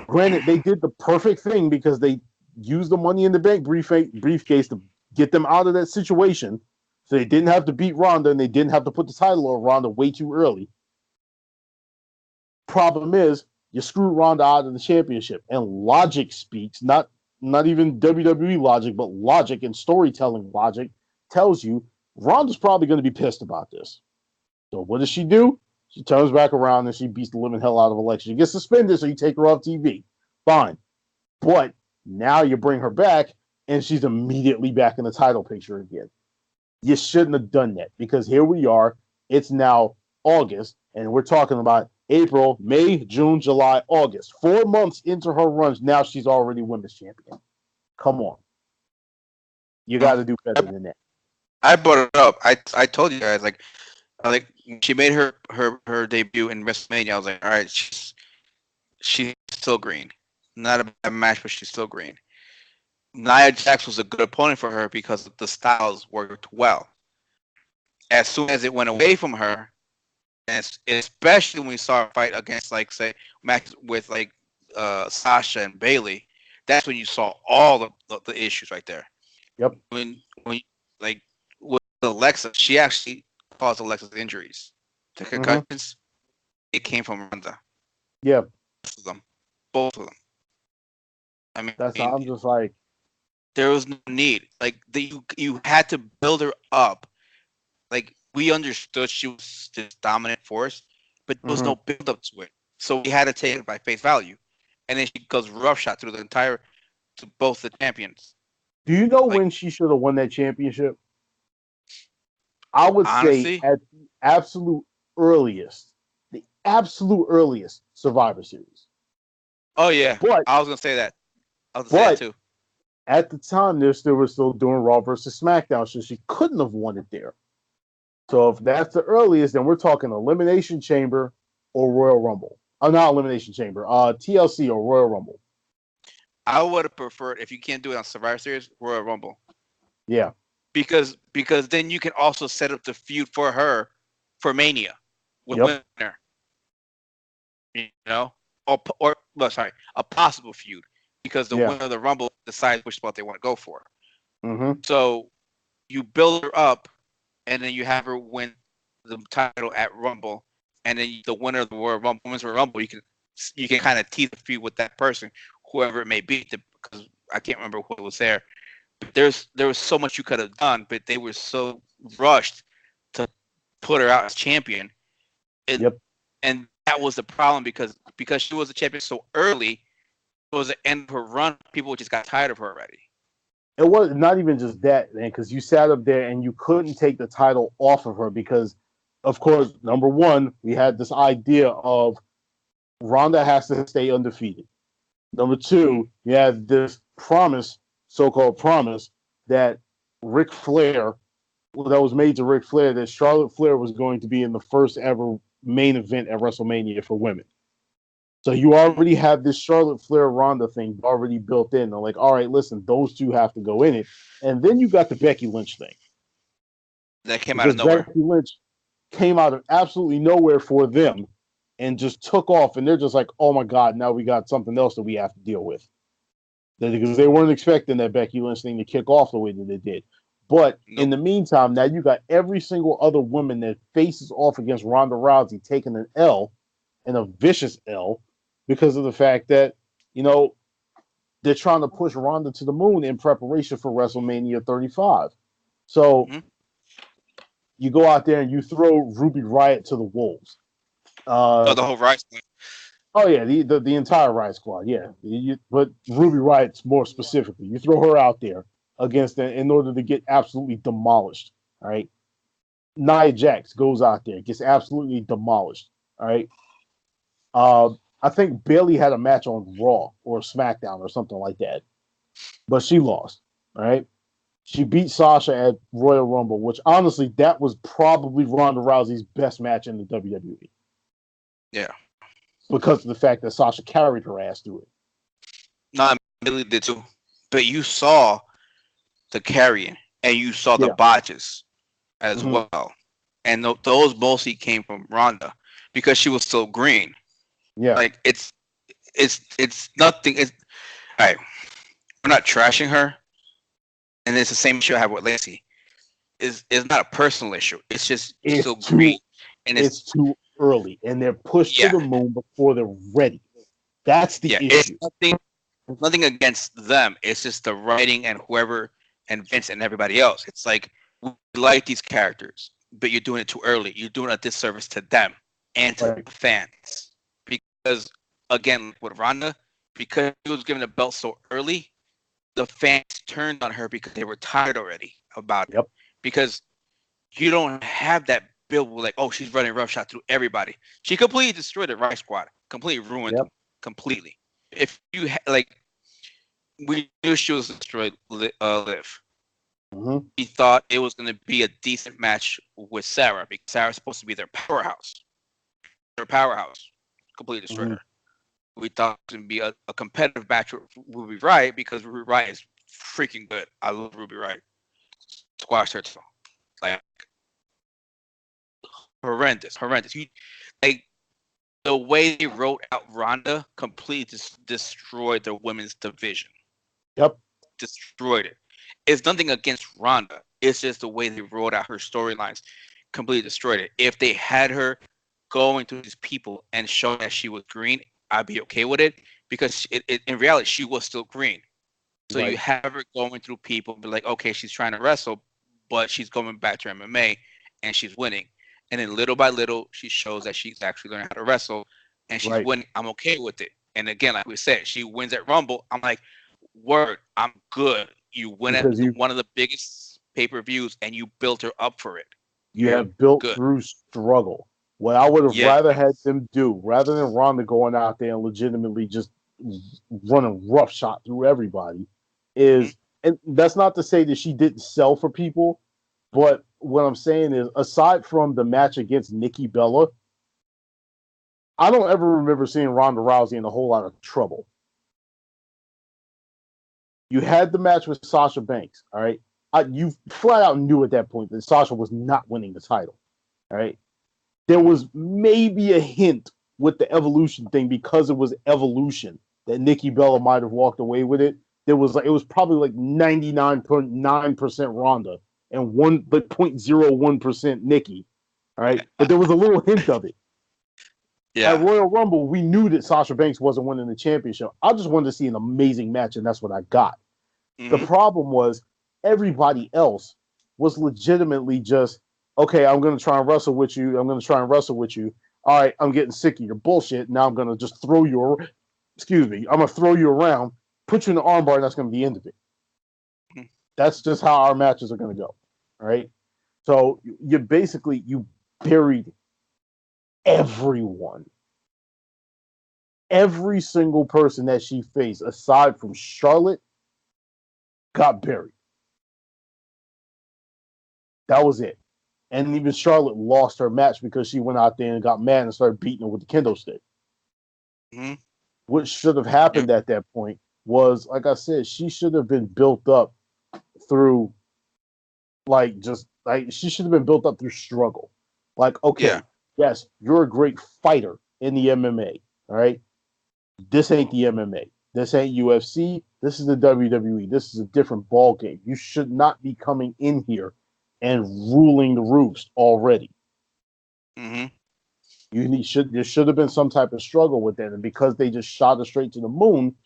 Granted, they did the perfect thing because they used the Money in the Bank briefcase to get them out of that situation. So they didn't have to beat Ronda and they didn't have to put the title on Ronda way too early. Problem is, you screw Ronda out of the championship. And logic speaks, not even WWE logic, but logic and storytelling logic tells you Ronda's probably going to be pissed about this. So what does she do? She turns back around and she beats the living hell out of Alexa. She gets suspended, so you take her off TV. Fine. But now you bring her back, and she's immediately back in the title picture again. You shouldn't have done that, because here we are. It's now August, and we're talking about April, May, June, July, August. 4 months into her runs, now she's already women's champion. Come on. You got to do better than that. I brought it up. I told you guys, like she made her debut in WrestleMania. I was like, all right, she's still green. Not a bad match, but she's still green. Nia Jax was a good opponent for her because the styles worked well. As soon as it went away from her, and especially when we saw her fight against, like, say, matches with like Sasha and Bayley, that's when you saw all the issues right there. Yep. When like with Alexa, she actually caused Alexa's injuries. The concussions, it came from Ronda. Yeah. Both of them. I mean, I'm just like, there was no need. Like, you had to build her up. Like, we understood she was this dominant force, but there was no build up to it. So we had to take it by face value. And then she goes roughshod through to both the champions. Do you know when she should have won that championship? I would say at the absolute earliest Survivor Series. Oh yeah, but I was gonna say that. I was gonna say that too. At the time, they were still doing Raw versus SmackDown, so she couldn't have won it there. So if that's the earliest, then we're talking Elimination Chamber or Royal Rumble. Not Elimination Chamber, TLC or Royal Rumble. I would have preferred, if you can't do it on Survivor Series, Royal Rumble. Yeah. Because then you can also set up the feud for her for Mania with winner. You know? A possible feud. Because the winner of the Rumble decides which spot they want to go for. Mm-hmm. So you build her up, and then you have her win the title at Rumble, and then the winner of the Royal Rumble, Women's Royal Rumble, you can kind of tease the feud with that person, whoever it may be, because I can't remember who was there. But there was so much you could have done, but they were so rushed to put her out as champion. Yep. And that was the problem because she was a champion so early, it was the end of her run. People just got tired of her already. It was not even just that, man, because you sat up there and you couldn't take the title off of her because, of course, number one, we had this idea of Ronda has to stay undefeated. Number two, you had this promise, so-called promise, that Ric Flair, that was made to Ric Flair, that Charlotte Flair was going to be in the first ever main event at WrestleMania for women. So you already have this Charlotte Flair Ronda thing already built in. They're like, all right, listen, those two have to go in it. And then you got the Becky Lynch thing. That came out of nowhere. Becky Lynch came out of absolutely nowhere for them and just took off. And they're just like, oh my God, now we got something else that we have to deal with. Because they weren't expecting that Becky Lynch thing to kick off the way that it did. But in the meantime, now you got every single other woman that faces off against Ronda Rousey taking an L, and a vicious L, because of the fact that, you know, they're trying to push Ronda to the moon in preparation for WrestleMania 35. So you go out there and you throw Ruby Riott to the wolves. The whole Riott Squad. Oh yeah, the entire Riott Squad. Yeah, but Ruby Riott more specifically, you throw her out there against them in order to get absolutely demolished. All right, Nia Jax goes out there, gets absolutely demolished. All right. I think Bayley had a match on Raw or SmackDown or something like that, but she lost. All right, she beat Sasha at Royal Rumble, which honestly that was probably Ronda Rousey's best match in the WWE. Yeah, because of the fact that Sasha carried her ass through it. No, Bayley did too, but you saw the carrying and you saw the botches as well, and those mostly came from Ronda because she was so green. Yeah, like it's nothing. It's all right. We're not trashing her, and it's the same issue I have with Lacey. It's not a personal issue. It's just so green, and it's too early, and they're pushed to the moon before they're ready. That's the issue. It's nothing against them. It's just the writing and whoever and Vince and everybody else. It's like we like these characters, but you're doing it too early. You're doing a disservice to them and to the fans. Because again, with Ronda, because she was given the belt so early, the fans turned on her because they were tired already about it. Because you don't have that build like, oh, she's running roughshod through everybody. She completely destroyed the Riott Squad, completely ruined them, completely. If you we knew she was destroyed, Liv. We thought it was going to be a decent match with Sarah because Sarah's supposed to be their powerhouse. Completely destroyed her. We thought it was going to be a competitive match with Ruby Riott because Ruby Riott is freaking good. I love Ruby Riott. Squash her too. Like horrendous. Like the way they wrote out Ronda completely destroyed the women's division. Destroyed it. It's nothing against Ronda. It's just the way they wrote out her storylines completely destroyed it. If they had her going through these people and showing that she was green, I'd be okay with it because in reality she was still green. So you have her going through people, be like, okay, she's trying to wrestle, but she's going back to MMA and she's winning. And then little by little, she shows that she's actually learning how to wrestle and she's winning. I'm okay with it. And again, like we said, she wins at Rumble. I'm like, word, I'm good. You win at one of the biggest pay-per-views and you built her up for it. You have built through struggle. What I would have rather had them do, rather than Ronda going out there and legitimately just running roughshod through everybody, is, and that's not to say that she didn't sell for people, but what I'm saying is, aside from the match against Nikki Bella, I don't ever remember seeing Ronda Rousey in a whole lot of trouble. You had the match with Sasha Banks, all right? You flat out knew at that point that Sasha was not winning the title, all right? There was maybe a hint with the Evolution thing because it was Evolution that Nikki Bella might have walked away with it. It was probably like 99.9% Ronda and 0.01% Nikki. All right, but there was a little hint of it. At Yeah. Royal Rumble, we knew that Sasha Banks wasn't winning the championship. I just wanted to see an amazing match, and that's what I got. The Mm-hmm. problem was everybody else was legitimately just, okay, I'm going to try and wrestle with you. I'm going to try and wrestle with you. All right, I'm getting sick of your bullshit. Now I'm going to just throw you, excuse me, I'm going to throw you around, put you in the armbar, and that's going to be the end of it. That's just how our matches are going to go. All right. So you basically, you buried everyone. Every single person that she faced, aside from Charlotte, got buried. That was it. And even Charlotte lost her match because she went out there and got mad and started beating her with the kendo stick. Mm-hmm. What should have Yep. happened at that point was, like I said, she should have been built up through, like, just like she should have been built up through struggle. Like, Yeah. okay, yes, you're a great fighter in the MMA. All right. This ain't the MMA. This ain't UFC. This is the WWE. This is a different ball game. You should not be coming in here and ruling the roost already. Mm-hmm. There should have been some type of struggle with that, and because they just shot her straight to the moon,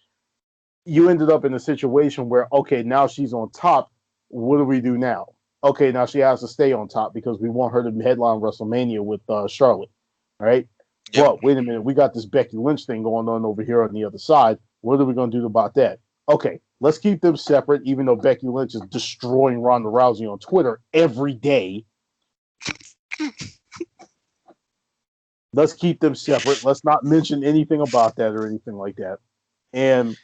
you ended up in a situation where, okay, now she's on top. What do we do now? Okay, now she has to stay on top because we want her to headline WrestleMania with Charlotte. All right. Yep. But wait a minute, we got this Becky Lynch thing going on over here on the other side. What are we going to do about that? Okay, let's keep them separate, even though Becky Lynch is destroying Ronda Rousey on Twitter every day. Let's keep them separate. Let's not mention anything about that or anything like that. And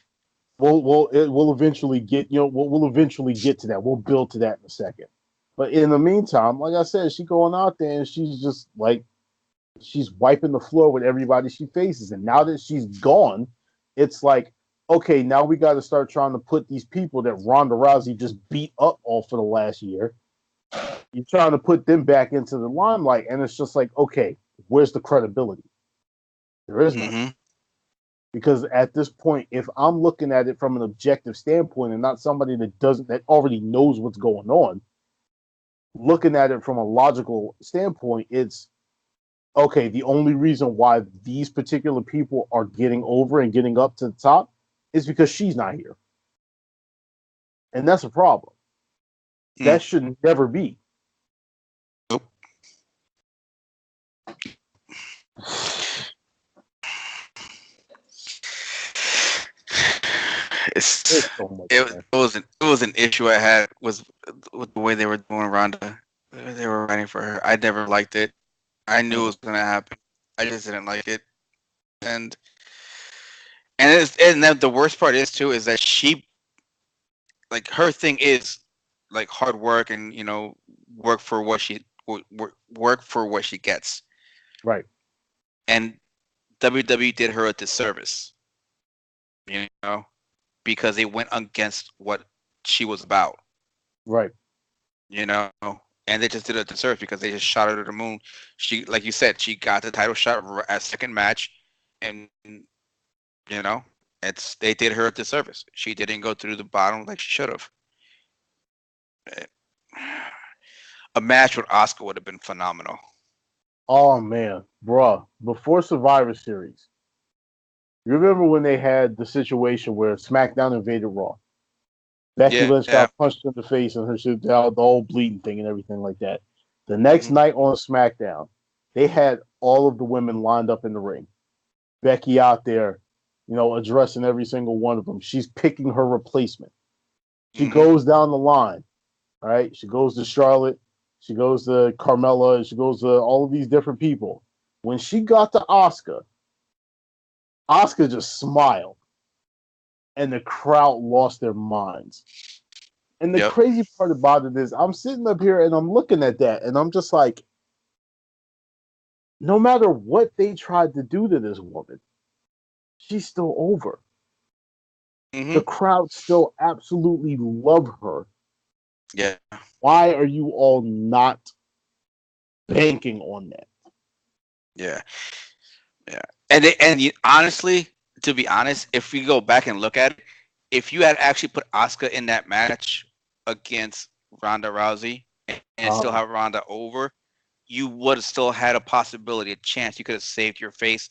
we'll eventually get, we'll eventually get to that. We'll build to that in a second. But in the meantime, like I said, she's going out there and she's just like, she's wiping the floor with everybody she faces. And now that she's gone, it's like, okay, now we got to start trying to put these people that Ronda Rousey just beat up all for the last year. You're trying to put them back into the limelight, and it's just like, okay, where's the credibility? There is none. Mm-hmm. Because at this point, if I'm looking at it from an objective standpoint and not somebody that already knows what's going on, looking at it from a logical standpoint, it's okay. The only reason why these particular people are getting over and getting up to the top is because she's not here, and that's a problem. Mm. That should never be. Nope. There's so much It there. was an issue I had was with the way they were doing Ronda. They were writing for her. I never liked it. I knew it was gonna happen. I just didn't like it. And and then the worst part is too is that she, like, her thing is like hard work and work for what she work for what she gets. Right. And WWE did her a disservice, because they went against what she was about, Right. you know, and they just did a disservice because they just shot her to the moon. She, like you said, she got the title shot at second match, and they did her a disservice. She didn't go through the bottom like she should have. A match with Oscar would have been phenomenal. Oh man, bruh. Before Survivor Series, you remember when they had the situation where SmackDown invaded Raw? Becky Yeah, Lynch yeah. got punched in the face and her shit, the whole bleeding thing and everything like that. The next Hmm. night on SmackDown, they had all of the women lined up in the ring. Becky out there, addressing every single one of them. She's picking her replacement. She Hmm. goes down the line, all right? She goes to Charlotte. She goes to Carmella. She goes to all of these different people. When she got to Asuka, Asuka just smiled, and the crowd lost their minds. And the Yep. crazy part about it is, I'm sitting up here and I'm looking at that, and I'm just like, no matter what they tried to do to this woman, she's still over. Hmm. The crowd still absolutely love her. Yeah. Why are you all not banking on that? Yeah. Yeah. Honestly, to be honest, if we go back and look at it, if you had actually put Asuka in that match against Ronda Rousey, and still have Ronda over, you would have still had a possibility, a chance. You could have saved your face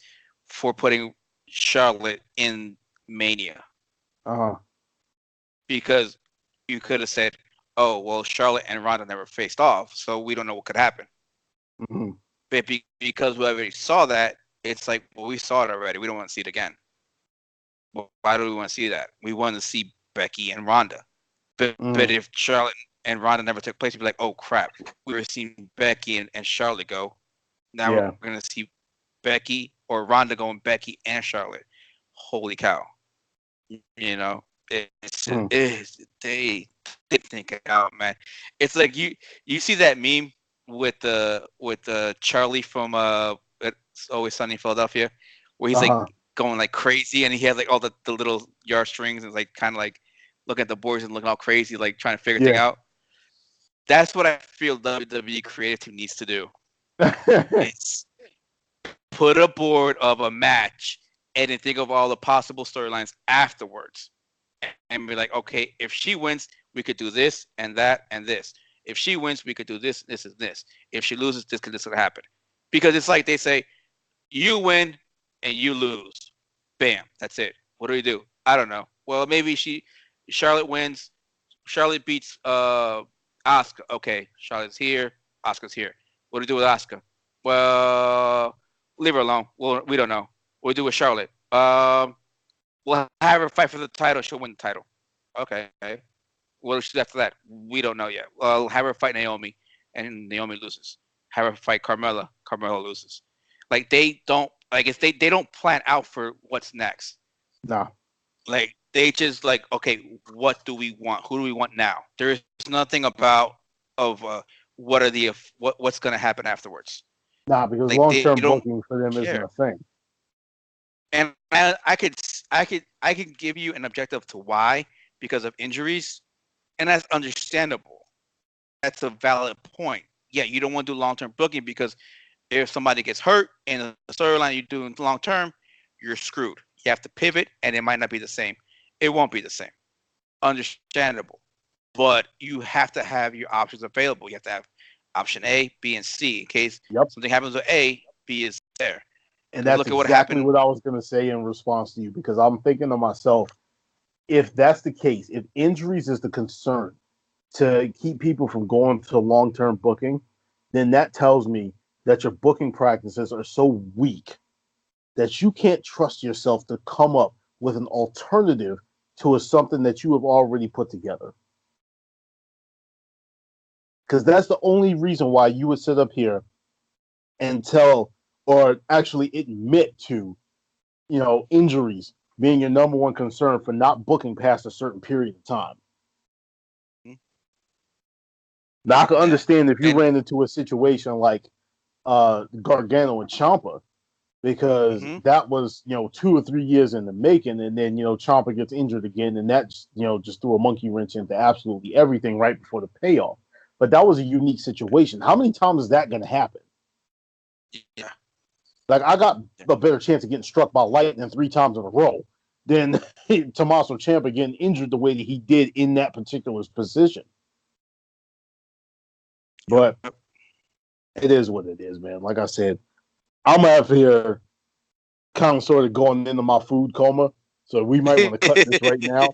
for putting Charlotte in Mania. Because you could have said, "Oh, well, Charlotte and Ronda never faced off, so we don't know what could happen." Mm-hmm. But because we already saw that, it's like, well, we saw it already. We don't want to see it again. Well, why do we want to see that? We want to see Becky and Ronda. But if Charlotte and Ronda never took place, you'd be like, "Oh crap, we were seeing Becky and Charlotte go. Now we're gonna see Becky or Ronda going Becky and Charlotte. Holy cow!" You know, they think it out, man. It's like you see that meme with the Charlie from It's Always Sunny in Philadelphia, where he's like going like crazy, and he has like all the little yard strings and like kind of like looking at the boards and looking all crazy, like trying to figure things out. That's what I feel WWE creative team needs to do. It's put a board of a match and then think of all the possible storylines afterwards, and be like, okay, if she wins, we could do this and that and this. If she wins, we could do this, this, and this. If she loses, this could happen. Because it's like they say, you win and you lose. Bam, that's it. What do we do? I don't know. Well, maybe Charlotte wins. Charlotte beats Asuka. Okay, Charlotte's here. Asuka's here. What do we do with Asuka? Well, leave her alone. Well, we don't know. What do we do with Charlotte? We'll have her fight for the title. She'll win the title. Okay. What does she do after that? We don't know yet. Well, have her fight Naomi, and Naomi loses. Have her fight Carmella. Carmella loses. Like they don't they don't plan out for what's next. No. Like they just like, okay, what do we want? Who do we want now? There's nothing about what's gonna happen afterwards. Nah, because like long-term booking for them isn't a thing. And I could give you an objective to why, because of injuries, and that's understandable. That's a valid point. Yeah, you don't want to do long-term booking because if somebody gets hurt in the storyline you're doing long-term, you're screwed. You have to pivot, and it might not be the same. It won't be the same. Understandable. But you have to have your options available. You have to have option A, B, and C in case something happens with A, B is there. And that's exactly what I was going to say in response to you, because I'm thinking to myself, if that's the case, if injuries is the concern to keep people from going to long-term booking, then that tells me that your booking practices are so weak that you can't trust yourself to come up with an alternative to something that you have already put together. Because that's the only reason why you would sit up here and tell, or actually admit to, injuries being your number one concern for not booking past a certain period of time. Now, I can understand if you ran into a situation like Gargano and Ciampa, because that was, 2 or 3 years in the making, and then, Ciampa gets injured again, and that, just threw a monkey wrench into absolutely everything right before the payoff. But that was a unique situation. How many times is that going to happen? Yeah. Like, I got a better chance of getting struck by lightning 3 times in a row than Tommaso Ciampa getting injured the way that he did in that particular position. But it is what it is, man. Like I said, I'm out here kind of sort of going into my food coma, so we might want to cut this right now.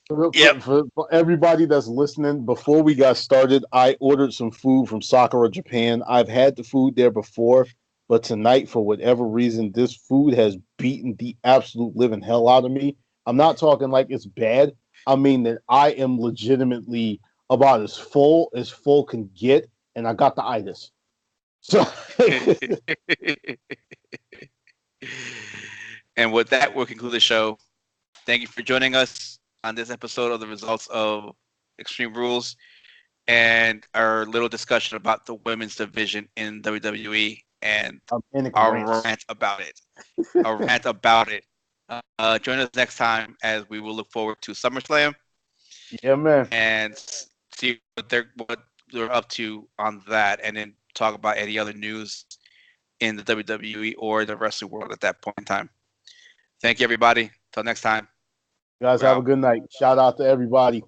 For everybody that's listening, before we got started, I ordered some food from Sakura, Japan. I've had the food there before, but tonight, for whatever reason, this food has beaten the absolute living hell out of me. I'm not talking like it's bad. I mean that I am legitimately about as full can get, and I got the itis. So, and with that, we'll conclude the show. Thank you for joining us on this episode of the results of Extreme Rules and our little discussion about the women's division in WWE and our rant about it. Join us next time as we will look forward to SummerSlam. Yeah, man. And see what they're up to on that, and then talk about any other news in the WWE or the wrestling world at that point in time. Thank you, everybody. Till next time. You guys have a good night. Shout out to everybody.